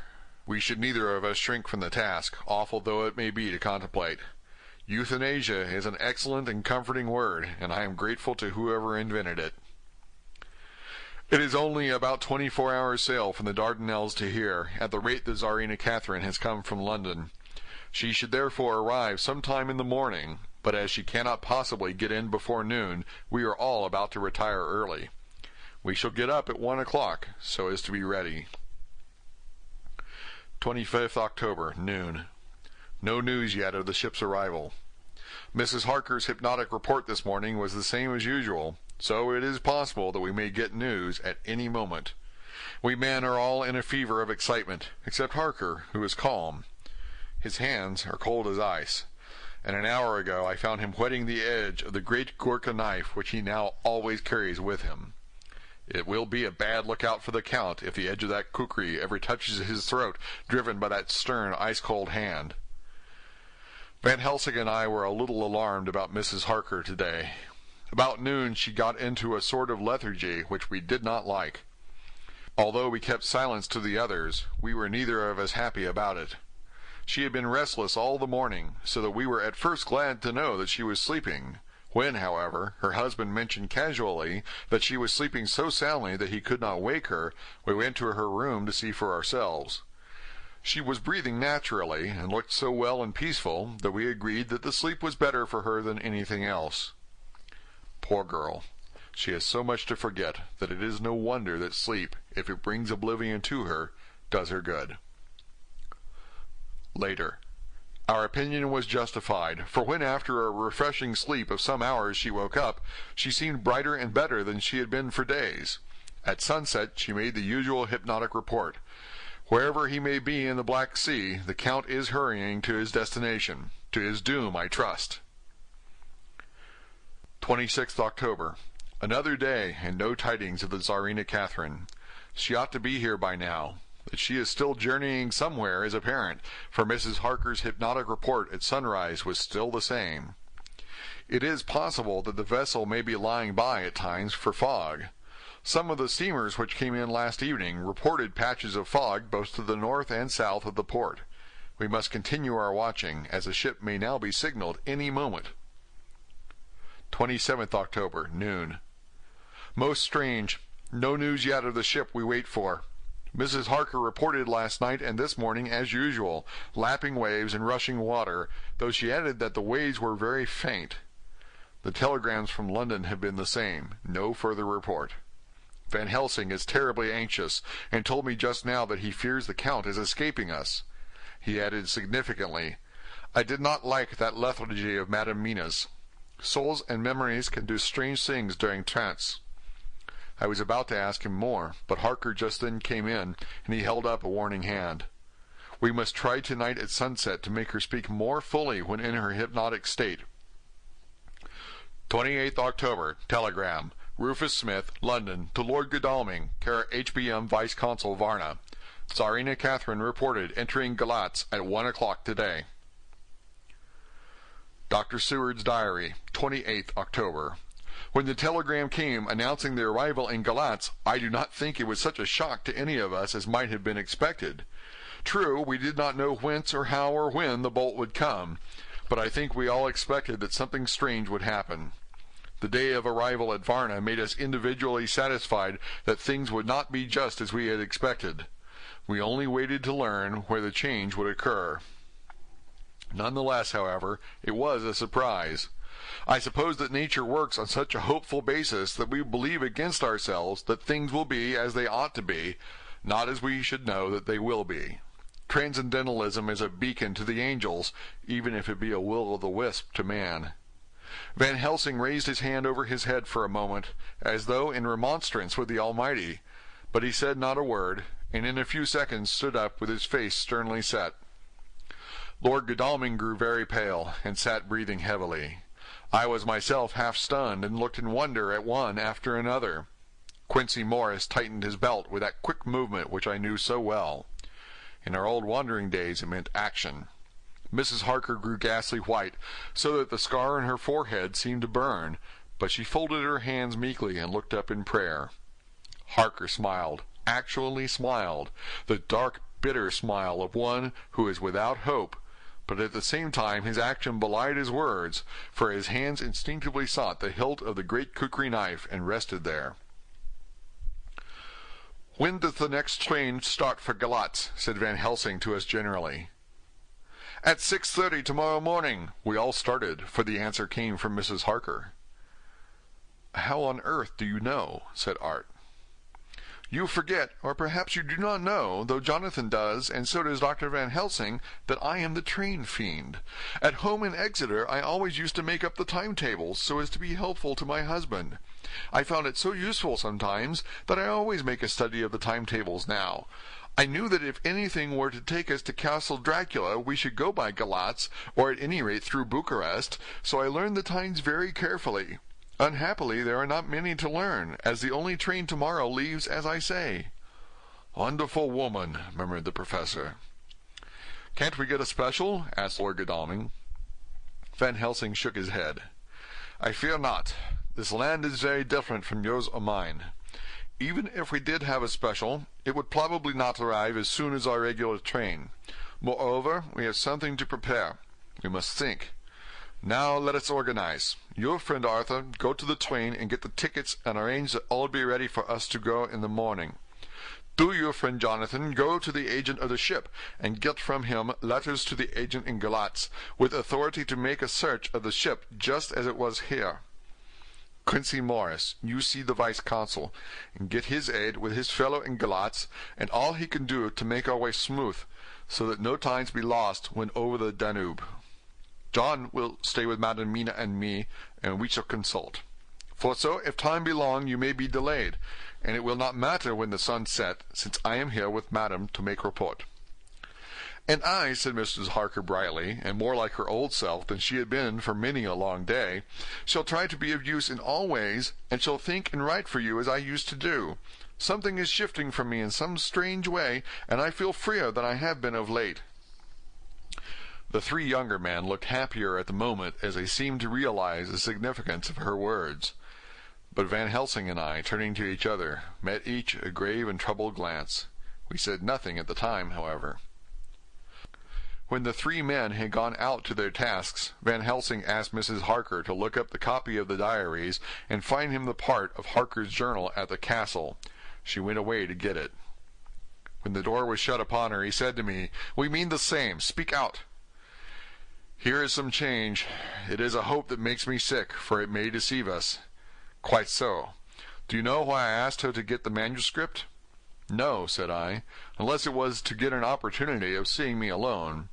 We should neither of us shrink from the task, awful though it may be to contemplate. Euthanasia is an excellent and comforting word, and I am grateful to whoever invented it. It is only about 24 hours' sail from the Dardanelles to here, at the rate the Tsarina Catherine has come from London. She should therefore arrive some time in the morning, but as she cannot possibly get in before noon, we are all about to retire early. We shall get up at 1 o'clock, so as to be ready. 25th October, noon. No news yet of the ship's arrival. Mrs. Harker's hypnotic report this morning was the same as usual, so it is possible that we may get news at any moment. We men are all in a fever of excitement, except Harker, who is calm. His hands are cold as ice, and an hour ago I found him whetting the edge of the great Gurkha knife which he now always carries with him. It will be a bad lookout for the Count if the edge of that kukri ever touches his throat, driven by that stern, ice-cold hand. Van Helsing and I were a little alarmed about Mrs. Harker today. About noon she got into a sort of lethargy which we did not like. Although we kept silence to the others, we were neither of us happy about it. She had been restless all the morning, so that we were at first glad to know that she was sleeping. When, however, her husband mentioned casually that she was sleeping so soundly that he could not wake her, we went to her room to see for ourselves. She was breathing naturally, and looked so well and peaceful that we agreed that the sleep was better for her than anything else. Poor girl! She has so much to forget that it is no wonder that sleep, if it brings oblivion to her, does her good. Later. Our opinion was justified, for when after a refreshing sleep of some hours she woke up, she seemed brighter and better than she had been for days. At sunset she made the usual hypnotic report. Wherever he may be in the Black Sea, the Count is hurrying to his destination. To his doom, I trust. 26th October. Another day, and no tidings of the Tsarina Catherine. She ought to be here by now. That she is still journeying somewhere is apparent, for Mrs. Harker's hypnotic report at sunrise was still the same. It is possible that the vessel may be lying by at times for fog. Some of the steamers which came in last evening reported patches of fog both to the north and south of the port. We must continue our watching, as a ship may now be signaled any moment. 27th October, noon. Most strange. No news yet of the ship we wait for. Mrs. Harker reported last night and this morning as usual, lapping waves and rushing water, though she added that the waves were very faint. The telegrams from London have been the same. No further report. Van Helsing is terribly anxious, and told me just now that he fears the Count is escaping us. He added significantly, "I did not like that lethargy of Madame Mina's. Souls and memories can do strange things during trance." I was about to ask him more, but Harker just then came in, and he held up a warning hand. We must try tonight at sunset to make her speak more fully when in her hypnotic state. 28th October, telegram. Rufus Smith, London, to Lord Godalming, care HBM Vice-Consul Varna. Tsarina Catherine reported entering Galatz at 1 o'clock today. Dr. Seward's diary, 28th October. When the telegram came announcing the arrival in Galatz, I do not think it was such a shock to any of us as might have been expected. True, we did not know whence or how or when the bolt would come, but I think we all expected that something strange would happen. The day of arrival at Varna made us individually satisfied that things would not be just as we had expected. We only waited to learn where the change would occur. None the less, however, it was a surprise. I suppose that nature works on such a hopeful basis that we believe against ourselves that things will be as they ought to be, not as we should know that they will be. Transcendentalism is a beacon to the angels, even if it be a will-o'-the-wisp to man. Van Helsing raised his hand over his head for a moment, as though in remonstrance with the Almighty, but he said not a word, and in a few seconds stood up with his face sternly set. Lord Godalming grew very pale, and sat breathing heavily. I was myself half stunned, and looked in wonder at one after another. Quincey Morris tightened his belt with that quick movement which I knew so well. In our old wandering days it meant action. Mrs. Harker grew ghastly white, so that the scar on her forehead seemed to burn, but she folded her hands meekly and looked up in prayer. Harker smiled, actually smiled, the dark, bitter smile of one who is without hope, but at the same time his action belied his words, for his hands instinctively sought the hilt of the great kukri knife and rested there. "When does the next train start for Galatz?" said Van Helsing to us generally. "At 6:30 tomorrow morning." We all started, for the answer came from Mrs. Harker. "How on earth do you know?" said Art. You forget, or perhaps you do not know, though Jonathan does, and so does Dr. Van Helsing, that I am the train fiend. At home in Exeter I always used to make up the timetables so as to be helpful to my husband. I found it so useful sometimes that I always make a study of the timetables now. I knew that if anything were to take us to Castle Dracula we should go by Galatz, or at any rate through Bucharest, so I learned the times very carefully. Unhappily, there are not many to learn, as the only train tomorrow leaves as I say." "Wonderful woman," murmured the professor. "Can't we get a special?" asked Lord Godalming. Van Helsing shook his head. "I fear not. This land is very different from yours or mine. Even if we did have a special, it would probably not arrive as soon as our regular train. Moreover, we have something to prepare. We must think. Now let us organize. Your friend Arthur, go to the train and get the tickets and arrange that all be ready for us to go in the morning. Do your friend Jonathan go to the agent of the ship and get from him letters to the agent in Galatz, with authority to make a search of the ship just as it was here. Quincy Morris, you see the vice-consul, and get his aid with his fellow in Galatz, and all he can do to make our way smooth, so that no times be lost when over the Danube. John will stay with Madam Mina and me, and we shall consult. For so, if time be long, you may be delayed, and it will not matter when the sun set, since I am here with Madam to make report." "And I," said Mrs. Harker brightly, and more like her old self than she had been for many a long day, "shall try to be of use in all ways, and shall think and write for you as I used to do. Something is shifting from me in some strange way, and I feel freer than I have been of late." The three younger men looked happier at the moment as they seemed to realize the significance of her words. But Van Helsing and I, turning to each other, met each a grave and troubled glance. We said nothing at the time, however. When the three men had gone out to their tasks, Van Helsing asked Mrs. Harker to look up the copy of the diaries and find him the part of Harker's journal at the castle. She went away to get it. When the door was shut upon her, he said to me, "We mean the same. Speak out." "Here is some change. It is a hope that makes me sick, for it may deceive us." "Quite so. Do you know why I asked her to get the manuscript?" "No," said I, "unless it was to get an opportunity of seeing me alone."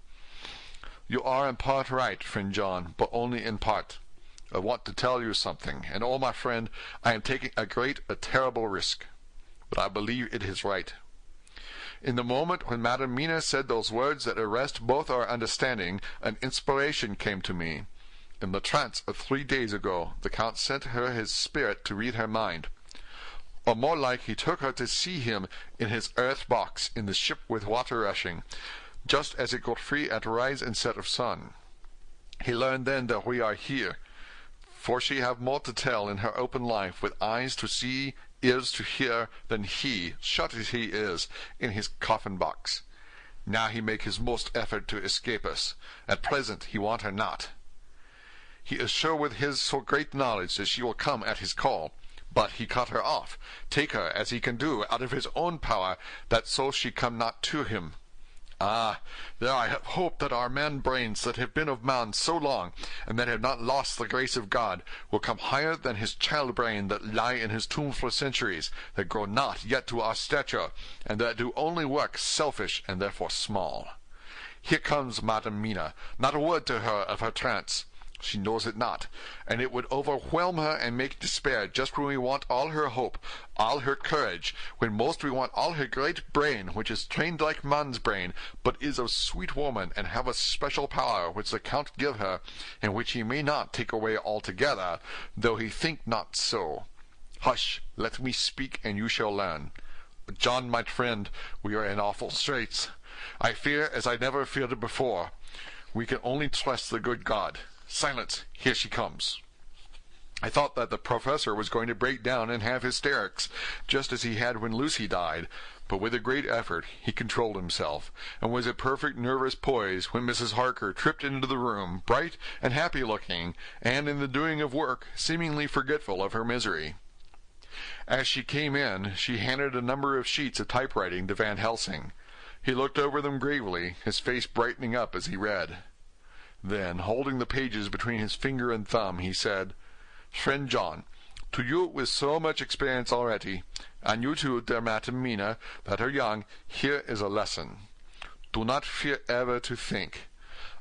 "You are in part right, friend John, but only in part. I want to tell you something, and oh, my friend, I am taking a terrible risk. But I believe it is right. In the moment when Madam Mina said those words that arrest both our understanding, an inspiration came to me. In the trance of 3 days ago, the Count sent her his spirit to read her mind. Or more like he took her to see him in his earth box in the ship with water rushing, just as it got free at rise and set of sun. He learned then that we are here, for she have more to tell in her open life, with eyes to see, ears to hear, than he, shut as he is, in his coffin box. Now he make his most effort to escape us. At present he want her not. He is sure with his so great knowledge that she will come at his call, but he cut her off, take her, as he can do, out of his own power, that so she come not to him. Ah, there I have hoped that our man-brains that have been of man so long, and that have not lost the grace of God, will come higher than his child-brain that lie in his tomb for centuries, that grow not yet to our stature, and that do only work selfish and therefore small. Here comes Madam Mina, not a word to her of her trance. She knows it not, and it would overwhelm her and make despair just when we want all her hope, all her courage, when most we want all her great brain, which is trained like man's brain, but is of sweet woman, and have a special power which the Count give her, and which he may not take away altogether, though he think not so. Hush, let me speak, and you shall learn. John, my friend, we are in awful straits. I fear as I never feared before. We can only trust the good God. Silence! Here she comes." I thought that the professor was going to break down and have hysterics, just as he had when Lucy died, but with a great effort he controlled himself, and was at perfect nervous poise when Mrs. Harker tripped into the room, bright and happy-looking, and in the doing of work seemingly forgetful of her misery. As she came in, she handed a number of sheets of typewriting to Van Helsing. He looked over them gravely, his face brightening up as he read. Then, holding the pages between his finger and thumb, he said, "Friend John, To you with so much experience already, and you too, dear Madam Mina, that are young, here is a lesson. Do not fear ever to think.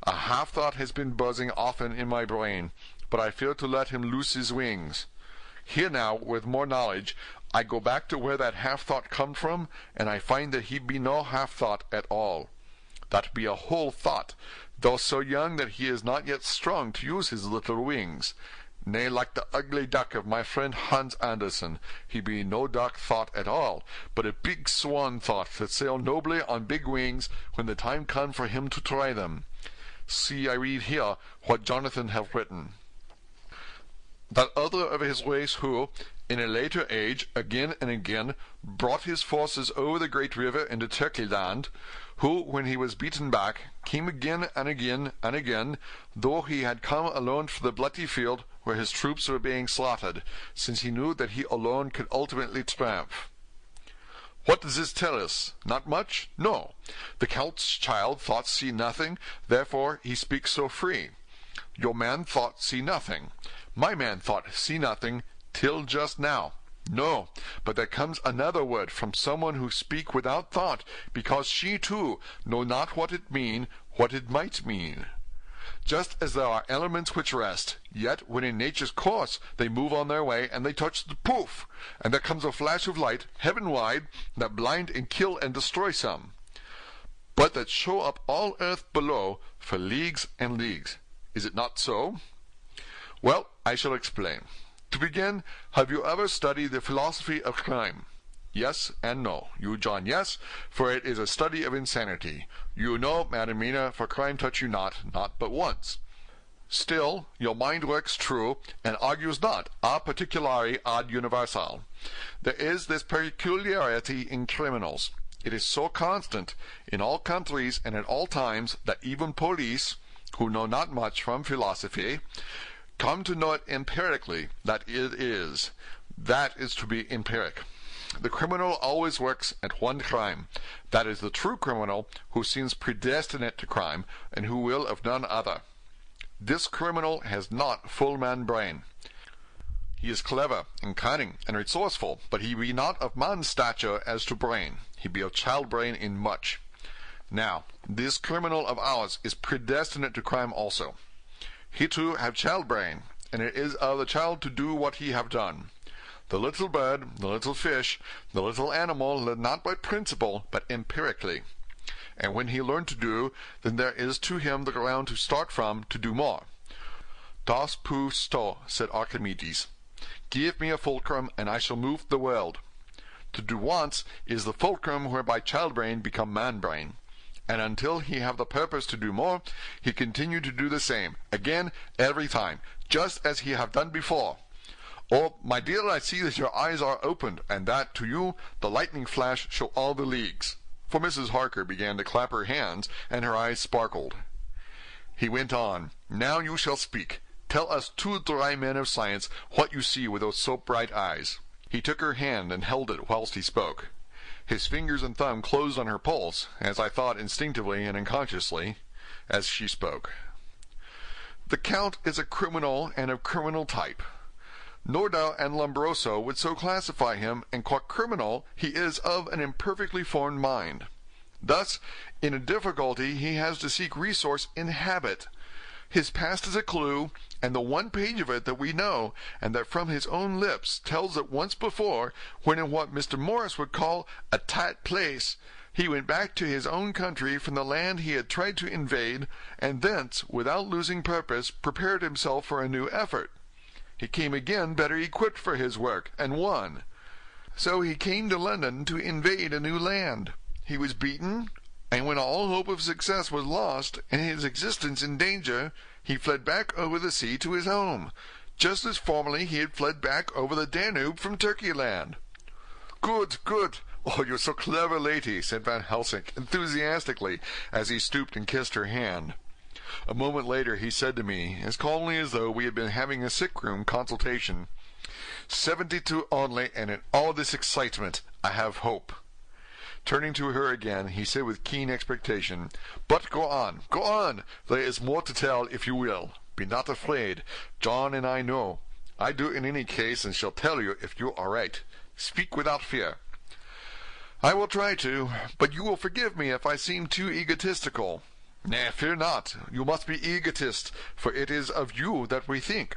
A half-thought has been buzzing often in my brain, but I fear to let him loose his wings. Here now, with more knowledge, I go back to where that half-thought come from, and I find that he be no half-thought at all. That be a whole thought, though so young that he is not yet strong to use his little wings. Nay, like the ugly duck of my friend Hans Andersen, he be no duck thought at all, but a big swan thought that sail nobly on big wings when the time come for him to try them. See, I read here what Jonathan have written. That other of his race who, in a later age, again and again, brought his forces over the great river into Turkeyland, who, when he was beaten back, came again and again and again, though he had come alone for the bloody field where his troops were being slaughtered, since he knew that he alone could ultimately triumph. What does this tell us? Not much? No. The Celt's child thought see nothing, therefore he speaks so free. Your man thought see nothing. My man thought see nothing, till just now. No, but there comes another word from someone who speak without thought, because she too know not what it mean, what it might mean. Just as there are elements which rest, yet when in nature's course they move on their way, and they touch the poof, and there comes a flash of light, heaven-wide, that blind and kill and destroy some, but that show up all earth below for leagues and leagues. Is it not so? Well, I shall explain. To begin, have you ever studied the philosophy of crime? Yes and no. You, John, yes, for it is a study of insanity. You, no, Madam Mina, for crime touch you not but once. Still, your mind works true, and argues not, a particulari ad universal. There is this peculiarity in criminals. It is so constant, in all countries and at all times, that even police, who know not much from philosophy, come to know it empirically, that it is. That is to be empiric. The criminal always works at one crime. That is the true criminal, who seems predestinate to crime, and who will of none other. This criminal has not full man brain. He is clever, and cunning, and resourceful, but he be not of man's stature as to brain. He be of child brain in much. Now, this criminal of ours is predestinate to crime also. He too have child brain, and it is of the child to do what he have done. The little bird, the little fish, the little animal learn not by principle, but empirically. And when he learn to do, then there is to him the ground to start from to do more. Das pou sto, said Archimedes. Give me a fulcrum, and I shall move the world. To do once is the fulcrum whereby child brain become man brain. And until he have the purpose to do more, he continue to do the same, again, every time, just as he have done before. Oh, my dear, I see that your eyes are opened, and that, to you, the lightning flash show all the leagues. For Mrs. Harker began to clap her hands, and her eyes sparkled. He went on, Now you shall speak. Tell us two dry men of science what you see with those so bright eyes. He took her hand and held it whilst he spoke. His fingers and thumb closed on her pulse, as I thought instinctively and unconsciously, as she spoke. The Count is a criminal and of criminal type. Nordau and Lombroso would so classify him, and qua criminal he is of an imperfectly formed mind. Thus, in a difficulty he has to seek resource in habit. His past is a clue, and the one page of it that we know, and that from his own lips tells that once before, when in what Mr. Morris would call a tight place, he went back to his own country from the land he had tried to invade, and thence, without losing purpose, prepared himself for a new effort. He came again better equipped for his work, and won. So he came to London to invade a new land. He was beaten, and when all hope of success was lost, and his existence in danger, he fled back over the sea to his home, just as formerly he had fled back over the Danube from Turkeyland. Good, good! Oh, you're so clever, lady, said Van Helsing enthusiastically, as he stooped and kissed her hand. A moment later he said to me, as calmly as though we had been having a sick-room consultation, 72 only, and in all this excitement I have hope. Turning to her again, he said with keen expectation, But go on, there is more to tell if you will. Be not afraid. John and I know. I do in any case, and shall tell you if you are right. Speak without fear. I will try to, but you will forgive me if I seem too egotistical. Nay, fear not. You must be egotist, for it is of you that we think.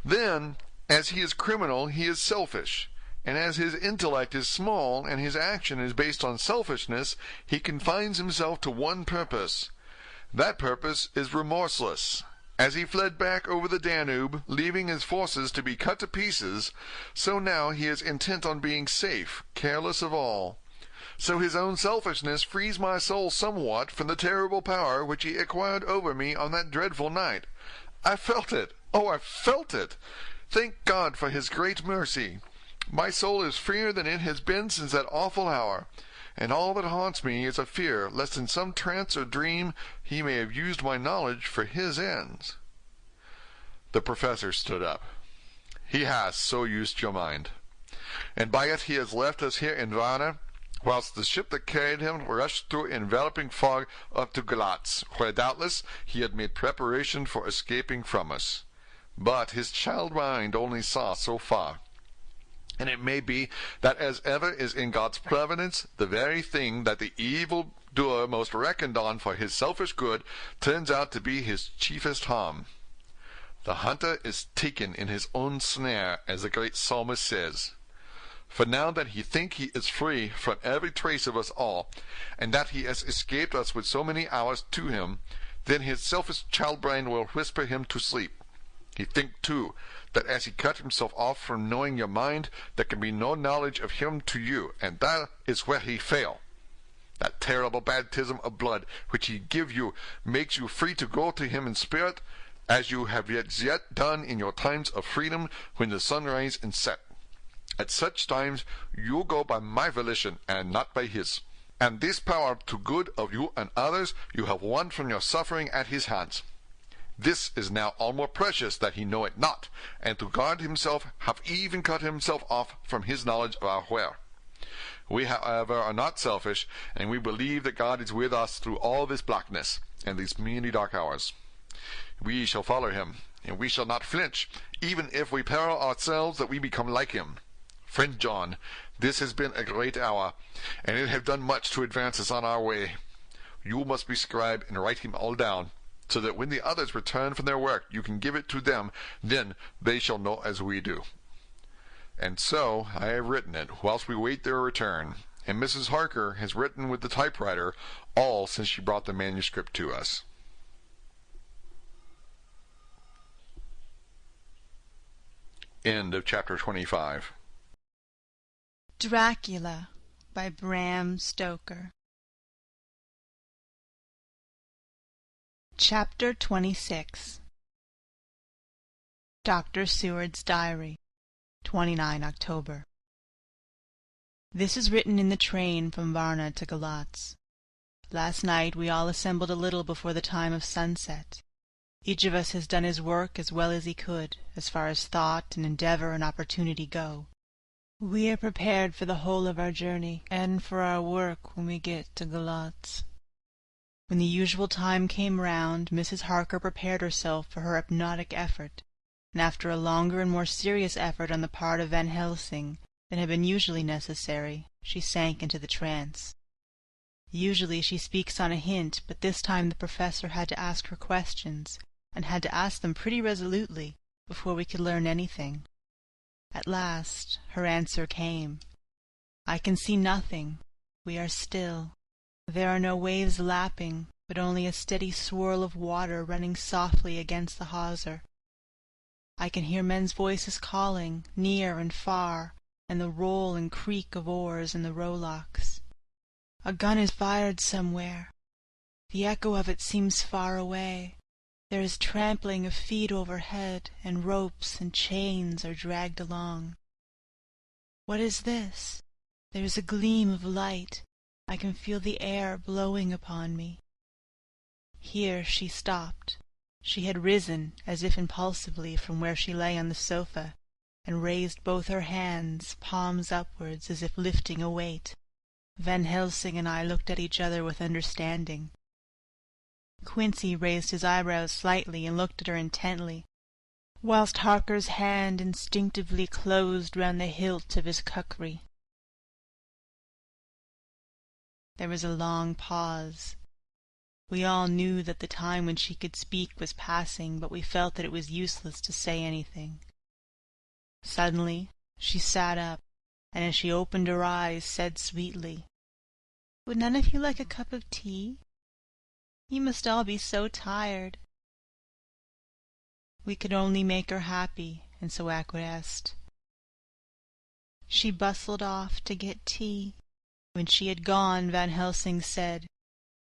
Then, as he is criminal, he is selfish. And as his intellect is small and his action is based on selfishness, he confines himself to one purpose. That purpose is remorseless. As he fled back over the Danube, leaving his forces to be cut to pieces, so now he is intent on being safe, careless of all. So his own selfishness frees my soul somewhat from the terrible power which he acquired over me on that dreadful night. I felt it! Oh, I felt it! Thank God for his great mercy! My soul is freer than it has been since that awful hour, and all that haunts me is a fear lest in some trance or dream he may have used my knowledge for his ends. The professor stood up. He has so used your mind, and by it he has left us here in Varna, whilst the ship that carried him rushed through enveloping fog up to Galatz, where doubtless he had made preparation for escaping from us. But his child mind only saw so far. And it may be that as ever is in God's providence, the very thing that the evil doer most reckoned on for his selfish good turns out to be his chiefest harm. The hunter is taken in his own snare, as the great psalmist says. For now that he think he is free from every trace of us all, and that he has escaped us with so many hours to him, then his selfish child brain will whisper him to sleep. He think, too, that as he cut himself off from knowing your mind, there can be no knowledge of him to you, and that is where he fail. That terrible baptism of blood which he give you makes you free to go to him in spirit, as you have yet done in your times of freedom when the sun rise and set. At such times you go by my volition, and not by his. And this power to good of you and others you have won from your suffering at his hands. This is now all more precious that he know it not, and to guard himself have even cut himself off from his knowledge of our where. We, however, are not selfish, and we believe that God is with us through all this blackness, and these many dark hours. We shall follow him, and we shall not flinch, even if we peril ourselves that we become like him. Friend John, this has been a great hour, and it have done much to advance us on our way. You must be scribe and write him all down, so that when the others return from their work you can give it to them, then they shall know as we do. And so I have written it, whilst we wait their return, and Mrs. Harker has written with the typewriter, all since she brought the manuscript to us. End of chapter 25. Dracula by Bram Stoker. Chapter 26. Dr. Seward's Diary, 29 October. This is written in the train from Varna to Galatz. Last night we all assembled a little before the time of sunset. Each of us has done his work as well as he could, as far as thought and endeavor and opportunity go. We are prepared for the whole of our journey, and for our work when we get to Galatz. When the usual time came round, Mrs. Harker prepared herself for her hypnotic effort, and after a longer and more serious effort on the part of Van Helsing than had been usually necessary, she sank into the trance. Usually she speaks on a hint, but this time the professor had to ask her questions, and had to ask them pretty resolutely before we could learn anything. At last her answer came. "I can see nothing. We are still. There are no waves lapping, but only a steady swirl of water running softly against the hawser. I can hear men's voices calling, near and far, and the roll and creak of oars in the rowlocks. A gun is fired somewhere. The echo of it seems far away. There is trampling of feet overhead, and ropes and chains are dragged along. What is this? There is a gleam of light. I can feel the air blowing upon me." Here she stopped. She had risen, as if impulsively, from where she lay on the sofa, and raised both her hands, palms upwards, as if lifting a weight. Van Helsing and I looked at each other with understanding. Quincy raised his eyebrows slightly and looked at her intently. whilst Harker's hand instinctively closed round the hilt of his kukri. There was a long pause. We all knew that the time when she could speak was passing, but we felt that it was useless to say anything. Suddenly she sat up, and as she opened her eyes said sweetly, "Would none of you like a cup of tea? You must all be so tired." We could only make her happy, and so acquiesced. She bustled off to get tea. When she had gone, Van Helsing said,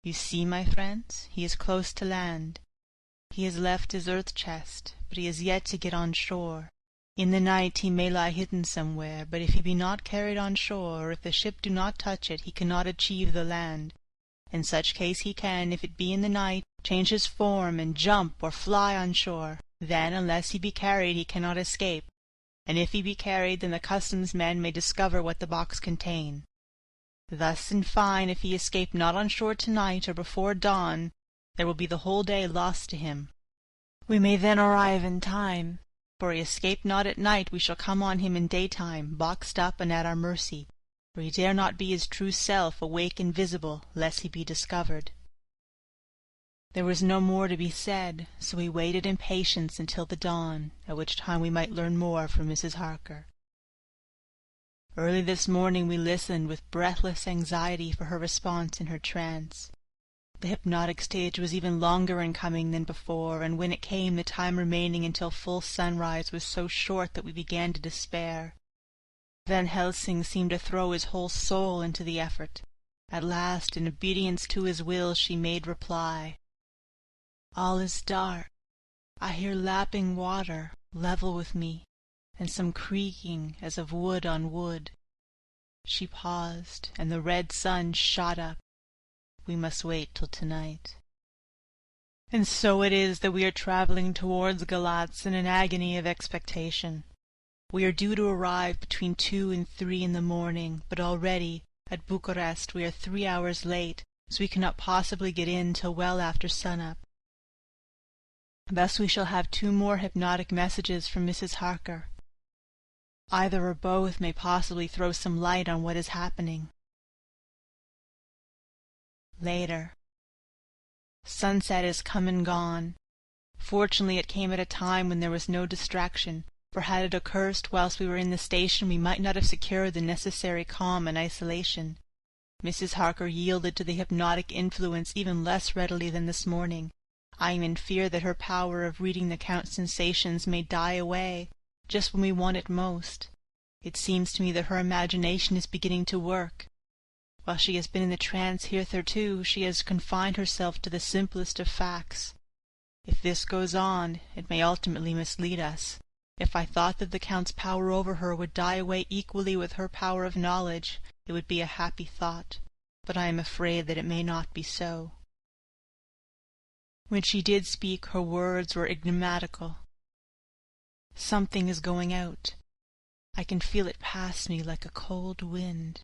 "You see, my friends, he is close to land. He has left his earth chest, but he has yet to get on shore. In the night he may lie hidden somewhere, but if he be not carried on shore, or if the ship do not touch it, he cannot achieve the land. In such case he can, if it be in the night, change his form, and jump or fly on shore. Then, unless he be carried, he cannot escape, and if he be carried, then the customs men may discover what the box contain. Thus, in fine, if he escape not on shore tonight, or before dawn, there will be the whole day lost to him. We may then arrive in time, for he escape not at night, we shall come on him in daytime, boxed up and at our mercy, for he dare not be his true self, awake and visible, lest he be discovered." There was no more to be said, so we waited in patience until the dawn, at which time we might learn more from Mrs. Harker. Early this morning we listened with breathless anxiety for her response in her trance. The hypnotic stage was even longer in coming than before, and when it came, the time remaining until full sunrise was so short that we began to despair. Van Helsing seemed to throw his whole soul into the effort. At last, in obedience to his will, she made reply. "All is dark. I hear lapping water, level with me, and some creaking as of wood on wood." She paused, and the red sun shot up. We must wait till tonight. And so it is that we are travelling towards Galatz in an agony of expectation. We are due to arrive between 2 and 3 in the morning, but already, at Bucharest, we are 3 hours late, so we cannot possibly get in till well after sun-up. Thus we shall have 2 more hypnotic messages from Mrs. Harker. Either or both may possibly throw some light on what is happening. Later. Sunset is come and gone. Fortunately it came at a time when there was no distraction, for had it occurred whilst we were in the station we might not have secured the necessary calm and isolation. Mrs. Harker yielded to the hypnotic influence even less readily than this morning. I am in fear that her power of reading the Count's sensations may die away, just when we want it most. It seems to me that her imagination is beginning to work. While she has been in the trance hitherto, she has confined herself to the simplest of facts. If this goes on, it may ultimately mislead us. If I thought that the Count's power over her would die away equally with her power of knowledge, it would be a happy thought, but I am afraid that it may not be so. When she did speak, her words were enigmatical. Something is going out. I can feel it pass me like a cold wind.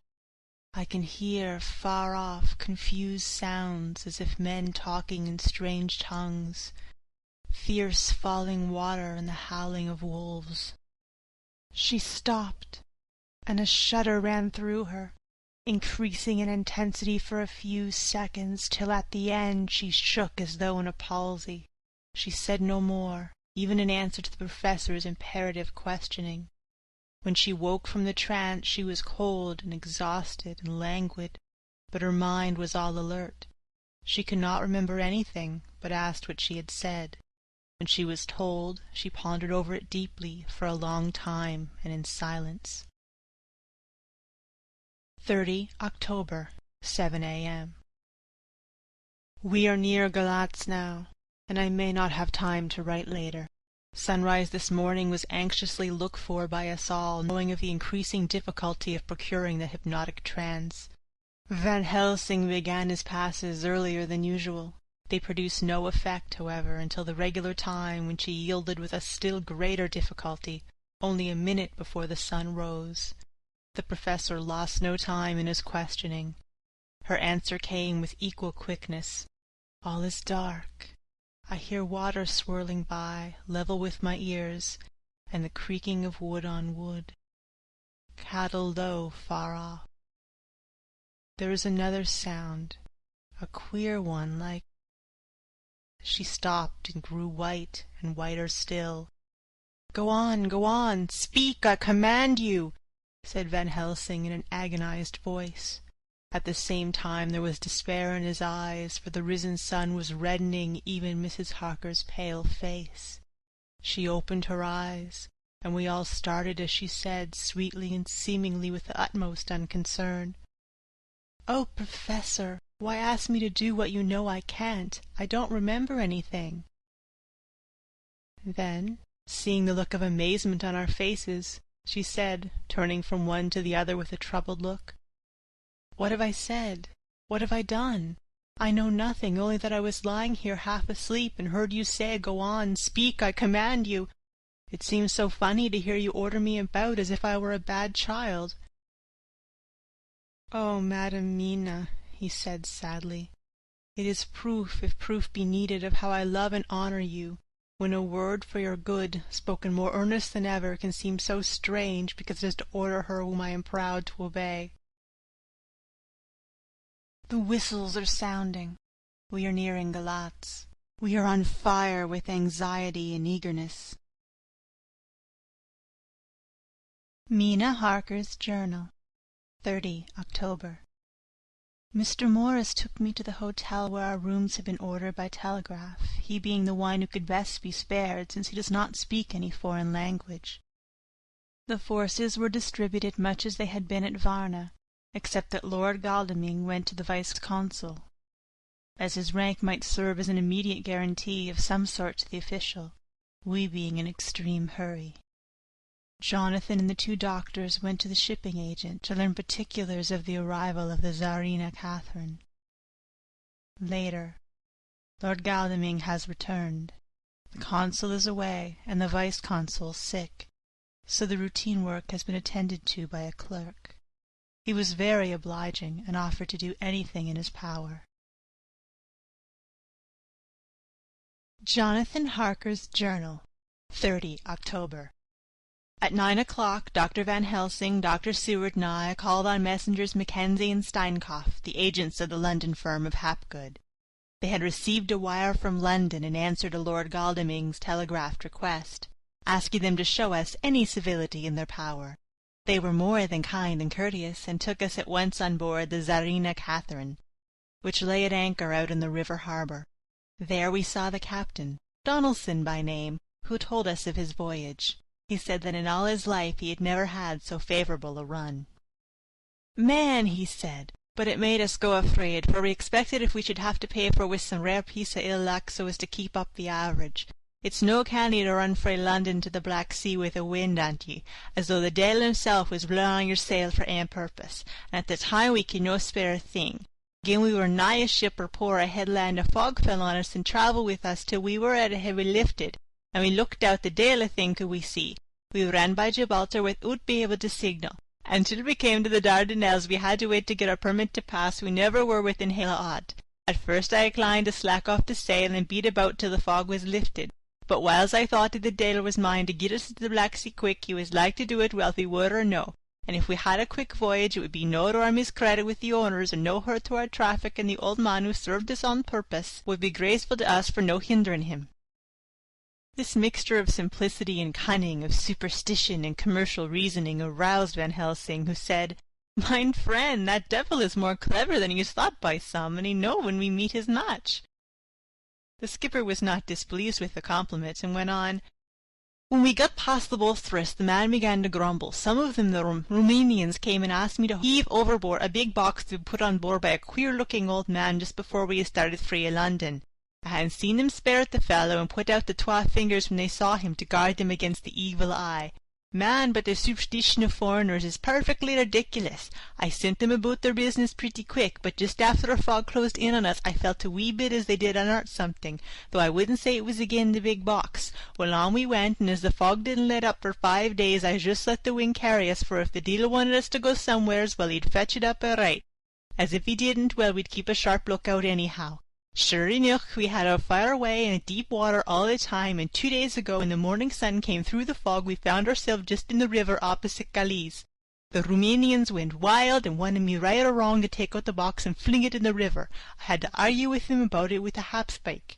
I can hear, far off, confused sounds, as if men talking in strange tongues, fierce falling water and the howling of wolves. She stopped, and a shudder ran through her, increasing in intensity for a few seconds, till at the end she shook as though in a palsy. She said no more, even in answer to the professor's imperative questioning. When she woke from the trance she was cold and exhausted and languid, but her mind was all alert. She could not remember anything, but asked what she had said. When she was told, she pondered over it deeply for a long time and in silence. 30 October, 7 a.m. We are near Galatz now, and I may not have time to write later. Sunrise this morning was anxiously looked for by us all, knowing of the increasing difficulty of procuring the hypnotic trance. Van Helsing began his passes earlier than usual. They produced no effect, however, until the regular time, when she yielded with a still greater difficulty, only a minute before the sun rose. The professor lost no time in his questioning. Her answer came with equal quickness. "All is dark. I hear water swirling by, level with my ears, and the creaking of wood on wood. Cattle low far off. There is another sound, a queer one, like— She stopped and grew white and whiter still. Go on, speak, I command you," said Van Helsing in an agonized voice. At the same time there was despair in his eyes, for the risen sun was reddening even Mrs. Harker's pale face. She opened her eyes, and we all started as she said, sweetly and seemingly with the utmost unconcern, "Oh, Professor, why ask me to do what you know I can't? I don't remember anything." Then, seeing the look of amazement on our faces, she said, turning from one to the other with a troubled look, "What have I said? What have I done? I know nothing, only that I was lying here half asleep and heard you say, 'Go on, speak, I command you.' It seems so funny to hear you order me about as if I were a bad child." "Oh, Madam Mina," he said sadly, "it is proof, if proof be needed, of how I love and honor you, when a word for your good, spoken more earnest than ever, can seem so strange because it is to order her whom I am proud to obey. The whistles are sounding. We are nearing Galatz. We are on fire with anxiety and eagerness." Mina Harker's Journal, 30 October. Mr. Morris took me to the hotel where our rooms had been ordered by telegraph, he being the one who could best be spared, since he does not speak any foreign language. The forces were distributed much as they had been at Varna, except that Lord Godalming went to the vice-consul, as his rank might serve as an immediate guarantee of some sort to the official, we being in extreme hurry. Jonathan and the two doctors went to the shipping agent to learn particulars of the arrival of the Tsarina Catherine. Later, Lord Godalming has returned. The consul is away, and the vice-consul sick, so the routine work has been attended to by a clerk. He was very obliging, and offered to do anything in his power. Jonathan Harker's Journal, 30 October. At 9 o'clock, Dr. Van Helsing, Dr. Seward, and I called on Messrs. Mackenzie and Steinkopf, the agents of the London firm of Hapgood. They had received a wire from London in answer to Lord Godalming's telegraphed request, asking them to show us any civility in their power. They were more than kind and courteous, and took us at once on board the Tsarina Catherine, which lay at anchor out in the river harbour. There we saw the captain, Donaldson by name, who told us of his voyage. He said that in all his life he had never had so favourable a run. "Man," he said, "but it made us go afraid, for we expected if we should have to pay for with some rare piece of ill luck so as to keep up the average. It's no canny to run frae London to the Black Sea with a wind ant ye, as though the deil himself was blowing on your sail for ane purpose, and at the time we could no spare a thing. Gin we were nigh a ship or poor a headland, a fog fell on us and travelled with us till we were at a heavy lifted, and we looked out the deil a thing could we see. We ran by Gibraltar without being able to signal, and till we came to the Dardanelles we had to wait to get our permit to pass. We never were within hail o' aught. At first I inclined to slack off the sail and beat about till the fog was lifted, but whiles I thought if the deil was mind to get us to the Black Sea quick, he was like to do it whether he would or no, and if we had a quick voyage it would be no to our miscredit with the owners, and no hurt to our traffic, and the old man who served us on purpose would be graceful to us for no hindering him." This mixture of simplicity and cunning, of superstition and commercial reasoning, aroused Van Helsing, who said, "Mine friend, that devil is more clever than he is thought by some, and he know when we meet his match." The skipper was not displeased with the compliment, and went on, "When we got past the Bosphorus, the man began to grumble. Some of them, the Romanians, came and asked me to heave overboard a big box to be put on board by a queer-looking old man just before we had started frae London. I hadn't seen them spare at the fellow, and put out the twa fingers when they saw him to guard them against the evil eye. Man, but the superstition of foreigners is perfectly ridiculous. I sent them about their business pretty quick, but just after the fog closed in on us I felt a wee bit as they did unearth something, though I wouldn't say it was agin the big box. Well, on we went, and as the fog didn't let up for 5 days I just let the wind carry us, for if the dealer wanted us to go somewheres, well, he'd fetch it up all right. As if he didn't, well, we'd keep a sharp look-out anyhow. Sure enough, we had our fire away in deep water all the time, and 2 days ago, when the morning sun came through the fog, we found ourselves just in the river opposite Galiz. The Roumanians went wild and wanted me right or wrong to take out the box and fling it in the river. I had to argue with them about it with a hapspike.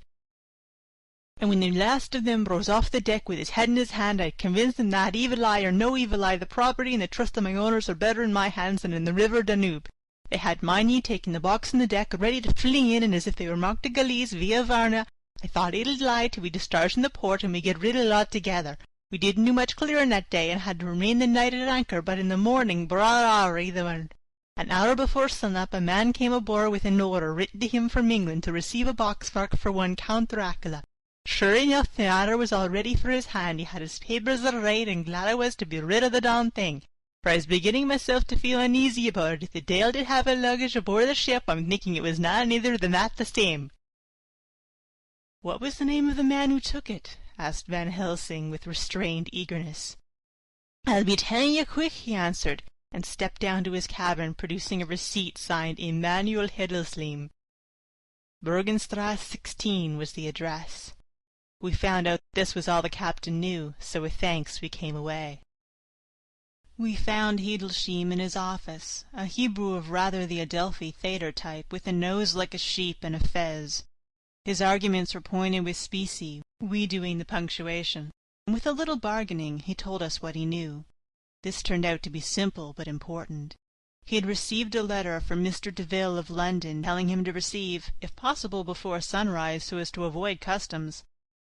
And when the last of them rose off the deck with his head in his hand, I convinced them that, evil eye or no evil eye, the property and the trust of my owners are better in my hands than in the river Danube. They had Mine taking the box on the deck, ready to fling in, and as if they were marked to Galiz via Varna, I thought it'll lie till we discharge in the port and we get rid of it altogether. We didn't do much clearing that day, and had to remain the night at anchor, but in the morning, an hour before sun-up, a man came aboard with an order written to him from England to receive a box marked for one Count Dracula. Sure enough, the order was all ready for his hand. He had his papers all right, and glad I was to be rid of the darned thing, for I was beginning myself to feel uneasy about it. If the Dale did have a luggage aboard the ship, I'm thinking it was not other than that the same. What was the name of the man who took it? Asked Van Helsing with restrained eagerness. I'll be telling you quick, he answered, and stepped down to his cabin, producing a receipt signed Emanuel Hiddlesleim. Bergenstrasse 16 was the address. We found out this was all the captain knew, so with thanks we came away. We found Hiddlesheim in his office, a Hebrew of rather the Adelphi Thader type, with a nose like a sheep and a fez. His arguments were pointed with specie, we doing the punctuation, and with a little bargaining he told us what he knew. This turned out to be simple but important. He had received a letter from Mr. Deville of London, telling him to receive, if possible before sunrise so as to avoid customs,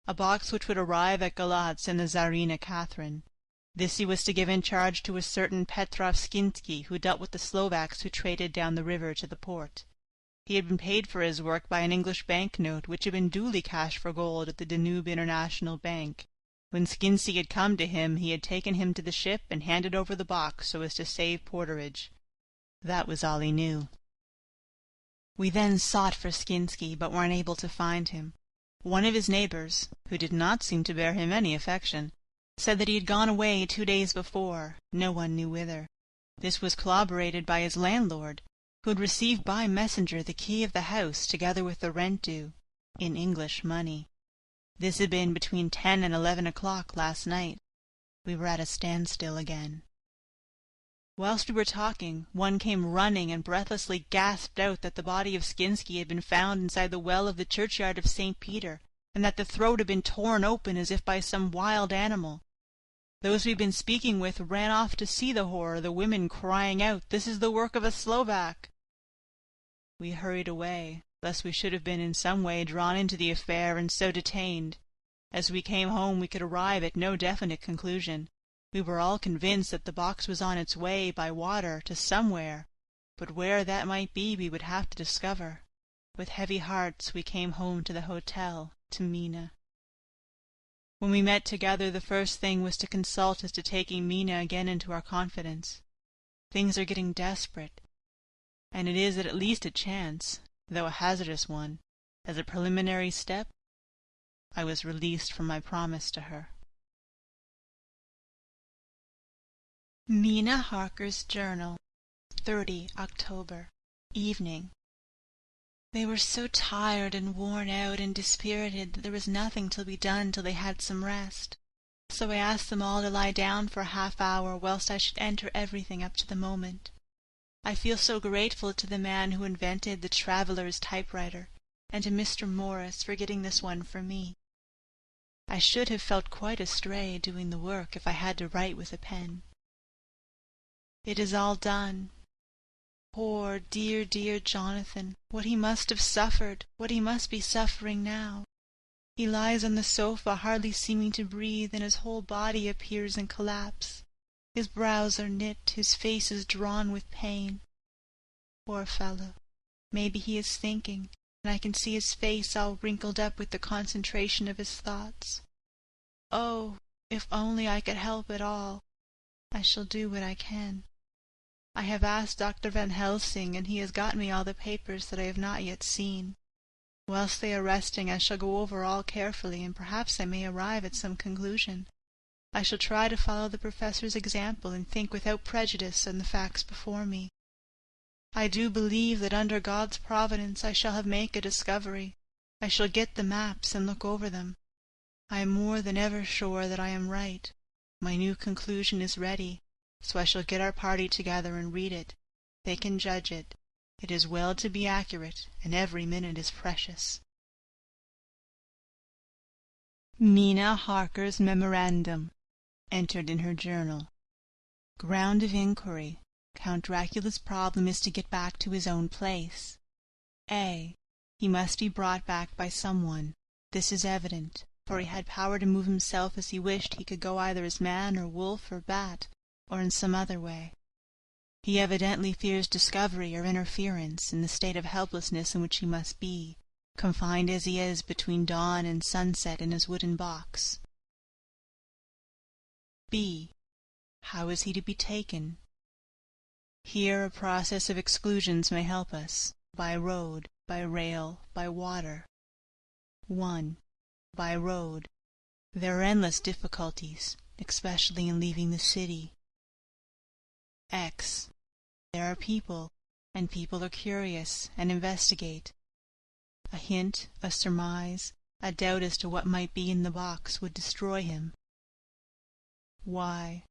a box which would arrive at Galatz in the Tsarina Catherine. This he was to give in charge to a certain Petrov Skinsky, who dealt with the Slovaks who traded down the river to the port. He had been paid for his work by an English bank-note, which had been duly cashed for gold at the Danube International Bank. When Skinsky had come to him, he had taken him to the ship and handed over the box so as to save porterage. That was all he knew. We then sought for Skinsky, but were unable to find him. One of his neighbors, who did not seem to bear him any affection, said that he had gone away 2 days before, no one knew whither. This was corroborated by his landlord, who had received by messenger the key of the house, together with the rent due, in English money. This had been between 10 and 11 o'clock last night. We were at a standstill again. Whilst we were talking, one came running and breathlessly gasped out that the body of Skinsky had been found inside the well of the churchyard of St. Peter, and that the throat had been torn open as if by some wild animal. Those we had been speaking with ran off to see the horror, the women crying out, "This is the work of a Slovak!" We hurried away, lest we should have been in some way drawn into the affair and so detained. As we came home we could arrive at no definite conclusion. We were all convinced that the box was on its way by water to somewhere, but where that might be we would have to discover. With heavy hearts we came home to the hotel, to Mina. When we met together, the first thing was to consult as to taking Mina again into our confidence. Things are getting desperate, and it is at least a chance, though a hazardous one. As a preliminary step, I was released from my promise to her. Mina Harker's Journal, 30 October, evening. They were so tired and worn out and dispirited that there was nothing to be done till they had some rest. So I asked them all to lie down for a half-hour whilst I should enter everything up to the moment. I feel so grateful to the man who invented the traveller's typewriter, and to Mr. Morris for getting this one for me. I should have felt quite astray doing the work if I had to write with a pen. It is all done. Poor, dear, dear Jonathan, what he must have suffered, what he must be suffering now. He lies on the sofa, hardly seeming to breathe, and his whole body appears in collapse. His brows are knit, his face is drawn with pain. Poor fellow, maybe he is thinking, and I can see his face all wrinkled up with the concentration of his thoughts. Oh, if only I could help at all! I shall do what I can. I have asked Dr. Van Helsing, and he has got me all the papers that I have not yet seen. Whilst they are resting, I shall go over all carefully, and perhaps I may arrive at some conclusion. I shall try to follow the professor's example and think without prejudice on the facts before me. I do believe that under God's providence I shall have made a discovery, I shall get the maps and look over them. I am more than ever sure that I am right. My new conclusion is ready, so I shall get our party together and read it. They can judge it. It is well to be accurate, and every minute is precious. Mina Harker's memorandum, entered in her journal. Ground of inquiry. Count Dracula's problem is to get back to his own place. A. He must be brought back by someone. This is evident, for he had power to move himself as he wished. He could go either as man or wolf or bat, or in some other way. He evidently fears discovery or interference in the state of helplessness in which he must be, confined as he is between dawn and sunset in his wooden box. B. How is he to be taken? Here a process of exclusions may help us, by road, by rail, by water. 1. By road. There are endless difficulties, especially in leaving the city. X. There are people, and people are curious, and investigate. A hint, a surmise, a doubt as to what might be in the box would destroy him. Y.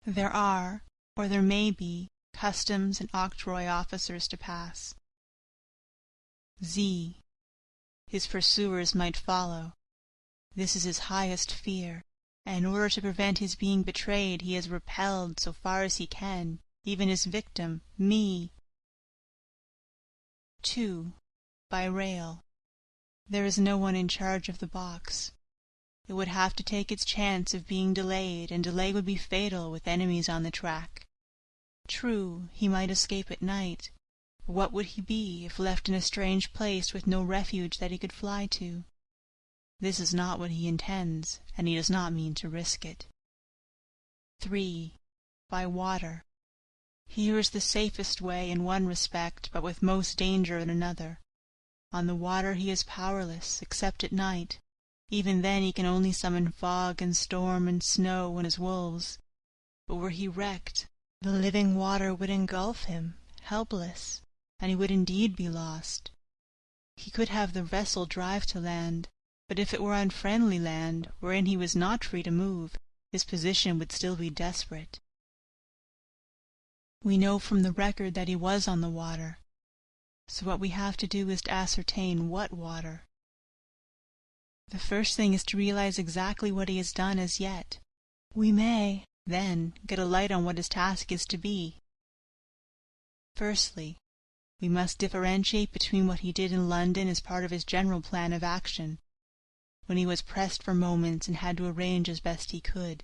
There are, or there may be, customs and octroi officers to pass. Z. His pursuers might follow. This is his highest fear, and in order to prevent his being betrayed he has repelled, so far as he can, even his victim, me. 2. By rail. There is no one in charge of the box. It would have to take its chance of being delayed, and delay would be fatal with enemies on the track. True, he might escape at night, but what would he be if left in a strange place with no refuge that he could fly to? This is not what he intends, and he does not mean to risk it. 3. By water. Here is the safest way in one respect, but with most danger in another. On the water he is powerless, except at night. Even then he can only summon fog and storm and snow and his wolves. But were he wrecked, the living water would engulf him, helpless, and he would indeed be lost. He could have the vessel drive to land, but if it were unfriendly land, wherein he was not free to move, his position would still be desperate. We know from the record that he was on the water, so what we have to do is to ascertain what water. The first thing is to realize exactly what he has done as yet. We may, then, get a light on what his task is to be. Firstly, we must differentiate between what he did in London as part of his general plan of action, when he was pressed for moments and had to arrange as best he could.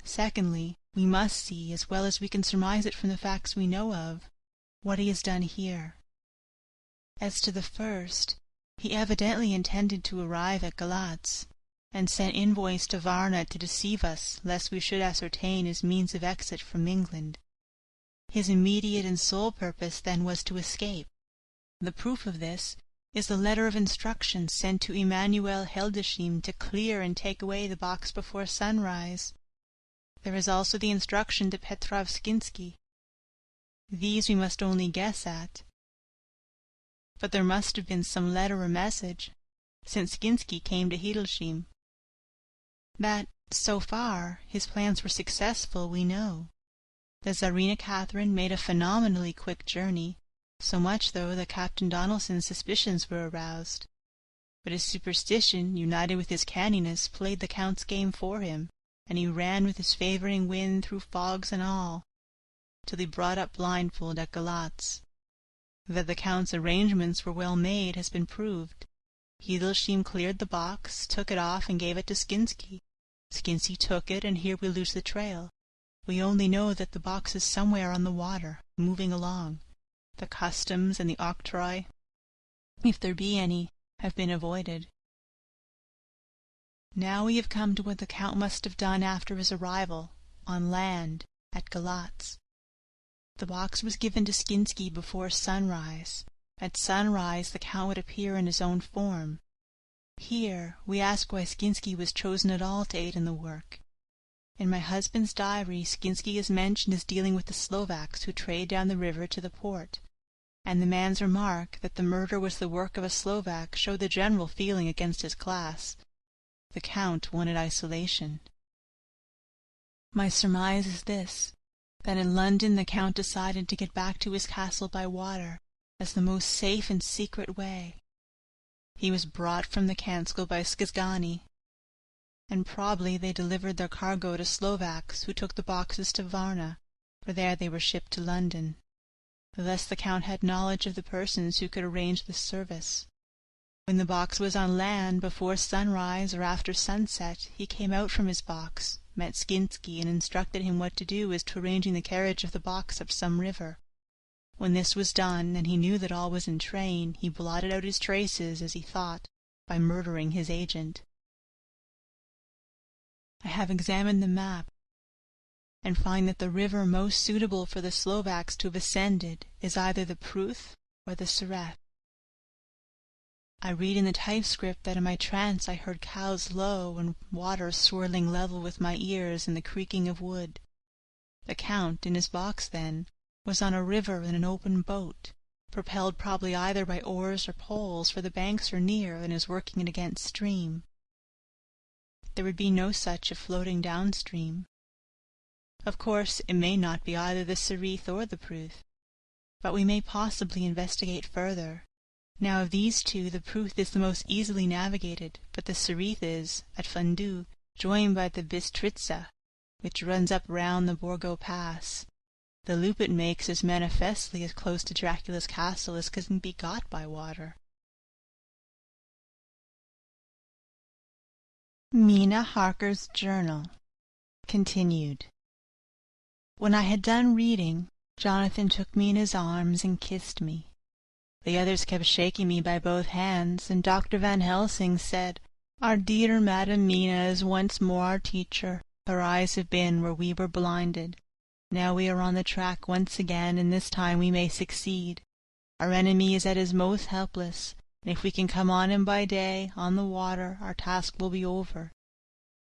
Secondly, we must see, as well as we can surmise it from the facts we know of, what he has done here. As to the first, he evidently intended to arrive at Galatz, and sent envoys to Varna to deceive us, lest we should ascertain his means of exit from England. His immediate and sole purpose then was to escape. The proof of this is the letter of instructions sent to Emanuel Heldeshim to clear and take away the box before sunrise. There is also the instruction to Petrov Skinsky. These we must only guess at. But there must have been some letter or message, since Skinsky came to Hildesheim. That, so far, his plans were successful, we know. The Tsarina Catherine made a phenomenally quick journey, so much though that Captain Donelson's suspicions were aroused. But his superstition, united with his canniness, played the Count's game for him, and he ran with his favouring wind through fogs and all, till he brought up blindfold at Galatz. That the Count's arrangements were well made has been proved. Hildesheim cleared the box, took it off, and gave it to Skinsky. Skinsky took it, and here we lose the trail. We only know that the box is somewhere on the water, moving along. The customs and the octroi, if there be any, have been avoided. Now we have come to what the Count must have done after his arrival, on land, at Galatz. The box was given to Skinsky before sunrise. At sunrise the Count would appear in his own form. Here we ask why Skinsky was chosen at all to aid in the work. In my husband's diary Skinsky is mentioned as dealing with the Slovaks who trade down the river to the port. and the man's remark that the murder was the work of a Slovak showed the general feeling against his class. The Count wanted isolation. My surmise is this, that in London the Count decided to get back to his castle by water as the most safe and secret way. He was brought from the Kanskil by Skizgani, and probably they delivered their cargo to Slovaks, who took the boxes to Varna, for there they were shipped to London. Thus the Count had knowledge of the persons who could arrange this service. When the box was on land, before sunrise or after sunset, he came out from his box, met Skinsky, and instructed him what to do as to arranging the carriage of the box up some river. When this was done, and he knew that all was in train, he blotted out his traces, as he thought, by murdering his agent. I have examined the map, and find that the river most suitable for the Slovaks to have ascended is either the Pruth or the Sareth. I read in the typescript that in my trance I heard cows low and water swirling level with my ears and the creaking of wood. The Count, in his box then, was on a river in an open boat, propelled probably either by oars or poles, for the banks are near and is working it against stream. There would be no such if floating downstream. Of course, it may not be either the Sareth or the Pruth, but we may possibly investigate further. Now of these two, the Pruth is the most easily navigated, but the Sareth is, at Fundu, joined by the Bistritza, which runs up round the Borgo Pass. The loop it makes is manifestly as close to Dracula's castle as can be got by water. Mina Harker's Journal. Continued. When I had done reading, Jonathan took me in his arms and kissed me. The others kept shaking me by both hands, and Dr. Van Helsing said, "Our dear Madam Mina is once more our teacher. Her eyes have been where we were blinded. Now we are on the track once again, and this time we may succeed. Our enemy is at his most helpless, and if we can come on him by day, on the water, our task will be over.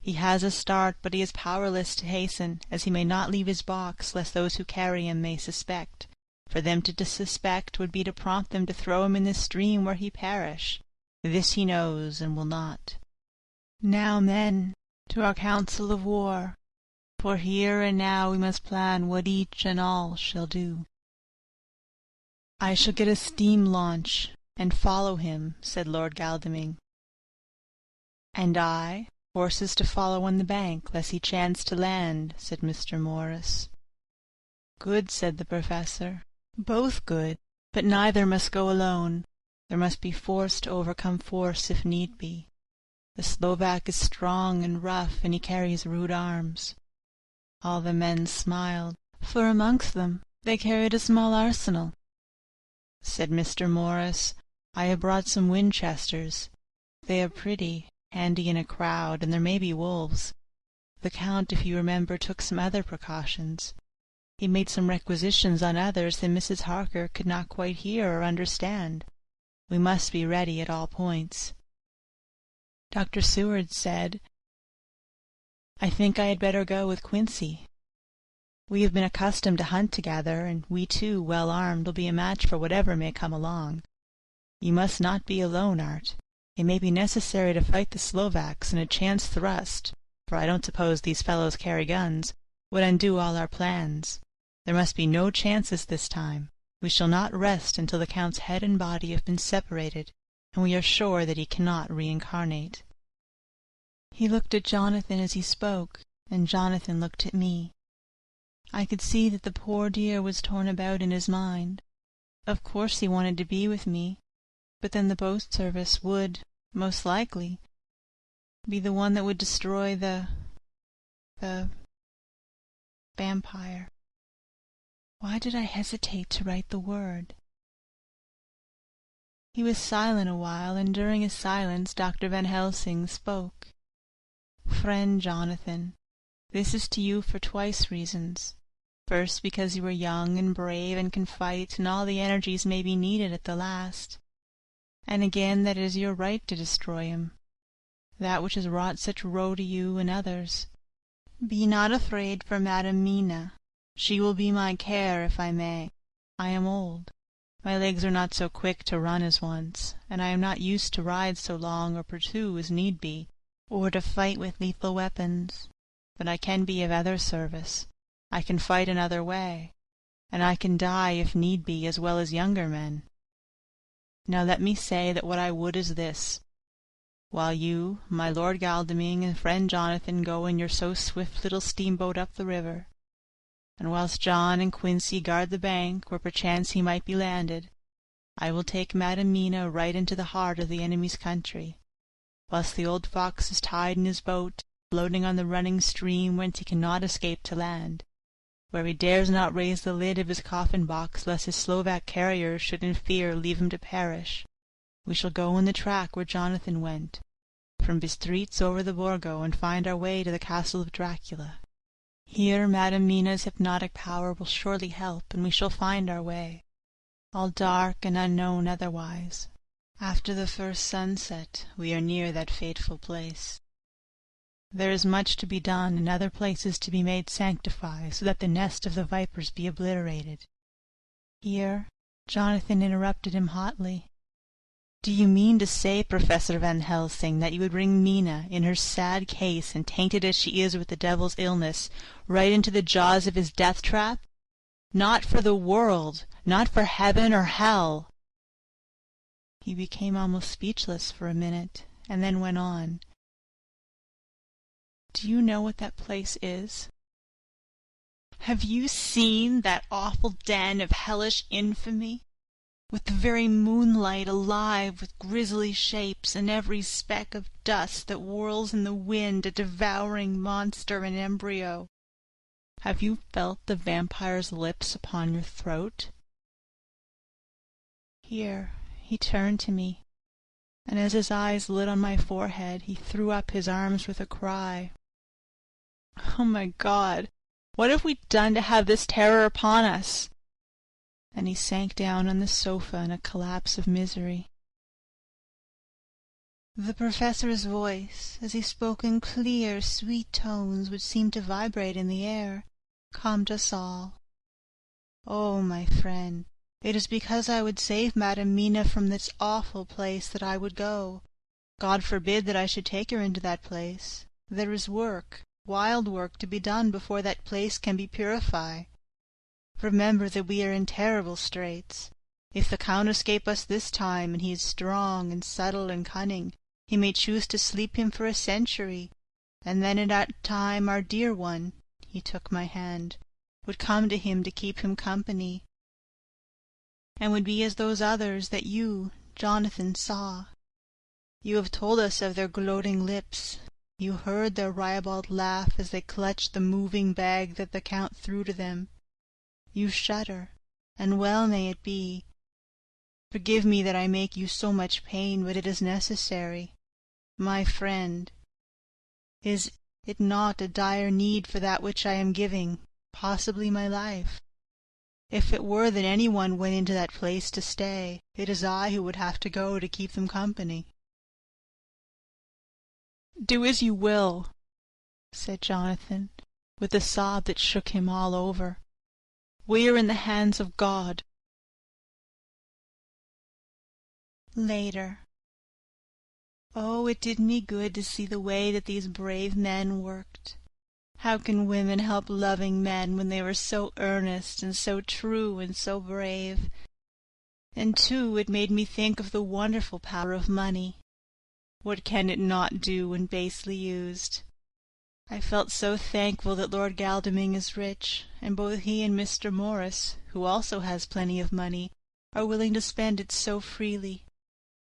He has a start, but he is powerless to hasten, as he may not leave his box, lest those who carry him may suspect. For them to suspect would be to prompt them to throw him in the stream where he perish. This he knows, and will not. Now, men, to our council of war, for here and now we must plan what each and all shall do." "I shall get a steam launch, and follow him," said Lord Godalming. "And I, horses to follow on the bank, lest he chance to land," said Mr. Morris. "Good," said the Professor. "Both good, but neither must go alone. There must be force to overcome force if need be. The Slovak is strong and rough, and he carries rude arms." All the men smiled, for amongst them they carried a small arsenal. Said Mr. Morris, "I have brought some Winchesters. They are pretty, handy in a crowd, and there may be wolves. The Count, if you remember, took some other precautions. He made some requisitions on others that Mrs. Harker could not quite hear or understand. We must be ready at all points." Dr. Seward said, "I think I had better go with Quincy. We have been accustomed to hunt together, and we two, well armed, will be a match for whatever may come along. You must not be alone, Art. It may be necessary to fight the Slovaks, and a chance thrust, for I don't suppose these fellows carry guns, would undo all our plans. There must be no chances this time. We shall not rest until the Count's head and body have been separated, and we are sure that he cannot reincarnate." He looked at Jonathan as he spoke, and Jonathan looked at me. I could see that the poor dear was torn about in his mind. Of course he wanted to be with me, but then the boat service would, most likely, be the one that would destroy the vampire. Why did I hesitate to write the word? He was silent a while, and during his silence Dr. Van Helsing spoke. "Friend Jonathan, this is to you for twice reasons. First, because you are young and brave and can fight, and all the energies may be needed at the last. And again that it is your right to destroy him, that which has wrought such woe to you and others. Be not afraid for Madam Mina. She will be my care if I may. I am old, My legs are not so quick to run as once, and I am not used to ride so long or pursue as need be, or to fight with lethal weapons. But I can be of other service. I can fight another way, and I can die if need be as well as younger men. Now let me say that what I would is this. While you, my Lord Godalming, and friend Jonathan go in your so swift little steamboat up the river, and whilst John and Quincy guard the bank where perchance he might be landed, I will take Madam Mina right into the heart of the enemy's country, whilst the old fox is tied in his boat, floating on the running stream whence he cannot escape to land, where he dares not raise the lid of his coffin-box lest his Slovak carriers should in fear leave him to perish. We shall go in the track where Jonathan went, from Bistritz over the Borgo, and find our way to the castle of Dracula. Here Madam Mina's hypnotic power will surely help, and we shall find our way, all dark and unknown otherwise. After the first sunset we are near that fateful place. There is much to be done, and other places to be made sanctified, so that the nest of the vipers be obliterated. Here Jonathan interrupted him hotly. Do you mean to say, Professor Van Helsing, that you would bring Mina, in her sad case, and tainted as she is with the devil's illness, right into the jaws of his death-trap? Not for the world, not for heaven or hell. He became almost speechless for a minute, and then went on. Do you know what that place is? Have you seen that awful den of hellish infamy, with the very moonlight alive with grisly shapes, and every speck of dust that whirls in the wind a devouring monster in embryo? Have you felt the vampire's lips upon your throat? Here he turned to me, and as his eyes lit on my forehead, he threw up his arms with a cry. Oh, my God! What have we done to have this terror upon us? And he sank down on the sofa in a collapse of misery. The professor's voice, as he spoke in clear, sweet tones which seemed to vibrate in the air, calmed us all. Oh, my friend, it is because I would save Madam Mina from this awful place that I would go. God forbid that I should take her into that place. There is work, wild work, to be done before that place can be purified. Remember that we are in terrible straits. If the Count escape us this time, and he is strong and subtle and cunning, he may choose to sleep him for a century, and then at that time our dear one," he took my hand, "would come to him to keep him company, and would be as those others that you, Jonathan, saw. You have told us of their gloating lips. You heard their ribald laugh as they clutched the moving bag that the Count threw to them. You shudder, and well may it be. Forgive me that I make you so much pain, but it is necessary. My friend, is it not a dire need for that which I am giving, possibly my life? If it were that any one went into that place to stay, it is I who would have to go to keep them company." "Do as you will," said Jonathan, with a sob that shook him all over. "We are in the hands of God." Later. Oh, it did me good to see the way that these brave men worked. How can women help loving men when they were so earnest and so true and so brave? And too, it made me think of the wonderful power of money. What can it not do when basely used? I felt so thankful that Lord Godalming is rich, and both he and Mr. Morris, who also has plenty of money, are willing to spend it so freely.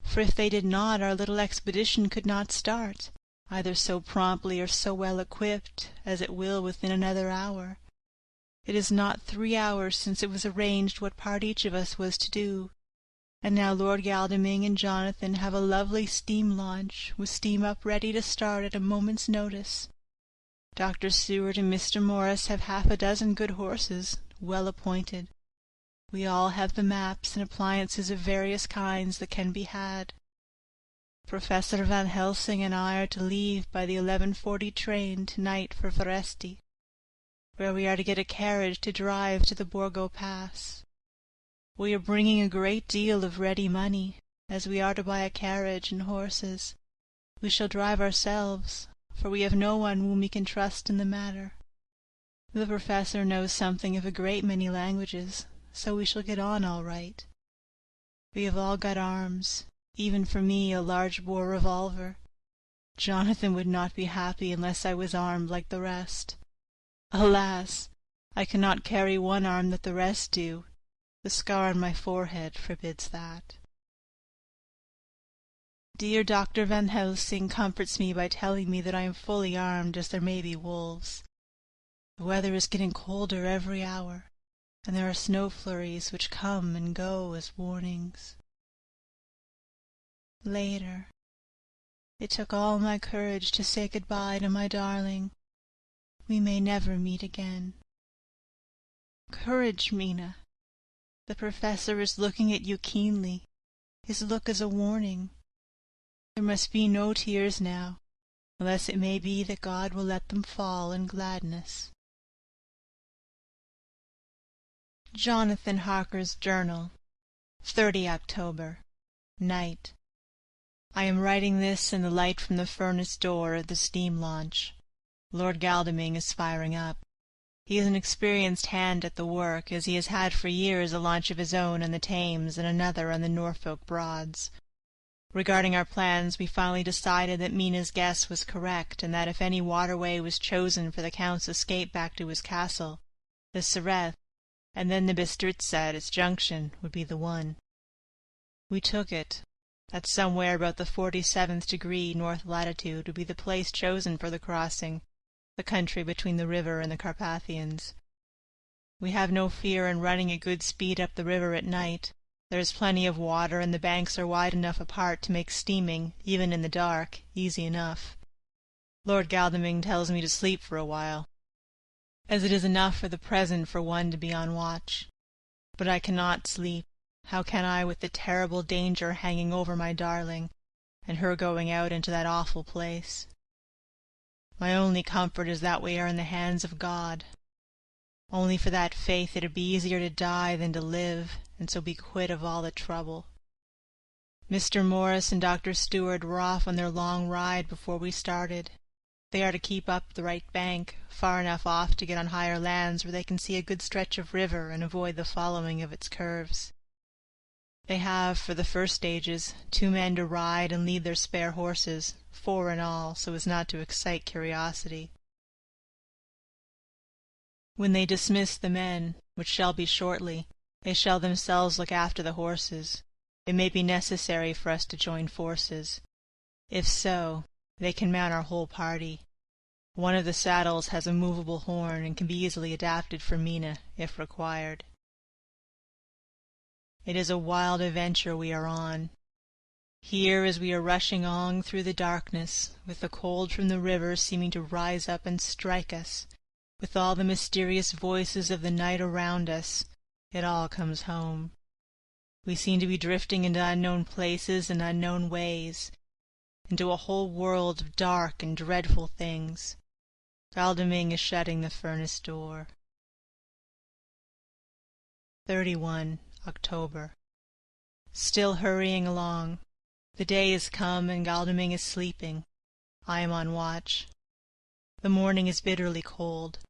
For if they did not, our little expedition could not start, either so promptly or so well equipped, as it will within another hour. It is not 3 hours since it was arranged what part each of us was to do, and now Lord Godalming and Jonathan have a lovely steam launch, with steam up ready to start at a moment's notice. Dr. Seward and Mr. Morris have 6 good horses, well appointed. We all have the maps and appliances of various kinds that can be had. Professor Van Helsing and I are to leave by the 11:40 train tonight for Foresti, where we are to get a carriage to drive to the Borgo Pass. We are bringing a great deal of ready money, as we are to buy a carriage and horses. We shall drive ourselves, for we have no one whom we can trust in the matter. The professor knows something of a great many languages, so we shall get on all right. We have all got arms, even for me a large-bore revolver. Jonathan would not be happy unless I was armed like the rest. Alas! I cannot carry one arm that the rest do. The scar on my forehead forbids that. Dear Dr. Van Helsing comforts me by telling me that I am fully armed, as there may be wolves. The weather is getting colder every hour, and there are snow flurries which come and go as warnings. Later. It took all my courage to say good-bye to my darling. We may never meet again. Courage, Mina. The professor is looking at you keenly. His look is a warning. There must be no tears now, unless it may be that God will let them fall in gladness. Jonathan Harker's Journal, 30 October, Night. I am writing this in the light from the furnace door of the steam launch. Lord Godalming is firing up. He is an experienced hand at the work, as he has had for years a launch of his own on the Thames and another on the Norfolk Broads. Regarding our plans, we finally decided that Mina's guess was correct, and that if any waterway was chosen for the Count's escape back to his castle, the Sareth, and then the Bistritza at its junction, would be the one. We took it, that somewhere about the 47th degree north latitude would be the place chosen for the crossing, the country between the river and the Carpathians. We have no fear in running at good speed up the river at night. There is plenty of water, and the banks are wide enough apart to make steaming, even in the dark, easy enough. Lord Godalming tells me to sleep for a while, as it is enough for the present for one to be on watch. But I cannot sleep. How can I, with the terrible danger hanging over my darling, and her going out into that awful place? My only comfort is that we are in the hands of God. Only for that faith it would be easier to die than to live, and so be quit of all the trouble. Mr. Morris and Dr. Stewart were off on their long ride before we started. They are to keep up the right bank, far enough off to get on higher lands where they can see a good stretch of river and avoid the following of its curves. They have, for the first stages, 2 men to ride and lead their spare horses, 4 in all, so as not to excite curiosity. When they dismiss the men, which shall be shortly, they shall themselves look after the horses. It may be necessary for us to join forces. If so, they can mount our whole party. One of the saddles has a movable horn and can be easily adapted for Mina, if required. It is a wild adventure we are on. Here, as we are rushing on through the darkness, with the cold from the river seeming to rise up and strike us, with all the mysterious voices of the night around us, it all comes home. We seem to be drifting into unknown places and unknown ways, into a whole world of dark and dreadful things. Godalming is shutting the furnace door. 31 October. Still hurrying along. The day is come, and Godalming is sleeping. I am on watch. The morning is bitterly cold.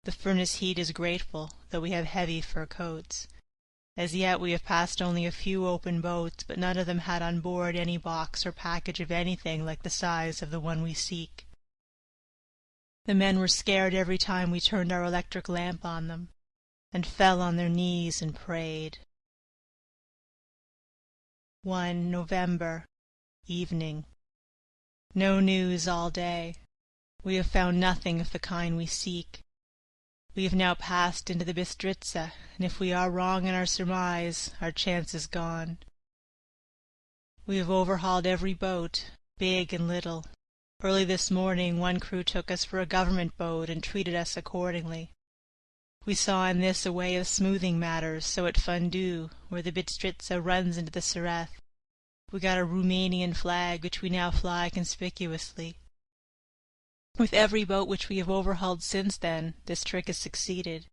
The furnace heat is grateful, though we have heavy fur coats. As yet we have passed only a few open boats, but none of them had on board any box or package of anything like the size of the one we seek. The men were scared every time we turned our electric lamp on them, and fell on their knees and prayed. 1 November, evening. No news all day. We have found nothing of the kind we seek. We have now passed into the Bistritza, and if we are wrong in our surmise, our chance is gone. We have overhauled every boat, big and little. Early this morning one crew took us for a government boat and treated us accordingly. We saw in this a way of smoothing matters, so at Fundu, where the Bistritza runs into the Sareth, we got a Roumanian flag which we now fly conspicuously. With every boat which we have overhauled since then, this trick has succeeded.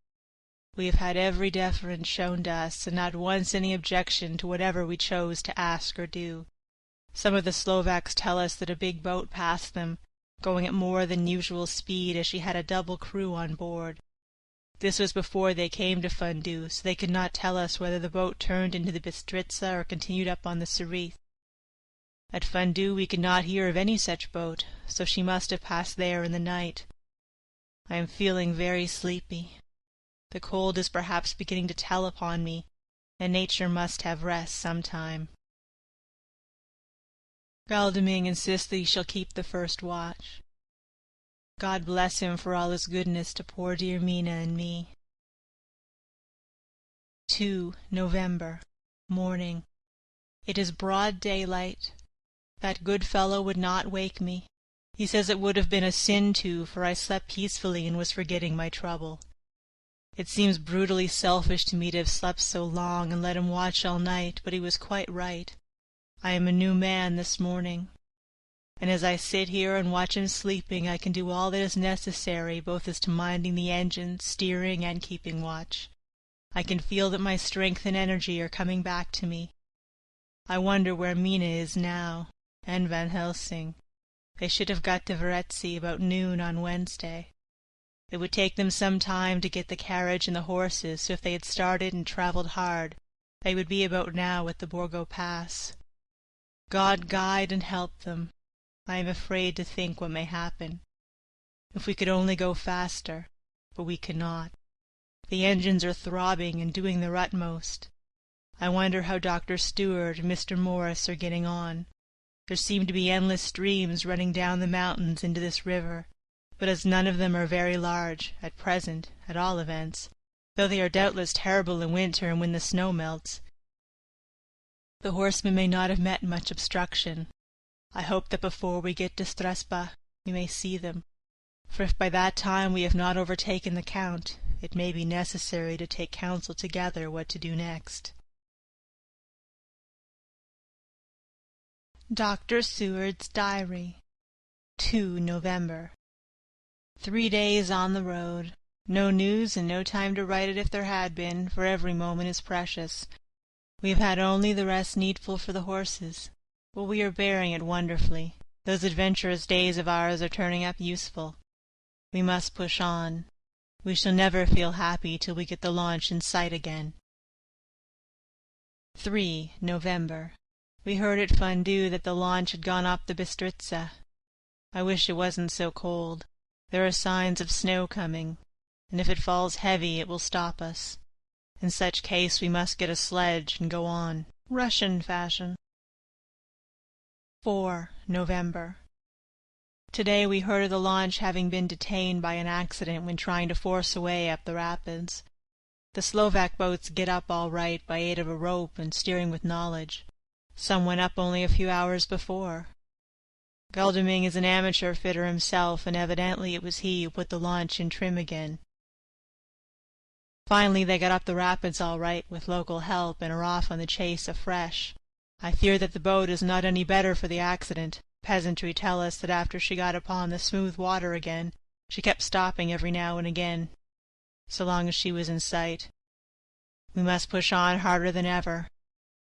We have had every deference shown to us, and not once any objection to whatever we chose to ask or do. Some of the Slovaks tell us that a big boat passed them, going at more than usual speed, as she had a double crew on board. This was before they came to Fundu, so they could not tell us whether the boat turned into the Bistritza or continued up on the Sereth. At Fundu we could not hear of any such boat, so she must have passed there in the night. I am feeling very sleepy. The cold is perhaps beginning to tell upon me, and nature must have rest some time. Godalming insists that he shall keep the first watch. God bless him for all his goodness to poor dear Mina and me. 2 November. Morning. It is broad daylight. That good fellow would not wake me. He says it would have been a sin too, for I slept peacefully and was forgetting my trouble. It seems brutally selfish to me to have slept so long and let him watch all night, but he was quite right. I am a new man this morning, and as I sit here and watch him sleeping, I can do all that is necessary, both as to minding the engine, steering, and keeping watch. I can feel that my strength and energy are coming back to me. I wonder where Mina is now, and Van Helsing. They should have got to Varetzi about noon on Wednesday. It would take them some time to get the carriage and the horses, so if they had started and travelled hard, they would be about now at the Borgo Pass. God guide and help them. I am afraid to think what may happen. If we could only go faster, but we cannot. The engines are throbbing and doing their utmost. I wonder how Dr. Stewart and Mr. Morris are getting on. There seem to be endless streams running down the mountains into this river, but as none of them are very large, at present, at all events, though they are doubtless terrible in winter and when the snow melts, the horsemen may not have met much obstruction. I hope that before we get to Strasba we may see them, for if by that time we have not overtaken the Count, it may be necessary to take counsel together what to do next. Dr. Seward's Diary. 2 November. 3 days on the road. No news and no time to write it if there had been, for every moment is precious. We have had only the rest needful for the horses, but we are bearing it wonderfully. Those adventurous days of ours are turning up useful. We must push on. We shall never feel happy till we get the launch in sight again. 3 November. We heard at Fundu that the launch had gone up the Bistritza. I wish it wasn't so cold. There are signs of snow coming, and if it falls heavy it will stop us. In such case we must get a sledge and go on, Russian fashion. 4 November. Today we heard of the launch having been detained by an accident when trying to force a way up the rapids. The Slovak boats get up all right by aid of a rope and steering with knowledge. Some went up only a few hours before. Godalming is an amateur fitter himself, and evidently it was he who put the launch in trim again. Finally they got up the rapids all right with local help and are off on the chase afresh. I fear that the boat is not any better for the accident. Peasantry tell us that after she got upon the smooth water again, she kept stopping every now and again, so long as she was in sight. We must push on harder than ever.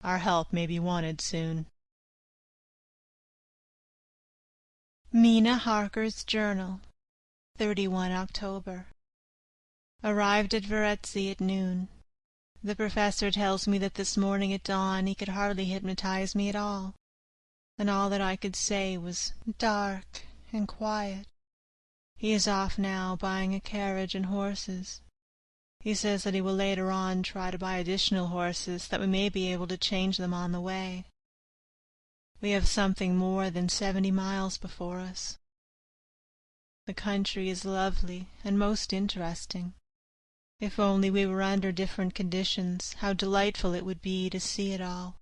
Our help may be wanted soon. Mina Harker's Journal. 31 October. Arrived at Varetzi at noon. The professor tells me that this morning at dawn he could hardly hypnotize me at all, and all that I could say was dark and quiet. He is off now, buying a carriage and horses. He says that he will later on try to buy additional horses, that we may be able to change them on the way. We have something more than 70 miles before us. The country is lovely and most interesting. If only we were under different conditions, how delightful it would be to see it all.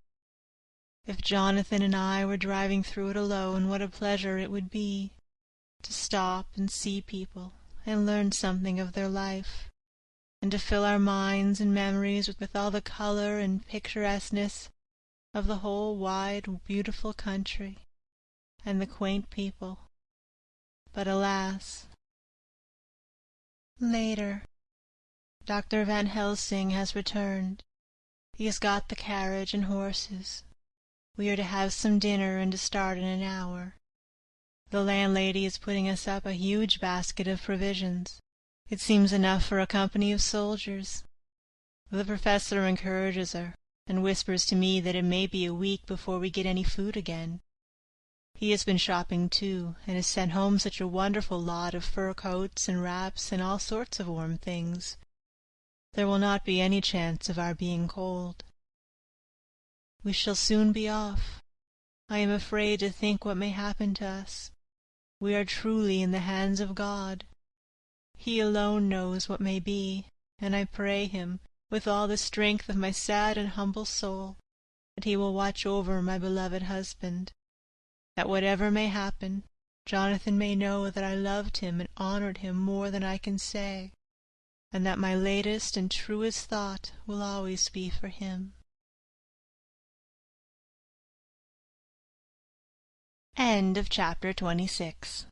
If Jonathan and I were driving through it alone, what a pleasure it would be to stop and see people and learn something of their life, and to fill our minds and memories with all the color and picturesqueness of the whole wide, beautiful country and the quaint people. But alas! Later. Dr. Van Helsing has returned. He has got the carriage and horses. We are to have some dinner and to start in an hour. The landlady is putting us up a huge basket of provisions. It seems enough for a company of soldiers. The professor encourages her, and whispers to me that it may be a week before we get any food again. He has been shopping too, and has sent home such a wonderful lot of fur coats and wraps and all sorts of warm things. There will not be any chance of our being cold. We shall soon be off. I am afraid to think what may happen to us. We are truly in the hands of God. He alone knows what may be, and I pray him, with all the strength of my sad and humble soul, that he will watch over my beloved husband, that whatever may happen, Jonathan may know that I loved him and honored him more than I can say, and that my latest and truest thought will always be for him. End of chapter 26.